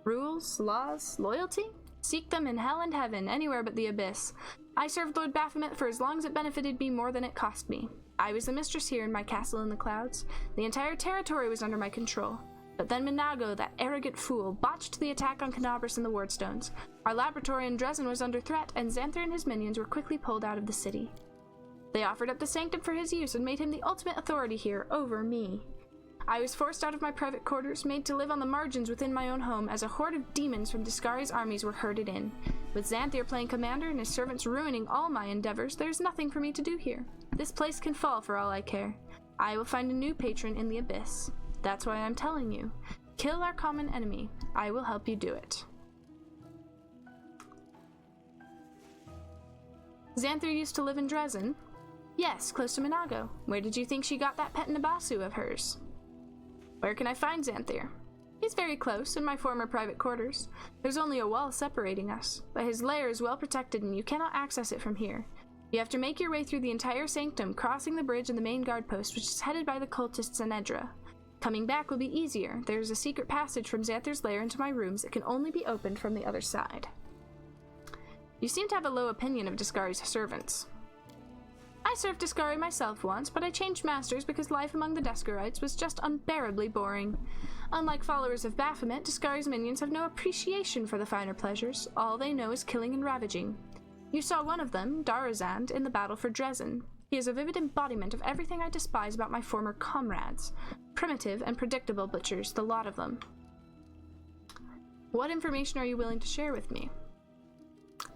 Rules, laws, loyalty? Seek them in hell and heaven, anywhere but the abyss. I served Lord Baphomet for as long as it benefited me more than it cost me. I was the mistress here in my castle in the clouds. The entire territory was under my control. But then Minago, that arrogant fool, botched the attack on Canabras and the Wardstones. Our laboratory in Dresden was under threat, and Xanthar and his minions were quickly pulled out of the city. They offered up the sanctum for his use and made him the ultimate authority here, over me. I was forced out of my private quarters, made to live on the margins within my own home, as a horde of demons from Discari's armies were herded in. With Xanthar playing commander and his servants ruining all my endeavors, there's nothing for me to do here. This place can fall for all I care. I will find a new patron in the abyss. That's why I'm telling you. Kill our common enemy. I will help you do it. Xanthar used to live in Dresden? Yes, close to Minago. Where did you think she got that pet Nabasu of hers? Where can I find Xanthar? He's very close, in my former private quarters. There's only a wall separating us, but his lair is well protected and you cannot access it from here. You have to make your way through the entire sanctum, crossing the bridge and the main guard post, which is headed by the cultists Zenedra. Coming back will be easier. There's a secret passage from Xanthar's lair into my rooms that can only be opened from the other side. You seem to have a low opinion of Discari's servants. I served Discari myself once, but I changed masters because life among the Descarites was just unbearably boring. Unlike followers of Baphomet, Discari's minions have no appreciation for the finer pleasures. All they know is killing and ravaging. You saw one of them, Darazand, in the battle for Dresden. He is a vivid embodiment of everything I despise about my former comrades. Primitive and predictable butchers, the lot of them. What information are you willing to share with me?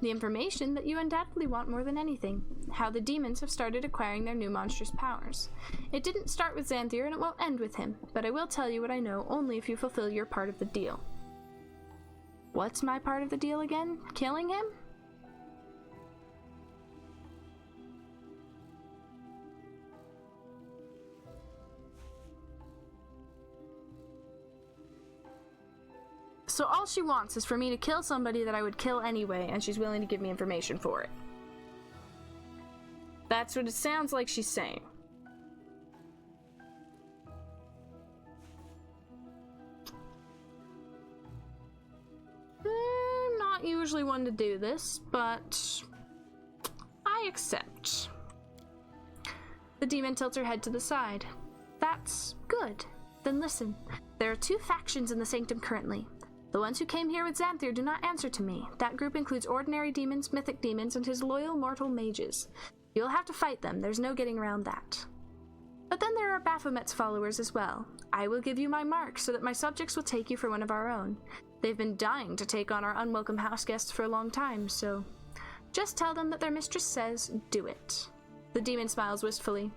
The information that you undoubtedly want more than anything. How the demons have started acquiring their new monstrous powers. It didn't start with Xanthar and it won't end with him, but I will tell you what I know only if you fulfill your part of the deal. What's my part of the deal again? Killing him? So all she wants is for me to kill somebody that I would kill anyway, and she's willing to give me information for it. That's what it sounds like she's saying. I'm not usually one to do this, but I accept. The demon tilts her head to the side. That's good. Then listen. There are two factions in the sanctum currently. The ones who came here with Xanthar do not answer to me. That group includes ordinary demons, mythic demons, and his loyal mortal mages. You'll have to fight them, there's no getting around that. But then there are Baphomet's followers as well. I will give you my mark so that my subjects will take you for one of our own. They've been dying to take on our unwelcome house guests for a long time, so just tell them that their mistress says, do it. The demon smiles wistfully.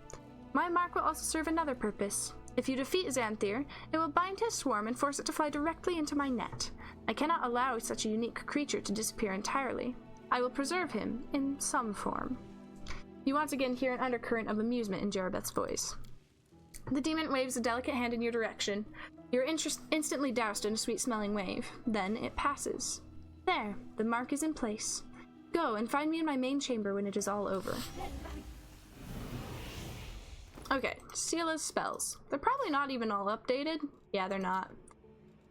My mark will also serve another purpose. If you defeat Xanthar, it will bind his swarm and force it to fly directly into my net. I cannot allow such a unique creature to disappear entirely. I will preserve him in some form. You once again hear an undercurrent of amusement in Jarabeth's voice. The demon waves a delicate hand in your direction. You're instantly doused in a sweet-smelling wave. Then it passes. There, the mark is in place. Go and find me in my main chamber when it is all over. Okay, Sela's spells. They're probably not even all updated. Yeah, they're not.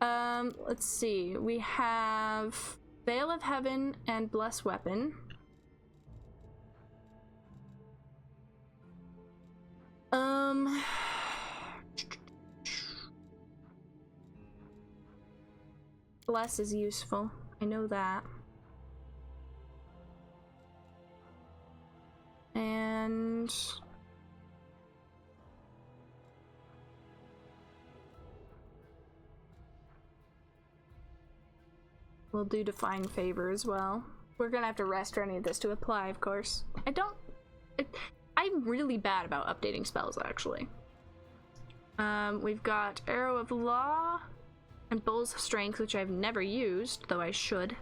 Let's see. We have Veil of Heaven and Bless Weapon. Bless is useful. I know that. And we'll do Divine Favor as well. We're gonna have to rest for any of this to apply, of course. I'm really bad about updating spells, actually. We've got Arrow of Law and Bull's Strength, which I've never used, though I should.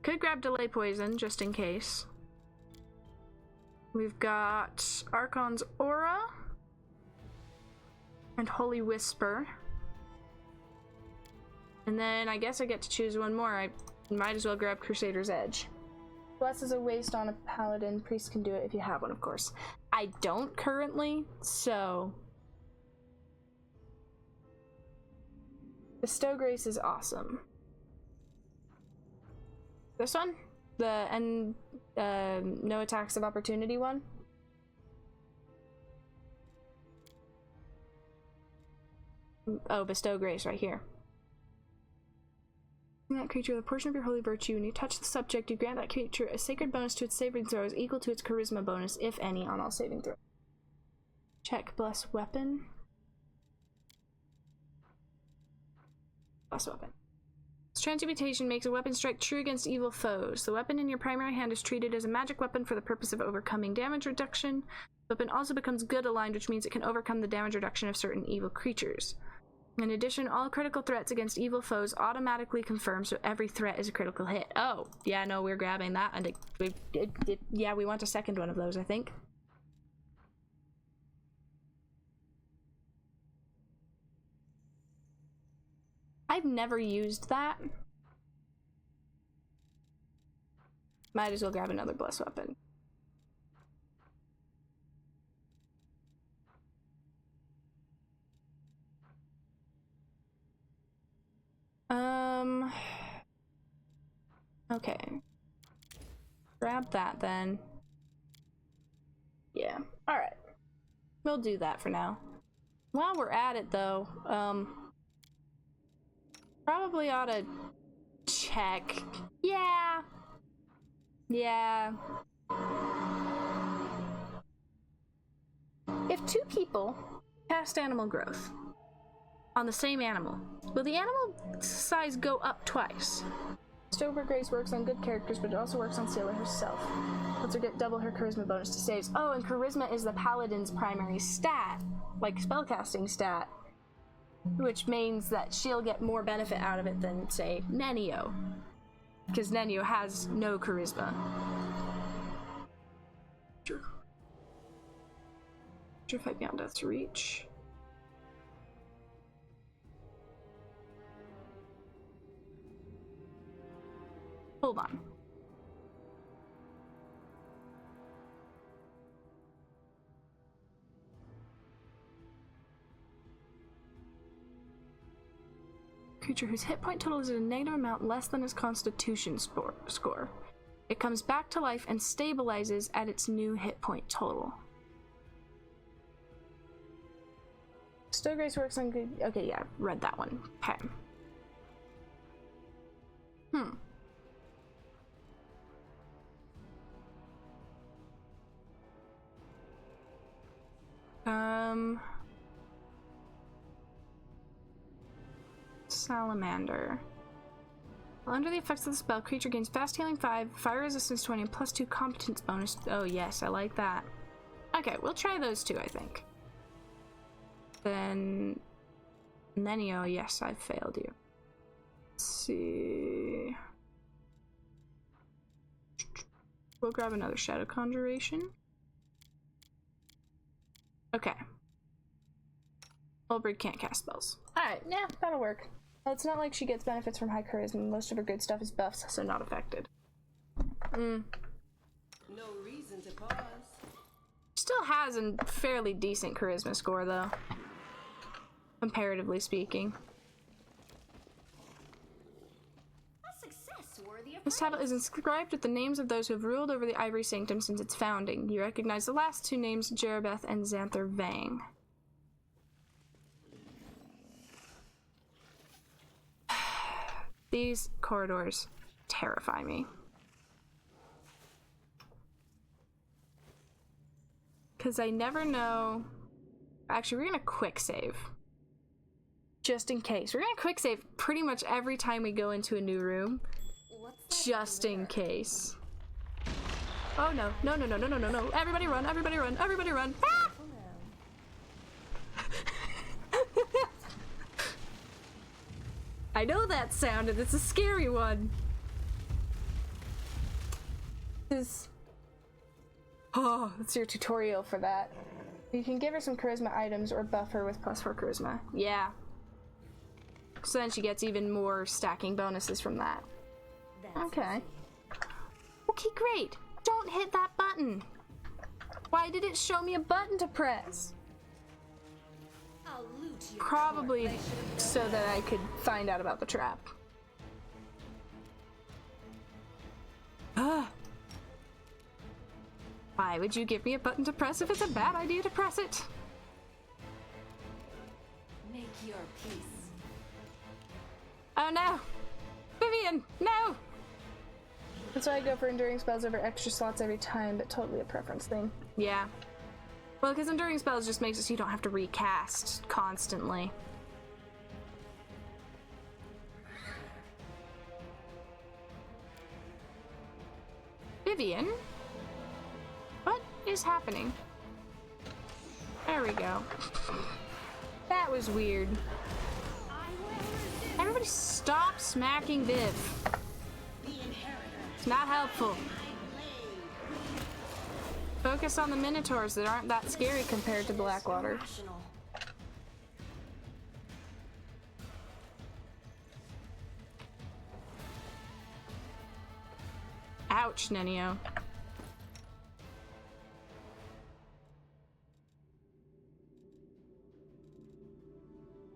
Could grab Delay Poison, just in case. We've got Archon's Aura and Holy Whisper. And then I guess I get to choose one more. I might as well grab Crusader's Edge. Bless is a waste on a paladin. Priest can do it if you have one, of course. I don't currently, so... Bestow Grace is awesome. This one? The no attacks of opportunity one? Oh, Bestow Grace right here. That creature with a portion of your holy virtue. When you touch the subject, you grant that creature a sacred bonus to its saving throws equal to its charisma bonus, if any, on all saving throws. Check bless weapon. Bless weapon. Transmutation makes a weapon strike true against evil foes. The weapon in your primary hand is treated as a magic weapon for the purpose of overcoming damage reduction. The weapon also becomes good aligned, which means it can overcome the damage reduction of certain evil creatures. In addition, all critical threats against evil foes automatically confirm, so every threat is a critical hit. Oh, yeah, no, we're grabbing that. And yeah, we want a second one of those, I think. I've never used that. Might as well grab another bless weapon. Okay. Grab that then. Yeah. Alright. We'll do that for now. While we're at it though, probably ought to check. Yeah. Yeah. If two people cast animal growth on the same animal, will the animal size go up twice? Stober Grace works on good characters, but it also works on Sailor herself. Lets her get double her charisma bonus to saves. Oh, and charisma is the paladin's primary stat, like spellcasting stat, which means that she'll get more benefit out of it than, say, Nenio, because Nenio has no charisma. Sure. Fight beyond death's reach. Hold on. Creature whose hit point total is a negative amount less than its constitution score. It comes back to life and stabilizes at its new hit point total. Stow Grace works on good... Okay, yeah, read that one. Okay. Salamander. While under the effects of the spell, creature gains fast healing 5, fire resistance 20, and +2 competence bonus. Oh yes, I like that. Okay, we'll try those two, I think. Then Nenio, yes, I failed you. Let's see. We'll grab another Shadow Conjuration. Okay. Olbrid can't cast spells. Alright, yeah, that'll work. Well, it's not like she gets benefits from high charisma. Most of her good stuff is buffs, so not affected. No reason to pause. Still has a fairly decent charisma score, though. Comparatively speaking. A success worthy of This tablet is inscribed with the names of those who have ruled over the Ivory Sanctum since its founding. You recognize the last two names, Jerabeth and Xanther Vang. These corridors terrify me. Because I never know... Actually, we're gonna quick save. Just in case. We're gonna quick save pretty much every time we go into a new room. Just in case. Oh no. No, no, no, no, no, no, no. Everybody run, everybody run, everybody run. Ah! I know that sound, and it's a scary one. Oh, that's your tutorial for that. You can give her some charisma items or buff her with +4 charisma. Yeah. So then she gets even more stacking bonuses from that. Okay. Okay, great. Don't hit that button. Why did it show me a button to press? I'll loot your Probably corpse. so that I could find out about the trap. Ugh. Why would you give me a button to press if it's a bad idea to press it? Make your peace. Oh no! Vivian, no! That's why I go for enduring spells over extra slots every time, but totally a preference thing. Yeah. Well, because enduring spells just makes it so you don't have to recast constantly. Vivian? What is happening? There we go. That was weird. Everybody stop smacking Viv. It's not helpful. Focus on the minotaurs that aren't that scary compared to Blackwater. Irrational. Ouch, Nenio.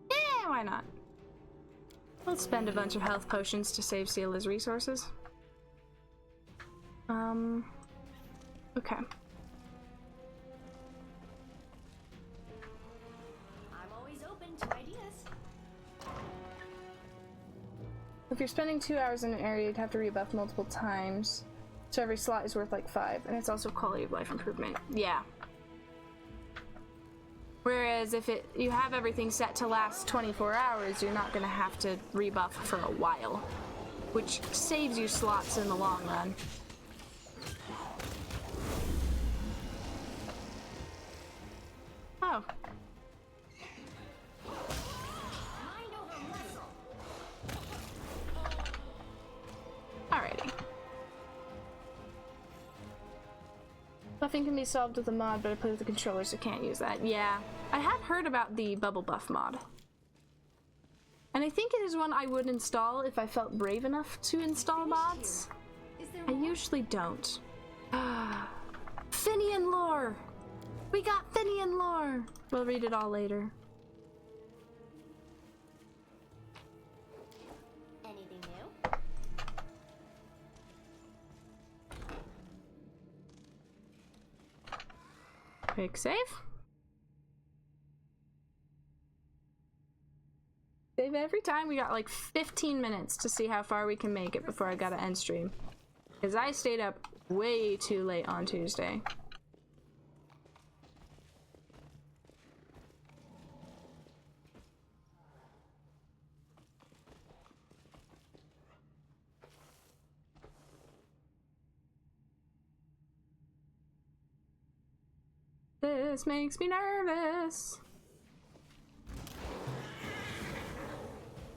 Yeah, why not? Let's spend a bunch of health potions to save Sela's resources. Okay. I'm always open to ideas. If you're spending 2 hours in an area, you'd have to rebuff multiple times. So every slot is worth like 5, and it's also quality of life improvement. Yeah. Whereas if you have everything set to last 24 hours, you're not gonna have to rebuff for a while, which saves you slots in the long run. Oh. Mind over muscle. Alrighty. Buffing can be solved with a mod, but I play with the controller, so can't use that. Yeah. I have heard about the bubble buff mod. And I think it is one I would install if I felt brave enough to install mods. Is there I usually don't. Finian lore! We got Finian lore! We'll read it all later. anything new? Quick save. Save every time. We got like 15 minutes to see how far we can make it before I gotta end stream. Because I stayed up way too late on Tuesday. This makes me nervous.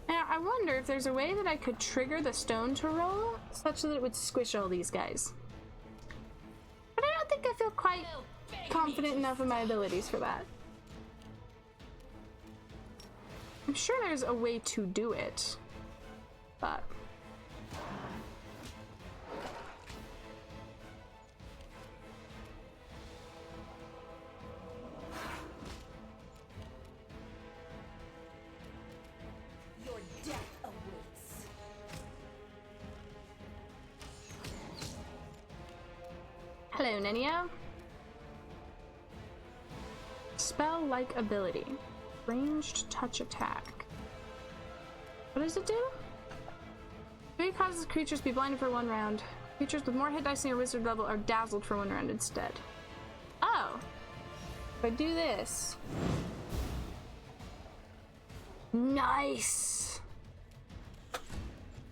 Now, I wonder if there's a way that I could trigger the stone to roll such that it would squish all these guys. But I don't think I feel quite confident enough in my abilities for that. I'm sure there's a way to do it, but... Your death awaits. Hello, Nenio. Spell-like ability. Ranged touch attack. What does it do? It causes creatures to be blinded for 1 round. Creatures with more hit dice than your wizard level are dazzled for 1 round instead. Oh! If I do this... Nice!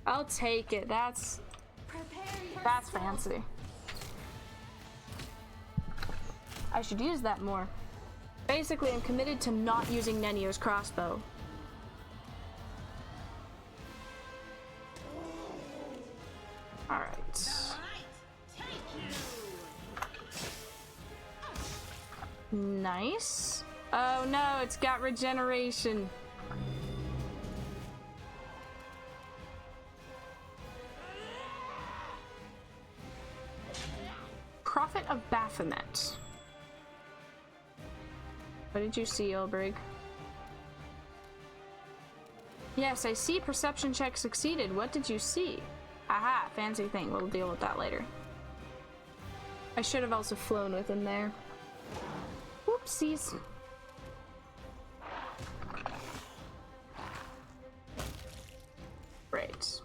I'll take it. That's fancy. I should use that more. Basically, I'm committed to not using Nenio's crossbow. Alright. Nice. Oh no, it's got regeneration. Prophet of Baphomet. What did you see, Olbrig? Yes, I see. Perception check succeeded. What did you see? Aha, fancy thing. We'll deal with that later. I should have also flown with him there. Whoopsies. Right.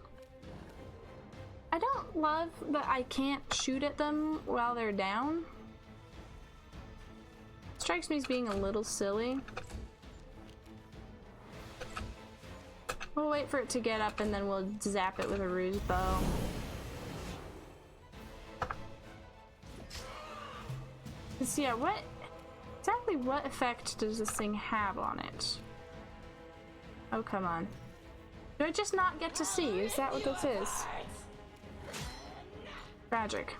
I don't love that I can't shoot at them while they're down. Strikes me as being a little silly. We'll wait for it to get up and then we'll zap it with a ruse bow. So yeah, exactly what effect does this thing have on it? Oh, come on. Do I just not get to see? Is that what this is? Tragic.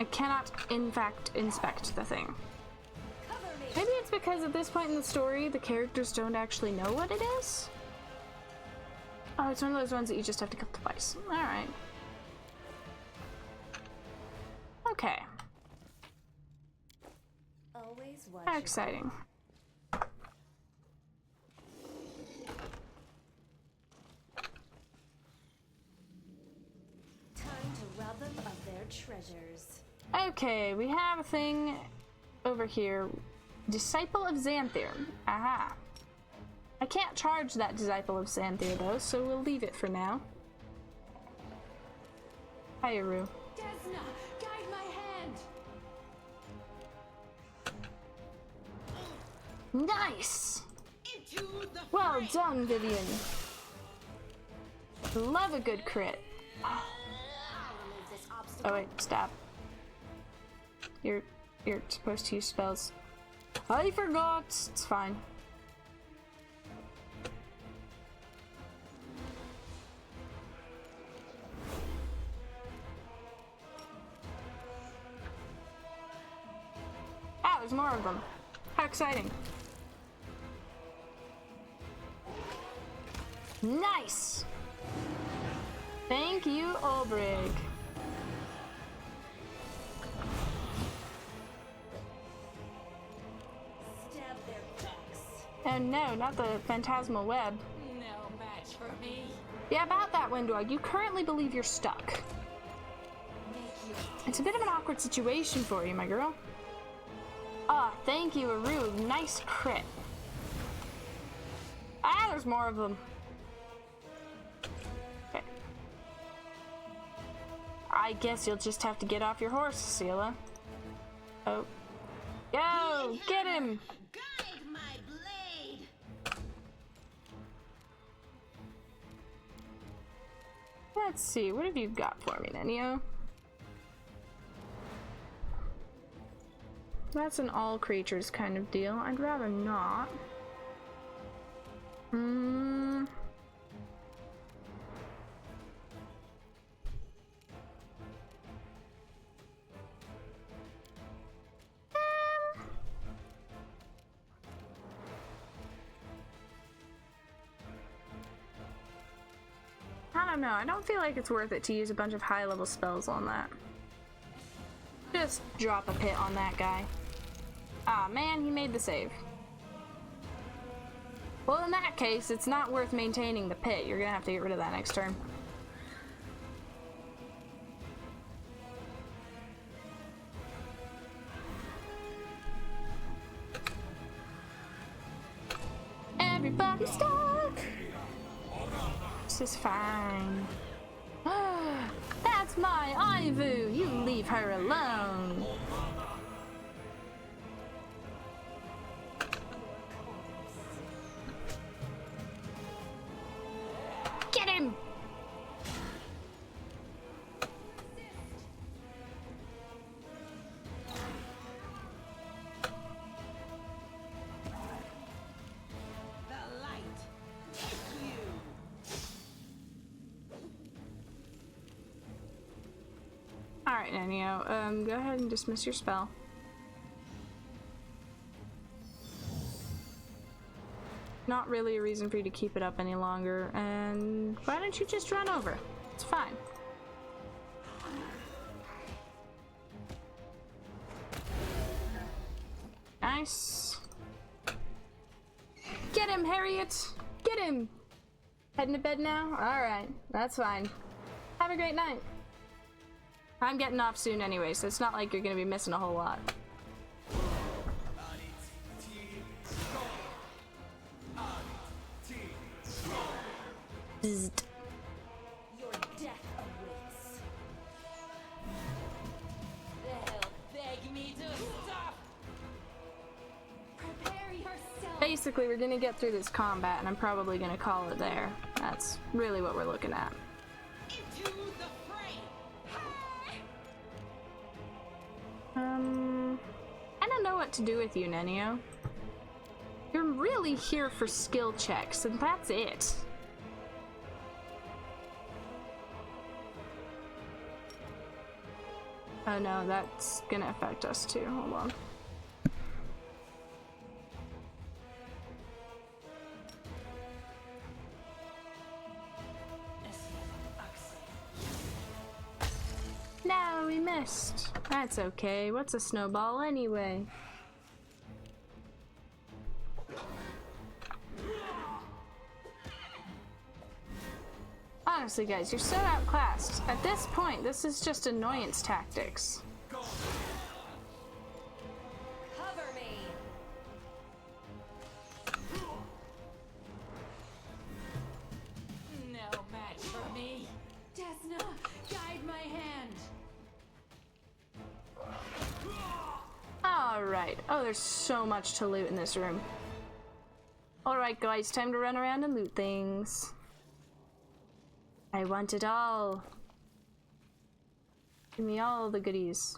I cannot, in fact, inspect the thing. Maybe it's because at this point in the story, the characters don't actually know what it is? Oh, it's one of those ones that you just have to kill twice. Alright. Okay. Always watch. How exciting. Time to rob them of their treasures. Okay, we have a thing over here. Disciple of Xanthir. Aha. I can't charge that Disciple of Xanthir though, so we'll leave it for now. Hi, Aru. Desna, guide my hand. Nice! Well done, Vivian. Love a good crit. Oh wait, stop. You're supposed to use spells. I forgot! It's fine. Ah, there's more of them. How exciting. Nice! Thank you, Olbrig. Stab their backs. Oh no, not the phantasmal web. No match for me. Yeah, about that, Windwag. You currently believe you're stuck. It's a bit of an awkward situation for you, my girl. Ah, thank you, Aru. Nice crit. Ah, there's more of them. Okay. I guess you'll just have to get off your horse, Cecilia. Oh. Go! Get him! Guide my blade. Let's see, what have you got for me, Nenio? That's an all creatures kind of deal. I'd rather not. I don't know. I don't feel like it's worth it to use a bunch of high-level spells on that. Just drop a pit on that guy. Ah, man, he made the save. Well, in that case, it's not worth maintaining the pit. You're gonna have to get rid of that next turn. Everybody stop! This is fine. That's my Ivu! You leave her alone! Get him! The light. You. Alright, Nanio, go ahead and dismiss your spell. Not really a reason for you to keep it up any longer, and why don't you just run over? It's fine. Nice. Get him, Harriet! Get him! Heading to bed now? Alright, that's fine. Have a great night. I'm getting off soon anyway, so it's not like you're gonna be missing a whole lot. Bzzzt. Your death awaits. They'll beg me to stop. Prepare yourself. Basically, we're gonna get through this combat, and I'm probably gonna call it there. That's really what we're looking at. Into the fray! I don't know what to do with you, Nenio. You're really here for skill checks, and that's it. Oh no, that's gonna affect us too. Hold on. No, we missed. That's okay. What's a snowball anyway? Honestly, guys, you're so outclassed. At this point, this is just annoyance tactics. Cover me. No match for me. Desna, guide my hand. Alright. Oh, there's so much to loot in this room. Alright, guys, time to run around and loot things. I want it all. Give me all the goodies.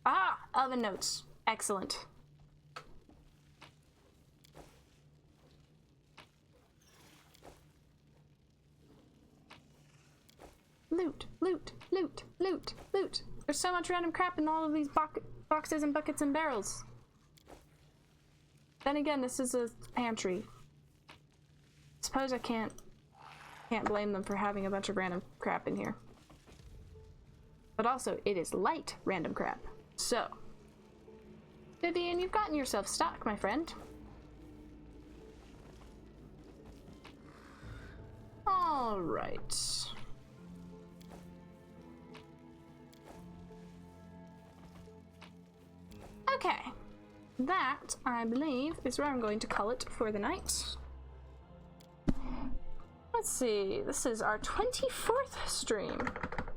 Ah! Elven notes. Excellent. Loot, loot, loot, loot, loot. There's so much random crap in all of these boxes and buckets and barrels. Then again, this is a pantry. Suppose I can't blame them for having a bunch of random crap in here. But also, it is light random crap. So, Vivian, you've gotten yourself stock, my friend. All right. Okay. That, I believe, is where I'm going to call it for the night. Let's see, this is our 24th stream.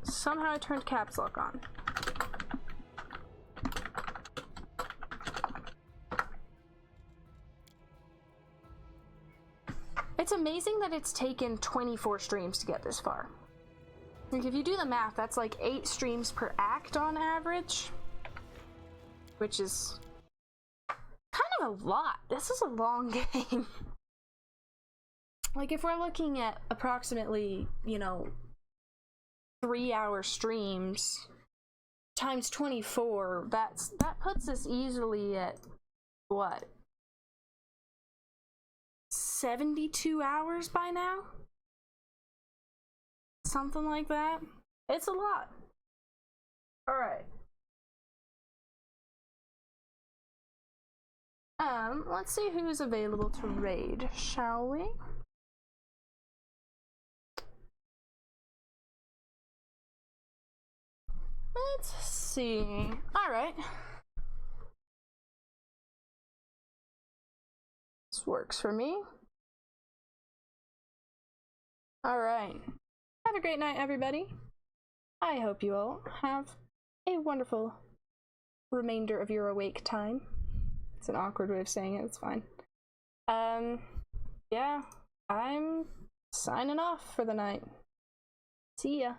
Somehow I turned caps lock on. It's amazing that it's taken 24 streams to get this far. Like, if you do the math, that's like 8 streams per act on average. Which is kind of a lot. This is a long game. Like, if we're looking at approximately, 3-hour streams times 24, that puts us easily at, what? 72 hours by now? Something like that. It's a lot. Alright. Let's see who's available to raid, shall we? Let's see. Alright. This works for me. Alright. Have a great night, everybody. I hope you all have a wonderful remainder of your awake time. It's an awkward way of saying it, it's fine. Yeah, I'm signing off for the night. See ya.